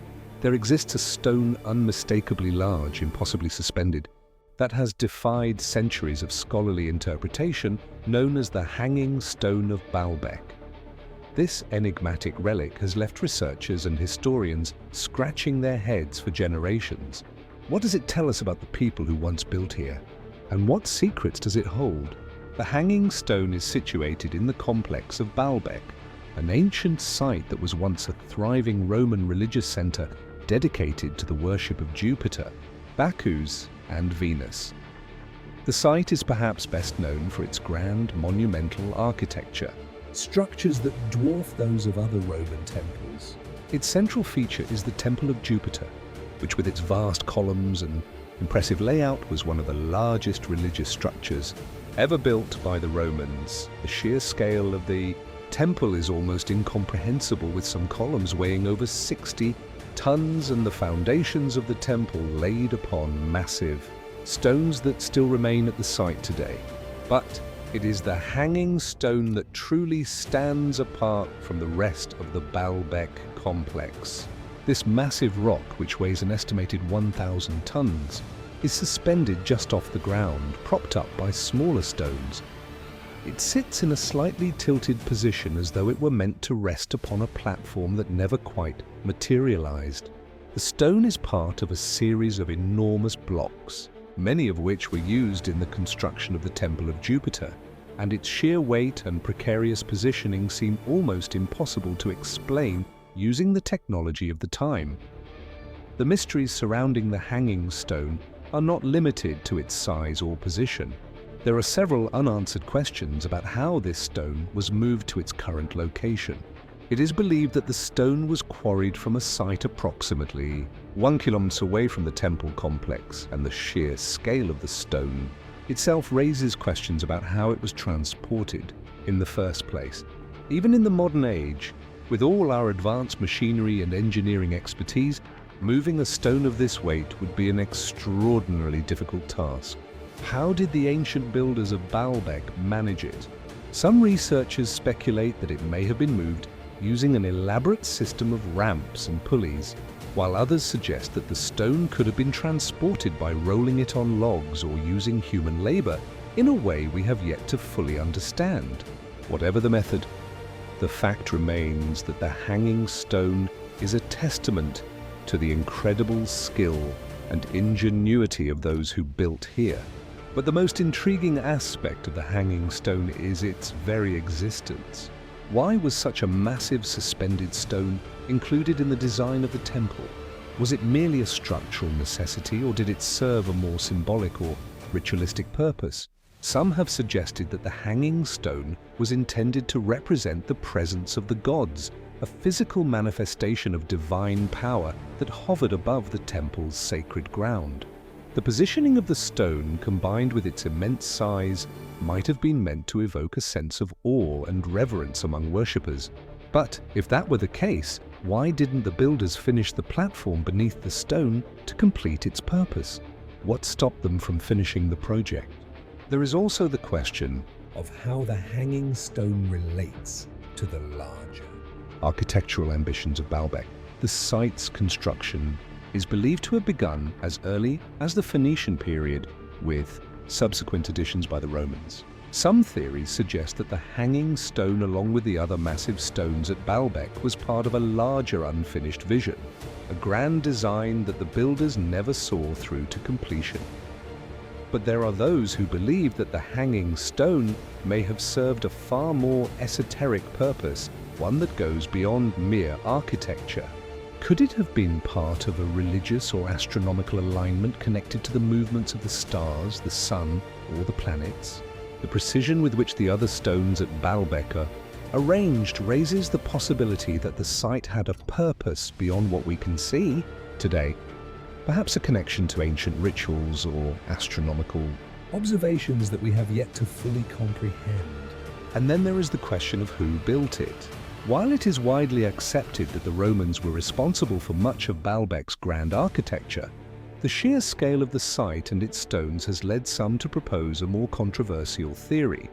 there exists a stone unmistakably large, impossibly suspended, that has defied centuries of scholarly interpretation, known as the Hanging Stone of Baalbek. This enigmatic relic has left researchers and historians scratching their heads for generations. What does it tell us about the people who once built here? And what secrets does it hold? The Hanging Stone is situated in the complex of Baalbek, an ancient site that was once a thriving Roman religious center dedicated to the worship of Jupiter, Bacchus, and Venus. The site is perhaps best known for its grand monumental architecture, structures that dwarf those of other Roman temples. Its central feature is the Temple of Jupiter, which with its vast columns and impressive layout was one of the largest religious structures ever built by the Romans. The sheer scale of the temple is almost incomprehensible, with some columns weighing over 60 tons and the foundations of the temple laid upon massive stones that still remain at the site today. But it is the Hanging Stone that truly stands apart from the rest of the Baalbek complex. This massive rock, which weighs an estimated 1,000 tons, is suspended just off the ground, propped up by smaller stones. It sits in a slightly tilted position as though it were meant to rest upon a platform that never quite materialized. The stone is part of a series of enormous blocks, many of which were used in the construction of the Temple of Jupiter, and its sheer weight and precarious positioning seem almost impossible to explain using the technology of the time. The mysteries surrounding the Hanging Stone are not limited to its size or position. There are several unanswered questions about how this stone was moved to its current location. It is believed that the stone was quarried from a site approximately 1 kilometer away from the temple complex, and the sheer scale of the stone itself raises questions about how it was transported in the first place. Even in the modern age, with all our advanced machinery and engineering expertise, moving a stone of this weight would be an extraordinarily difficult task. How did the ancient builders of Baalbek manage it? Some researchers speculate that it may have been moved using an elaborate system of ramps and pulleys, while others suggest that the stone could have been transported by rolling it on logs or using human labor in a way we have yet to fully understand. Whatever the method, the fact remains that the Hanging Stone is a testament to the incredible skill and ingenuity of those who built here. But the most intriguing aspect of the Hanging Stone is its very existence. Why was such a massive suspended stone included in the design of the temple? Was it merely a structural necessity, or did it serve a more symbolic or ritualistic purpose? Some have suggested that the Hanging Stone was intended to represent the presence of the gods, a physical manifestation of divine power that hovered above the temple's sacred ground. The positioning of the stone, combined with its immense size, might have been meant to evoke a sense of awe and reverence among worshippers. But if that were the case, why didn't the builders finish the platform beneath the stone to complete its purpose? What stopped them from finishing the project? There is also the question of how the Hanging Stone relates to the larger architectural ambitions of Baalbek. The site's construction is believed to have begun as early as the Phoenician period, with subsequent additions by the Romans. Some theories suggest that the Hanging Stone, along with the other massive stones at Baalbek, was part of a larger unfinished vision, a grand design that the builders never saw through to completion. But there are those who believe that the Hanging Stone may have served a far more esoteric purpose, one that goes beyond mere architecture. Could it have been part of a religious or astronomical alignment connected to the movements of the stars, the sun, or the planets? The precision with which the other stones at Baalbek are arranged raises the possibility that the site had a purpose beyond what we can see today. Perhaps a connection to ancient rituals or astronomical observations that we have yet to fully comprehend. And then there is the question of who built it. While it is widely accepted that the Romans were responsible for much of Baalbek's grand architecture, the sheer scale of the site and its stones has led some to propose a more controversial theory.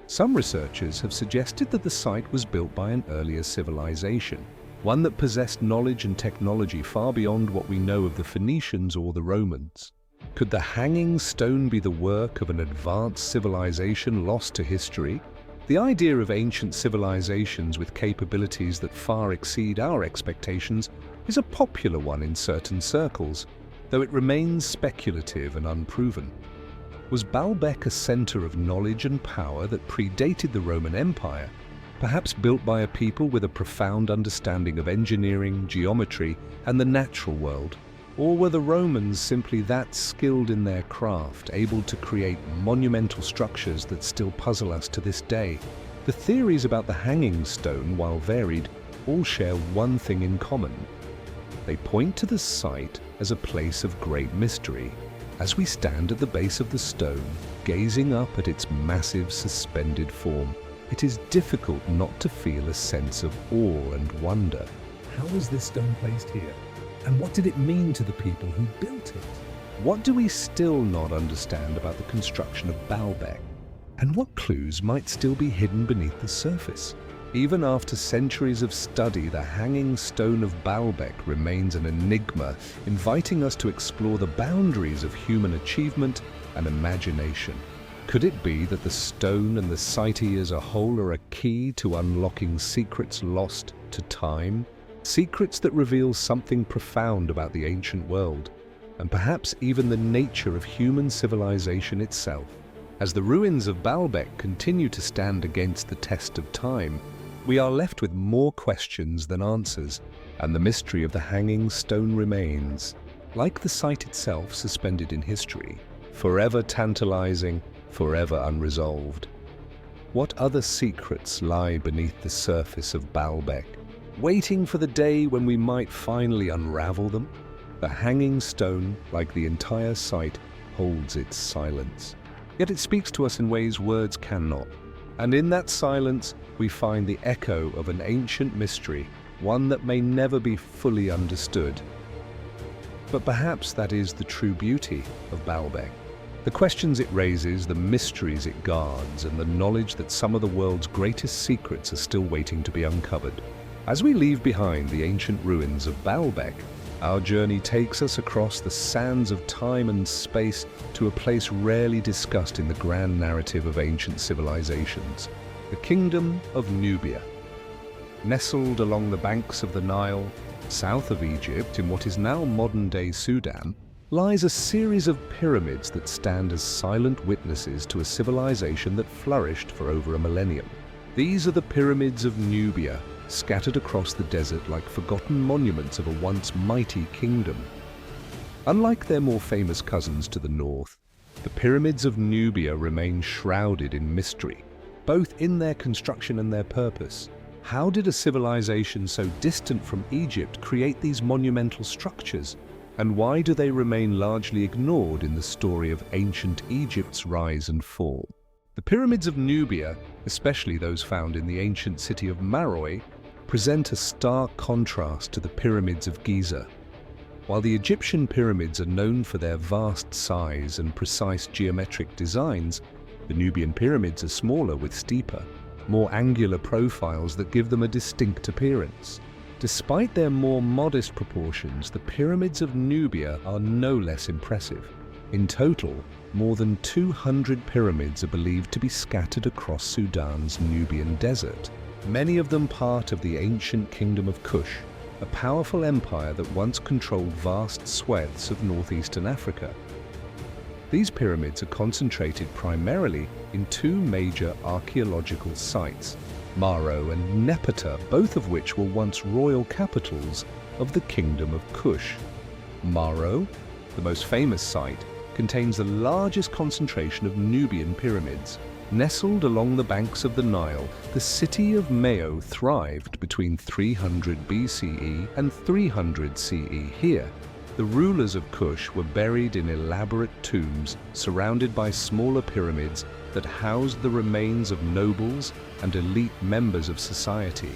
Some researchers have suggested that the site was built by an earlier civilization, one that possessed knowledge and technology far beyond what we know of the Phoenicians or the Romans. Could the hanging stone be the work of an advanced civilization lost to history? The idea of ancient civilizations with capabilities that far exceed our expectations is a popular one in certain circles, though it remains speculative and unproven. Was Baalbek a center of knowledge and power that predated the Roman Empire, perhaps built by a people with a profound understanding of engineering, geometry, and the natural world? Or were the Romans simply that skilled in their craft, able to create monumental structures that still puzzle us to this day? The theories about the hanging stone, while varied, all share one thing in common. They point to the site as a place of great mystery. As we stand at the base of the stone, gazing up at its massive suspended form, it is difficult not to feel a sense of awe and wonder. How was this stone placed here? And what did it mean to the people who built it? What do we still not understand about the construction of Baalbek? And what clues might still be hidden beneath the surface? Even after centuries of study, the hanging stone of Baalbek remains an enigma, inviting us to explore the boundaries of human achievement and imagination. Could it be that the stone and the site as a whole are a key to unlocking secrets lost to time? Secrets that reveal something profound about the ancient world, and perhaps even the nature of human civilization itself. As the ruins of Baalbek continue to stand against the test of time, we are left with more questions than answers, and the mystery of the hanging stone remains, like the site itself suspended in history, forever tantalizing, forever unresolved. What other secrets lie beneath the surface of Baalbek, waiting for the day when we might finally unravel them? The hanging stone, like the entire site, holds its silence. Yet it speaks to us in ways words cannot. And in that silence, we find the echo of an ancient mystery, one that may never be fully understood. But perhaps that is the true beauty of Baalbek. The questions it raises, the mysteries it guards, and the knowledge that some of the world's greatest secrets are still waiting to be uncovered. As we leave behind the ancient ruins of Baalbek, our journey takes us across the sands of time and space to a place rarely discussed in the grand narrative of ancient civilizations, the Kingdom of Nubia. Nestled along the banks of the Nile, south of Egypt, in what is now modern-day Sudan, lies a series of pyramids that stand as silent witnesses to a civilization that flourished for over a millennium. These are the pyramids of Nubia, scattered across the desert like forgotten monuments of a once mighty kingdom. Unlike their more famous cousins to the north, the pyramids of Nubia remain shrouded in mystery, both in their construction and their purpose. How did a civilization so distant from Egypt create these monumental structures? And why do they remain largely ignored in the story of ancient Egypt's rise and fall? The pyramids of Nubia, especially those found in the ancient city of Meroe, present a stark contrast to the pyramids of Giza. While the Egyptian pyramids are known for their vast size and precise geometric designs, the Nubian pyramids are smaller with steeper, more angular profiles that give them a distinct appearance. Despite their more modest proportions, the pyramids of Nubia are no less impressive. In total, more than 200 pyramids are believed to be scattered across Sudan's Nubian desert, many of them part of the ancient Kingdom of Kush, a powerful empire that once controlled vast swathes of northeastern Africa. These pyramids are concentrated primarily in two major archaeological sites, Maro and Nepeta, both of which were once royal capitals of the Kingdom of Kush. Maro, the most famous site, contains the largest concentration of Nubian pyramids. Nestled along the banks of the Nile, the city of Mao thrived between 300 BCE and 300 CE here. The rulers of Kush were buried in elaborate tombs surrounded by smaller pyramids that housed the remains of nobles and elite members of society.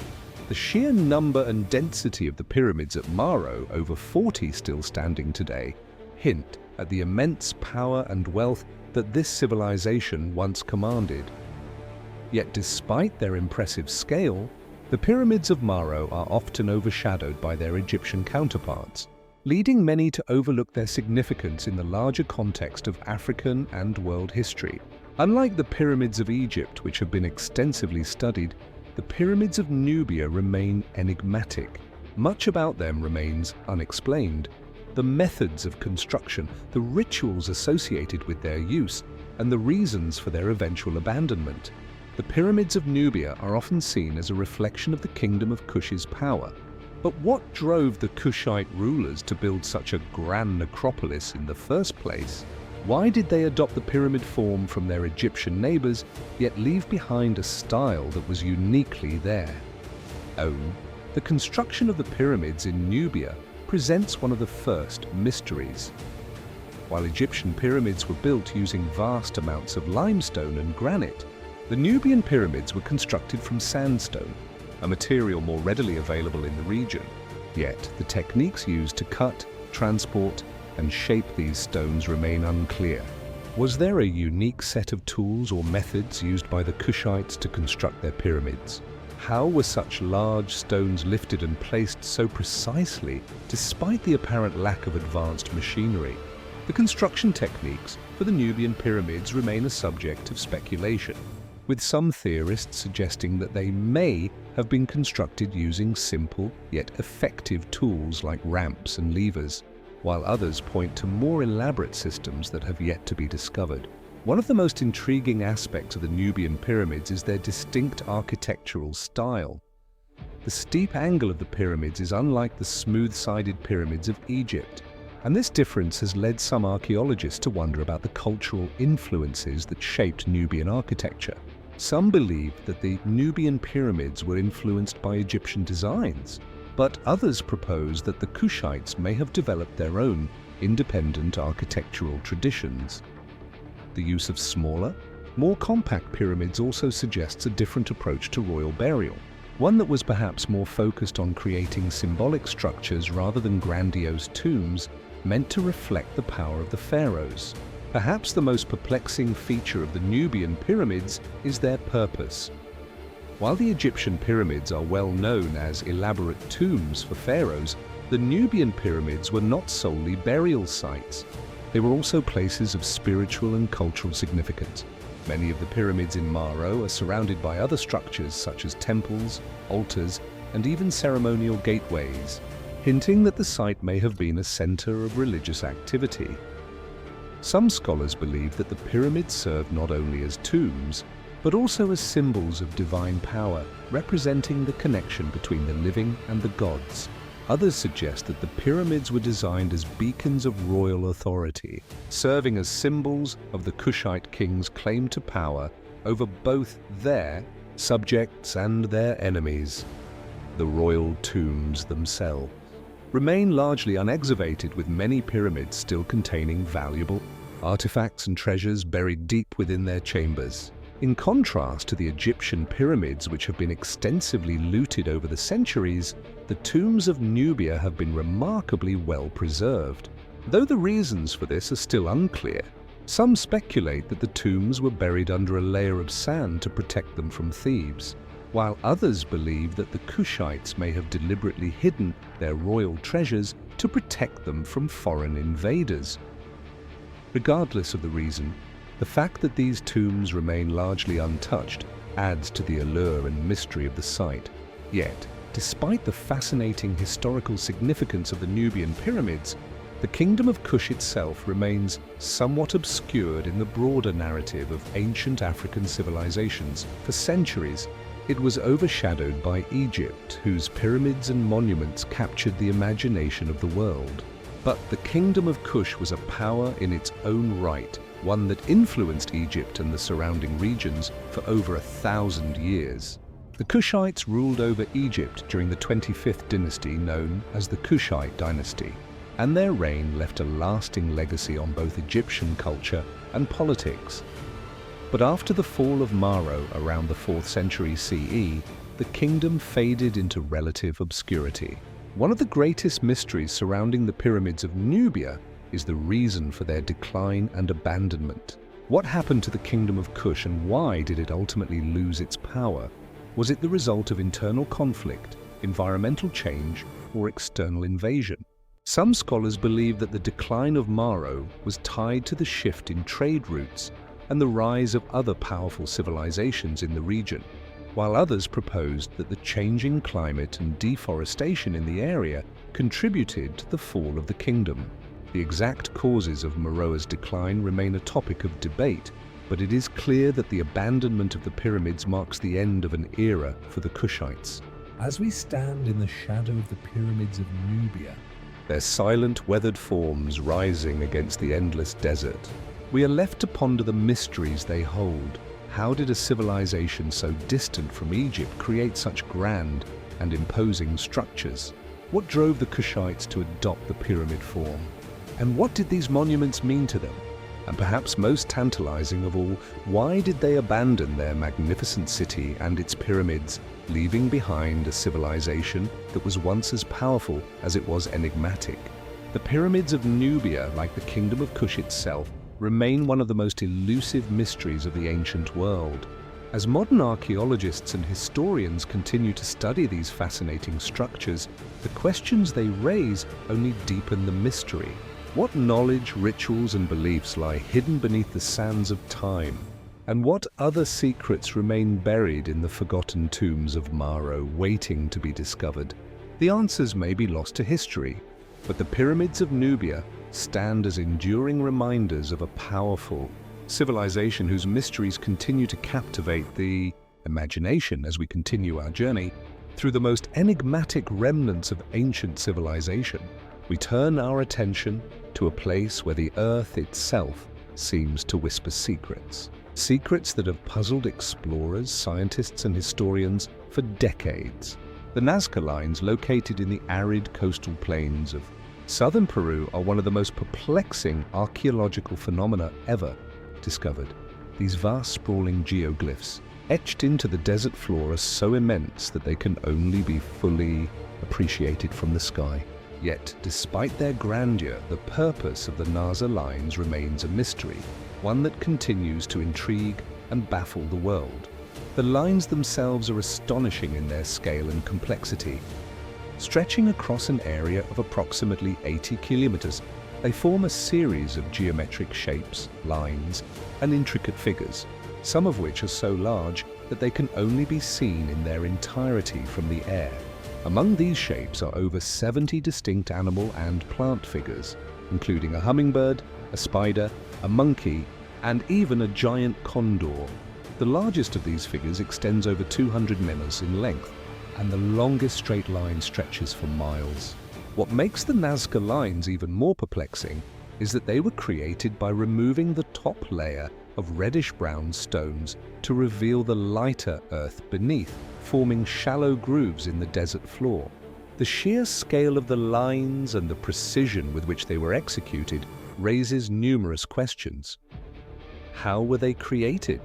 The sheer number and density of the pyramids at Maro, over 40 still standing today, hint at the immense power and wealth that this civilization once commanded. Yet despite their impressive scale, the pyramids of Maro are often overshadowed by their Egyptian counterparts, leading many to overlook their significance in the larger context of African and world history. Unlike the pyramids of Egypt, which have been extensively studied, the pyramids of Nubia remain enigmatic. Much about them remains unexplained. The methods of construction, the rituals associated with their use, and the reasons for their eventual abandonment. The pyramids of Nubia are often seen as a reflection of the kingdom of Kush's power. But what drove the Kushite rulers to build such a grand necropolis in the first place? Why did they adopt the pyramid form from their Egyptian neighbors, yet leave behind a style that was uniquely their own? The construction of the pyramids in Nubia presents one of the first mysteries. While Egyptian pyramids were built using vast amounts of limestone and granite, the Nubian pyramids were constructed from sandstone, a material more readily available in the region. Yet the techniques used to cut, transport, and shape these stones remain unclear. Was there a unique set of tools or methods used by the Kushites to construct their pyramids? How were such large stones lifted and placed so precisely despite the apparent lack of advanced machinery? The construction techniques for the Nubian pyramids remain a subject of speculation, with some theorists suggesting that they may have been constructed using simple yet effective tools like ramps and levers, while others point to more elaborate systems that have yet to be discovered. One of the most intriguing aspects of the Nubian pyramids is their distinct architectural style. The steep angle of the pyramids is unlike the smooth-sided pyramids of Egypt, and this difference has led some archaeologists to wonder about the cultural influences that shaped Nubian architecture. Some believe that the Nubian pyramids were influenced by Egyptian designs, but others propose that the Kushites may have developed their own independent architectural traditions. The use of smaller, more compact pyramids also suggests a different approach to royal burial, one that was perhaps more focused on creating symbolic structures rather than grandiose tombs meant to reflect the power of the pharaohs. Perhaps the most perplexing feature of the Nubian pyramids is their purpose. While the Egyptian pyramids are well known as elaborate tombs for pharaohs, the Nubian pyramids were not solely burial sites. They were also places of spiritual and cultural significance. Many of the pyramids in Maro are surrounded by other structures such as temples, altars, and even ceremonial gateways, hinting that the site may have been a center of religious activity. Some scholars believe that the pyramids served not only as tombs, but also as symbols of divine power, representing the connection between the living and the gods. Others suggest that the pyramids were designed as beacons of royal authority, serving as symbols of the Kushite king's claim to power over both their subjects and their enemies. The royal tombs themselves remain largely unexcavated, with many pyramids still containing valuable artifacts and treasures buried deep within their chambers. In contrast to the Egyptian pyramids, which have been extensively looted over the centuries, the tombs of Nubia have been remarkably well preserved. Though the reasons for this are still unclear, some speculate that the tombs were buried under a layer of sand to protect them from thieves, while others believe that the Kushites may have deliberately hidden their royal treasures to protect them from foreign invaders. Regardless of the reason, the fact that these tombs remain largely untouched adds to the allure and mystery of the site. Yet, despite the fascinating historical significance of the Nubian pyramids, the kingdom of Kush itself remains somewhat obscured in the broader narrative of ancient African civilizations. For centuries, it was overshadowed by Egypt, whose pyramids and monuments captured the imagination of the world. But the kingdom of Kush was a power in its own right, one that influenced Egypt and the surrounding regions for over 1,000 years. The Kushites ruled over Egypt during the 25th dynasty, known as the Kushite dynasty. and their reign left a lasting legacy on both Egyptian culture and politics. But after the fall of Maro around the 4th century CE, the kingdom faded into relative obscurity. One of the greatest mysteries surrounding the pyramids of Nubia is the reason for their decline and abandonment. What happened to the kingdom of Kush, and why did it ultimately lose its power? Was it the result of internal conflict, environmental change, or external invasion? Some scholars believe that the decline of Maro was tied to the shift in trade routes and the rise of other powerful civilizations in the region, while others proposed that the changing climate and deforestation in the area contributed to the fall of the kingdom. The exact causes of Meroe's decline remain a topic of debate, but it is clear that the abandonment of the pyramids marks the end of an era for the Kushites. As we stand in the shadow of the pyramids of Nubia, their silent, weathered forms rising against the endless desert, we are left to ponder the mysteries they hold. How did a civilization so distant from Egypt create such grand and imposing structures? What drove the Kushites to adopt the pyramid form? And what did these monuments mean to them? And perhaps most tantalizing of all, why did they abandon their magnificent city and its pyramids, leaving behind a civilization that was once as powerful as it was enigmatic? The pyramids of Nubia, like the kingdom of Kush itself, remain one of the most elusive mysteries of the ancient world. As modern archaeologists and historians continue to study these fascinating structures, the questions they raise only deepen the mystery. What knowledge, rituals, and beliefs lie hidden beneath the sands of time? And what other secrets remain buried in the forgotten tombs of Maro, waiting to be discovered? The answers may be lost to history, but the pyramids of Nubia stand as enduring reminders of a powerful civilization whose mysteries continue to captivate the imagination as we continue our journey through the most enigmatic remnants of ancient civilization. We turn our attention to a place where the earth itself seems to whisper secrets. Secrets that have puzzled explorers, scientists, and historians for decades. The Nazca Lines, located in the arid coastal plains of southern Peru, are one of the most perplexing archaeological phenomena ever discovered. These vast, sprawling geoglyphs, etched into the desert floor, are so immense that they can only be fully appreciated from the sky. Yet, despite their grandeur, the purpose of the Nazca Lines remains a mystery, one that continues to intrigue and baffle the world. The lines themselves are astonishing in their scale and complexity. Stretching across an area of approximately 80 kilometers, they form a series of geometric shapes, lines, and intricate figures, some of which are so large that they can only be seen in their entirety from the air. Among these shapes are over 70 distinct animal and plant figures, including a hummingbird, a spider, a monkey, and even a giant condor. The largest of these figures extends over 200 meters in length, and the longest straight line stretches for miles. What makes the Nazca Lines even more perplexing is that they were created by removing the top layer of reddish-brown stones to reveal the lighter earth beneath, forming shallow grooves in the desert floor. The sheer scale of the lines and the precision with which they were executed raises numerous questions. How were they created?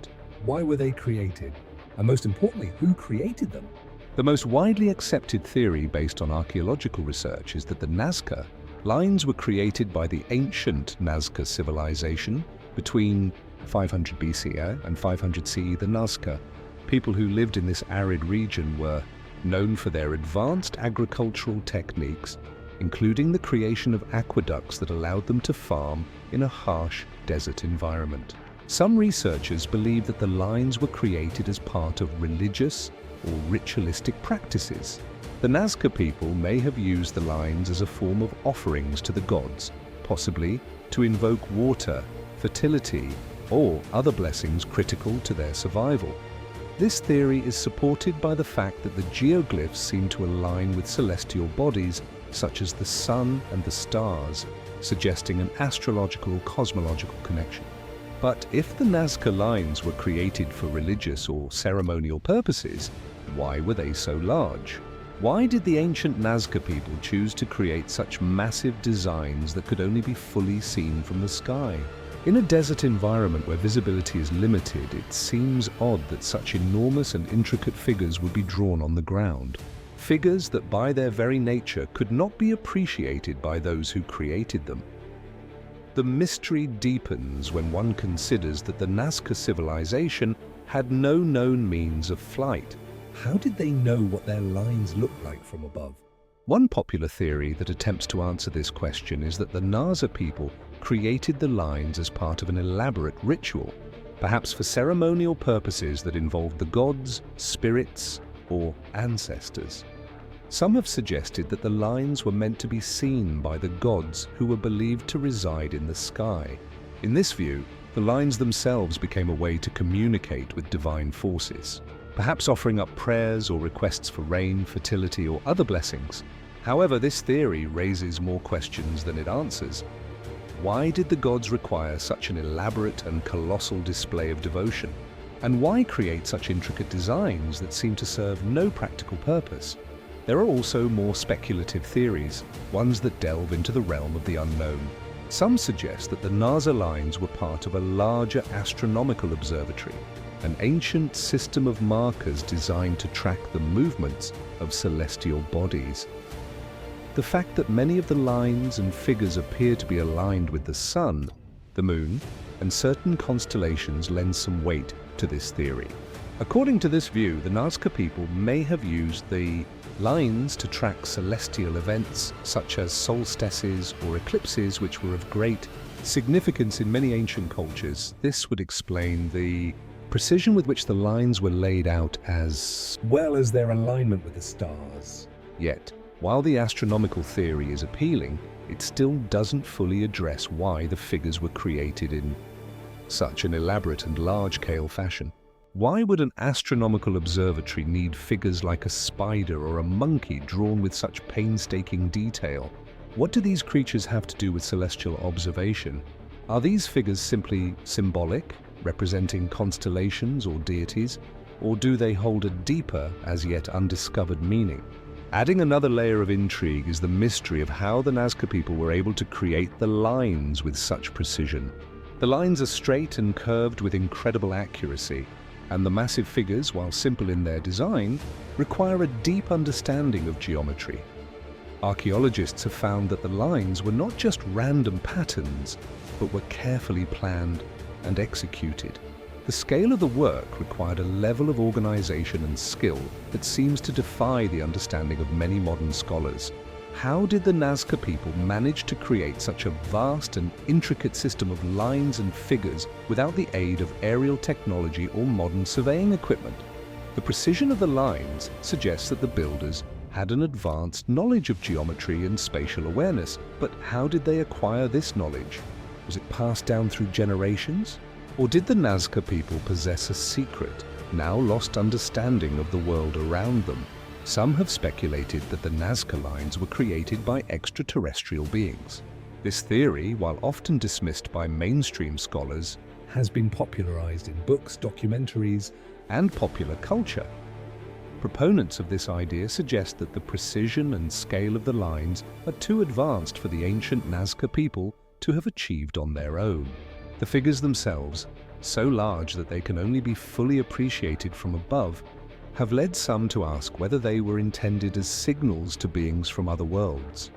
why were they created? And most importantly, who created them? The most widely accepted theory based on archaeological research is that the Nazca Lines were created by the ancient Nazca civilization between 500 BCE and 500 CE. The Nazca people who lived in this arid region were known for their advanced agricultural techniques, including the creation of aqueducts that allowed them to farm in a harsh desert environment. Some researchers believe that the lines were created as part of religious or ritualistic practices. The Nazca people may have used the lines as a form of offerings to the gods, possibly to invoke water, fertility, or other blessings critical to their survival. This theory is supported by the fact that the geoglyphs seem to align with celestial bodies such as the sun and the stars, suggesting an astrological or cosmological connection. But if the Nazca Lines were created for religious or ceremonial purposes, why were they so large? Why did the ancient Nazca people choose to create such massive designs that could only be fully seen from the sky? In a desert environment where visibility is limited, it seems odd that such enormous and intricate figures would be drawn on the ground. Figures that by their very nature could not be appreciated by those who created them. The mystery deepens when one considers that the Nazca civilization had no known means of flight. How did they know what their lines looked like from above? One popular theory that attempts to answer this question is that the Nazca people created the lines as part of an elaborate ritual, perhaps for ceremonial purposes that involved the gods, spirits, or ancestors. Some have suggested that the lines were meant to be seen by the gods who were believed to reside in the sky. In this view, the lines themselves became a way to communicate with divine forces, perhaps offering up prayers or requests for rain, fertility, or other blessings. However, this theory raises more questions than it answers. Why did the gods require such an elaborate and colossal display of devotion? And why create such intricate designs that seem to serve no practical purpose? There are also more speculative theories, ones that delve into the realm of the unknown. Some suggest that the Nazca lines were part of a larger astronomical observatory, an ancient system of markers designed to track the movements of celestial bodies. The fact that many of the lines and figures appear to be aligned with the sun, the moon, and certain constellations lends some weight to this theory. According to this view, the Nazca people may have used the lines to track celestial events such as solstices or eclipses, which were of great significance in many ancient cultures. This would explain the precision with which the lines were laid out, as well as their alignment with the stars. Yet, while the astronomical theory is appealing, it still doesn't fully address why the figures were created in such an elaborate and large-scale fashion. Why would an astronomical observatory need figures like a spider or a monkey drawn with such painstaking detail? What do these creatures have to do with celestial observation? Are these figures simply symbolic, representing constellations or deities, or do they hold a deeper, as yet undiscovered meaning? Adding another layer of intrigue is the mystery of how the Nazca people were able to create the lines with such precision. The lines are straight and curved with incredible accuracy, and the massive figures, while simple in their design, require a deep understanding of geometry. Archaeologists have found that the lines were not just random patterns, but were carefully planned and executed. The scale of the work required a level of organization and skill that seems to defy the understanding of many modern scholars. How did the Nazca people manage to create such a vast and intricate system of lines and figures without the aid of aerial technology or modern surveying equipment? The precision of the lines suggests that the builders had an advanced knowledge of geometry and spatial awareness, but how did they acquire this knowledge? Was it passed down through generations? Or did the Nazca people possess a secret, now lost understanding of the world around them? Some have speculated that the Nazca lines were created by extraterrestrial beings. This theory, while often dismissed by mainstream scholars, has been popularized in books, documentaries, and popular culture. Proponents of this idea suggest that the precision and scale of the lines are too advanced for the ancient Nazca people to have achieved on their own. The figures themselves, so large that they can only be fully appreciated from above, have led some to ask whether they were intended as signals to beings from other worlds.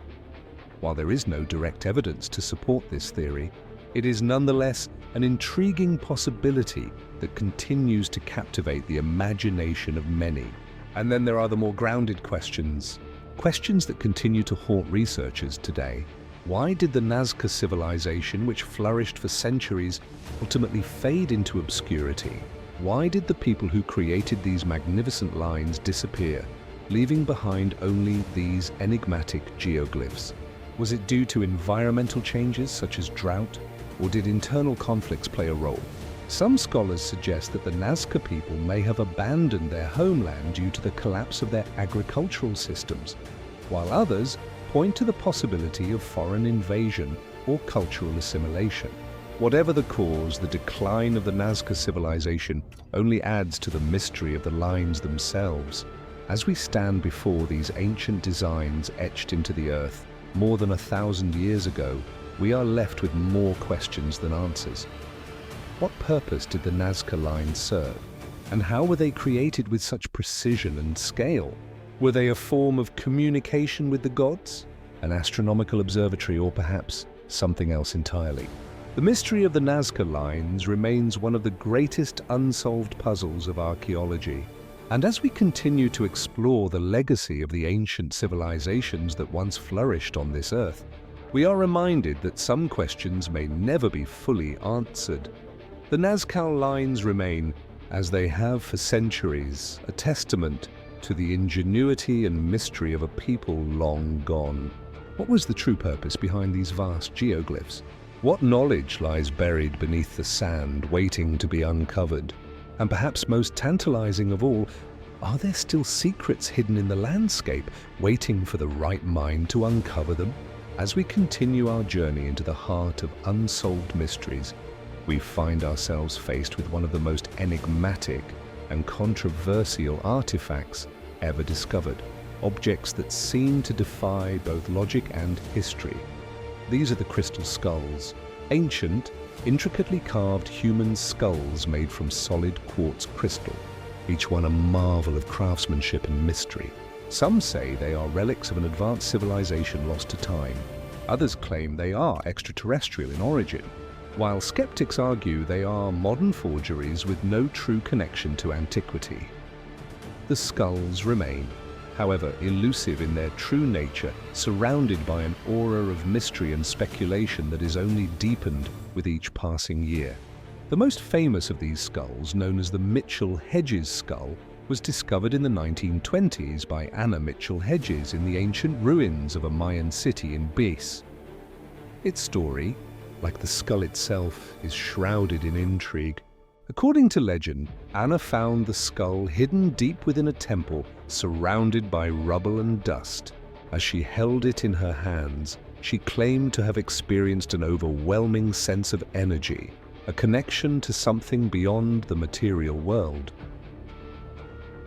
While there is no direct evidence to support this theory, it is nonetheless an intriguing possibility that continues to captivate the imagination of many. And then there are the more grounded questions that continue to haunt researchers today. Why did the Nazca civilization, which flourished for centuries, ultimately fade into obscurity? Why did the people who created these magnificent lines disappear, leaving behind only these enigmatic geoglyphs? Was it due to environmental changes such as drought, or did internal conflicts play a role? Some scholars suggest that the Nazca people may have abandoned their homeland due to the collapse of their agricultural systems, while others point to the possibility of foreign invasion or cultural assimilation. Whatever the cause, the decline of the Nazca civilization only adds to the mystery of the lines themselves. As we stand before these ancient designs etched into the earth more than 1,000 years ago, we are left with more questions than answers. What purpose did the Nazca Lines serve? And how were they created with such precision and scale? Were they a form of communication with the gods? An astronomical observatory, or perhaps something else entirely? The mystery of the Nazca Lines remains one of the greatest unsolved puzzles of archaeology. And as we continue to explore the legacy of the ancient civilizations that once flourished on this earth, we are reminded that some questions may never be fully answered. The Nazca Lines remain, as they have for centuries, a testament to the ingenuity and mystery of a people long gone. What was the true purpose behind these vast geoglyphs? What knowledge lies buried beneath the sand, waiting to be uncovered? And perhaps most tantalizing of all, are there still secrets hidden in the landscape, waiting for the right mind to uncover them? As we continue our journey into the heart of unsolved mysteries, we find ourselves faced with one of the most enigmatic and controversial artifacts ever discovered, objects that seem to defy both logic and history. These are the crystal skulls, ancient, intricately carved human skulls made from solid quartz crystal, each one a marvel of craftsmanship and mystery. Some say they are relics of an advanced civilization lost to time. Others claim they are extraterrestrial in origin, while skeptics argue they are modern forgeries with no true connection to antiquity. The skulls remain, however, elusive in their true nature, surrounded by an aura of mystery and speculation that is only deepened with each passing year. The most famous of these skulls, known as the Mitchell-Hedges skull, was discovered in the 1920s by Anna Mitchell-Hedges in the ancient ruins of a Mayan city in Belize. Its story, like the skull itself, is shrouded in intrigue. According to legend, Anna found the skull hidden deep within a temple, surrounded by rubble and dust. As she held it in her hands, she claimed to have experienced an overwhelming sense of energy, a connection to something beyond the material world.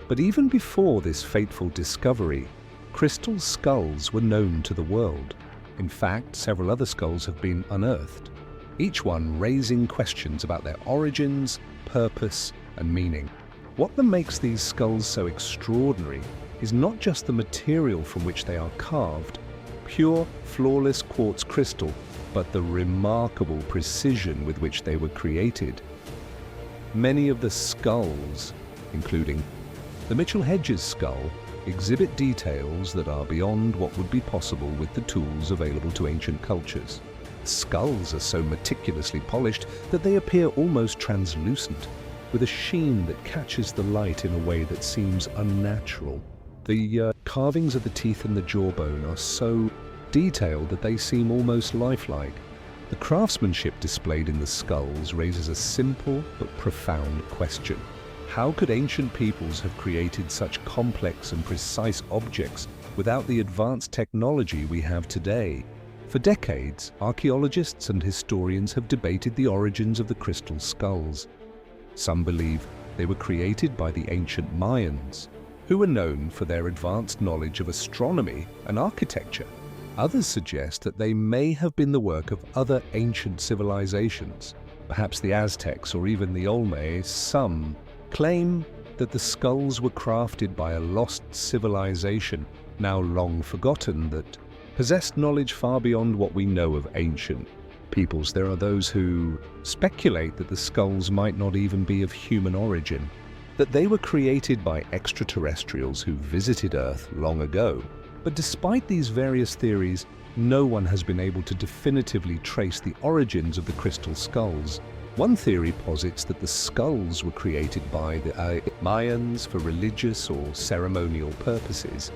But even before this fateful discovery, crystal skulls were known to the world. In fact, several other skulls have been unearthed, each one raising questions about their origins, purpose, and meaning. What makes these skulls so extraordinary is not just the material from which they are carved, pure, flawless quartz crystal, but the remarkable precision with which they were created. Many of the skulls, including the Mitchell-Hedges skull, exhibit details that are beyond what would be possible with the tools available to ancient cultures. Skulls are so meticulously polished that they appear almost translucent, with a sheen that catches the light in a way that seems unnatural. The carvings of the teeth and the jawbone are so detailed that they seem almost lifelike. The craftsmanship displayed in the skulls raises a simple but profound question. How could ancient peoples have created such complex and precise objects without the advanced technology we have today? For decades, archaeologists and historians have debated the origins of the crystal skulls. Some believe they were created by the ancient Mayans, who were known for their advanced knowledge of astronomy and architecture. Others suggest that they may have been the work of other ancient civilizations, perhaps the Aztecs or even the Olmecs. Some claim that the skulls were crafted by a lost civilization, now long forgotten, that possessed knowledge far beyond what we know of ancient peoples. There are those who speculate that the skulls might not even be of human origin, that they were created by extraterrestrials who visited Earth long ago. But despite these various theories, no one has been able to definitively trace the origins of the crystal skulls. One theory posits that the skulls were created by the Mayans for religious or ceremonial purposes.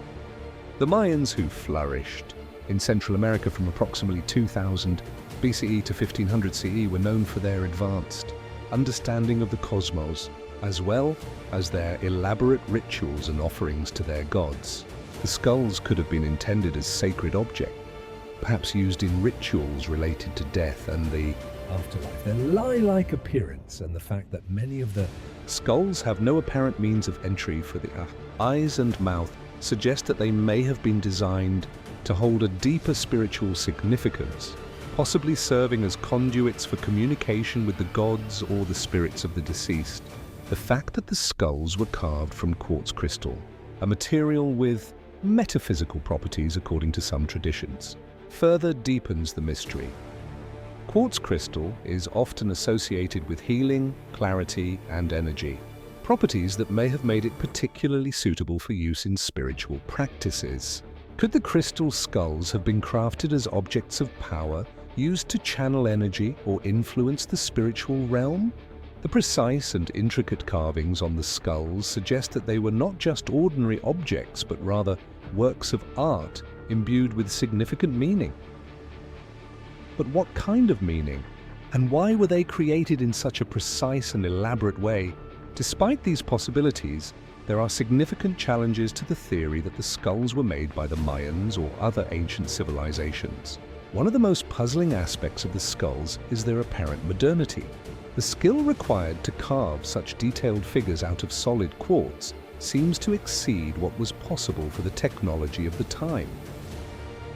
The Mayans, who flourished in Central America from approximately 2000 BCE to 1500 CE, were known for their advanced understanding of the cosmos, as well as their elaborate rituals and offerings to their gods. The skulls could have been intended as sacred objects, perhaps used in rituals related to death and the Afterlife. Their lie-like appearance and the fact that many of the Skulls have no apparent means of entry for the eyes and mouth, suggest that they may have been designed to hold a deeper spiritual significance, possibly serving as conduits for communication with the gods or the spirits of the deceased. The fact that the skulls were carved from quartz crystal, a material with metaphysical properties according to some traditions, further deepens the mystery. Quartz crystal is often associated with healing, clarity, and energy, properties that may have made it particularly suitable for use in spiritual practices. Could the crystal skulls have been crafted as objects of power, used to channel energy or influence the spiritual realm? The precise and intricate carvings on the skulls suggest that they were not just ordinary objects, but rather works of art imbued with significant meaning. But what kind of meaning? And why were they created in such a precise and elaborate way? Despite these possibilities, there are significant challenges to the theory that the skulls were made by the Mayans or other ancient civilizations. One of the most puzzling aspects of the skulls is their apparent modernity. The skill required to carve such detailed figures out of solid quartz seems to exceed what was possible for the technology of the time.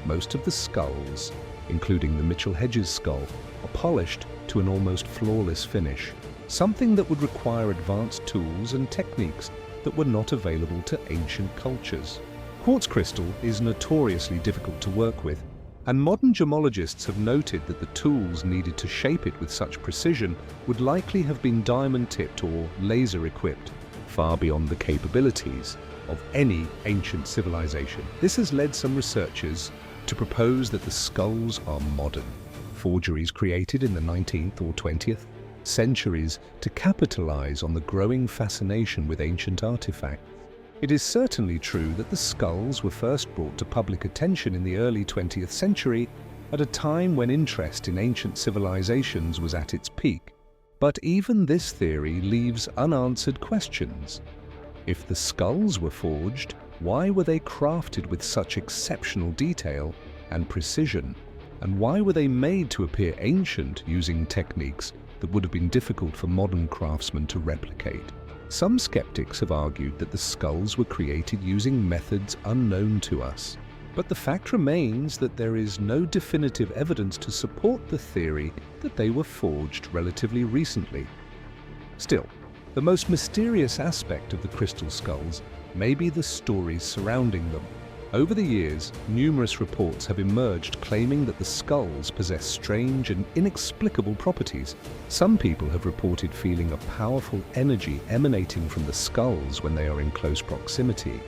Most of the skulls, including the Mitchell Hedges skull, are polished to an almost flawless finish, something that would require advanced tools and techniques that were not available to ancient cultures. Quartz crystal is notoriously difficult to work with, and modern gemologists have noted that the tools needed to shape it with such precision would likely have been diamond-tipped or laser-equipped, far beyond the capabilities of any ancient civilization. This has led some researchers to propose that the skulls are modern, forgeries created in the 19th or 20th centuries to capitalize on the growing fascination with ancient artifacts. It is certainly true that the skulls were first brought to public attention in the early 20th century, at a time when interest in ancient civilizations was at its peak. But even this theory leaves unanswered questions. If the skulls were forged, why were they crafted with such exceptional detail and precision? And why were they made to appear ancient using techniques that would have been difficult for modern craftsmen to replicate? Some skeptics have argued that the skulls were created using methods unknown to us. But the fact remains that there is no definitive evidence to support the theory that they were forged relatively recently. Still, the most mysterious aspect of the crystal skulls may be the stories surrounding them. Over the years, numerous reports have emerged claiming that the skulls possess strange and inexplicable properties. Some people have reported feeling a powerful energy emanating from the skulls when they are in close proximity.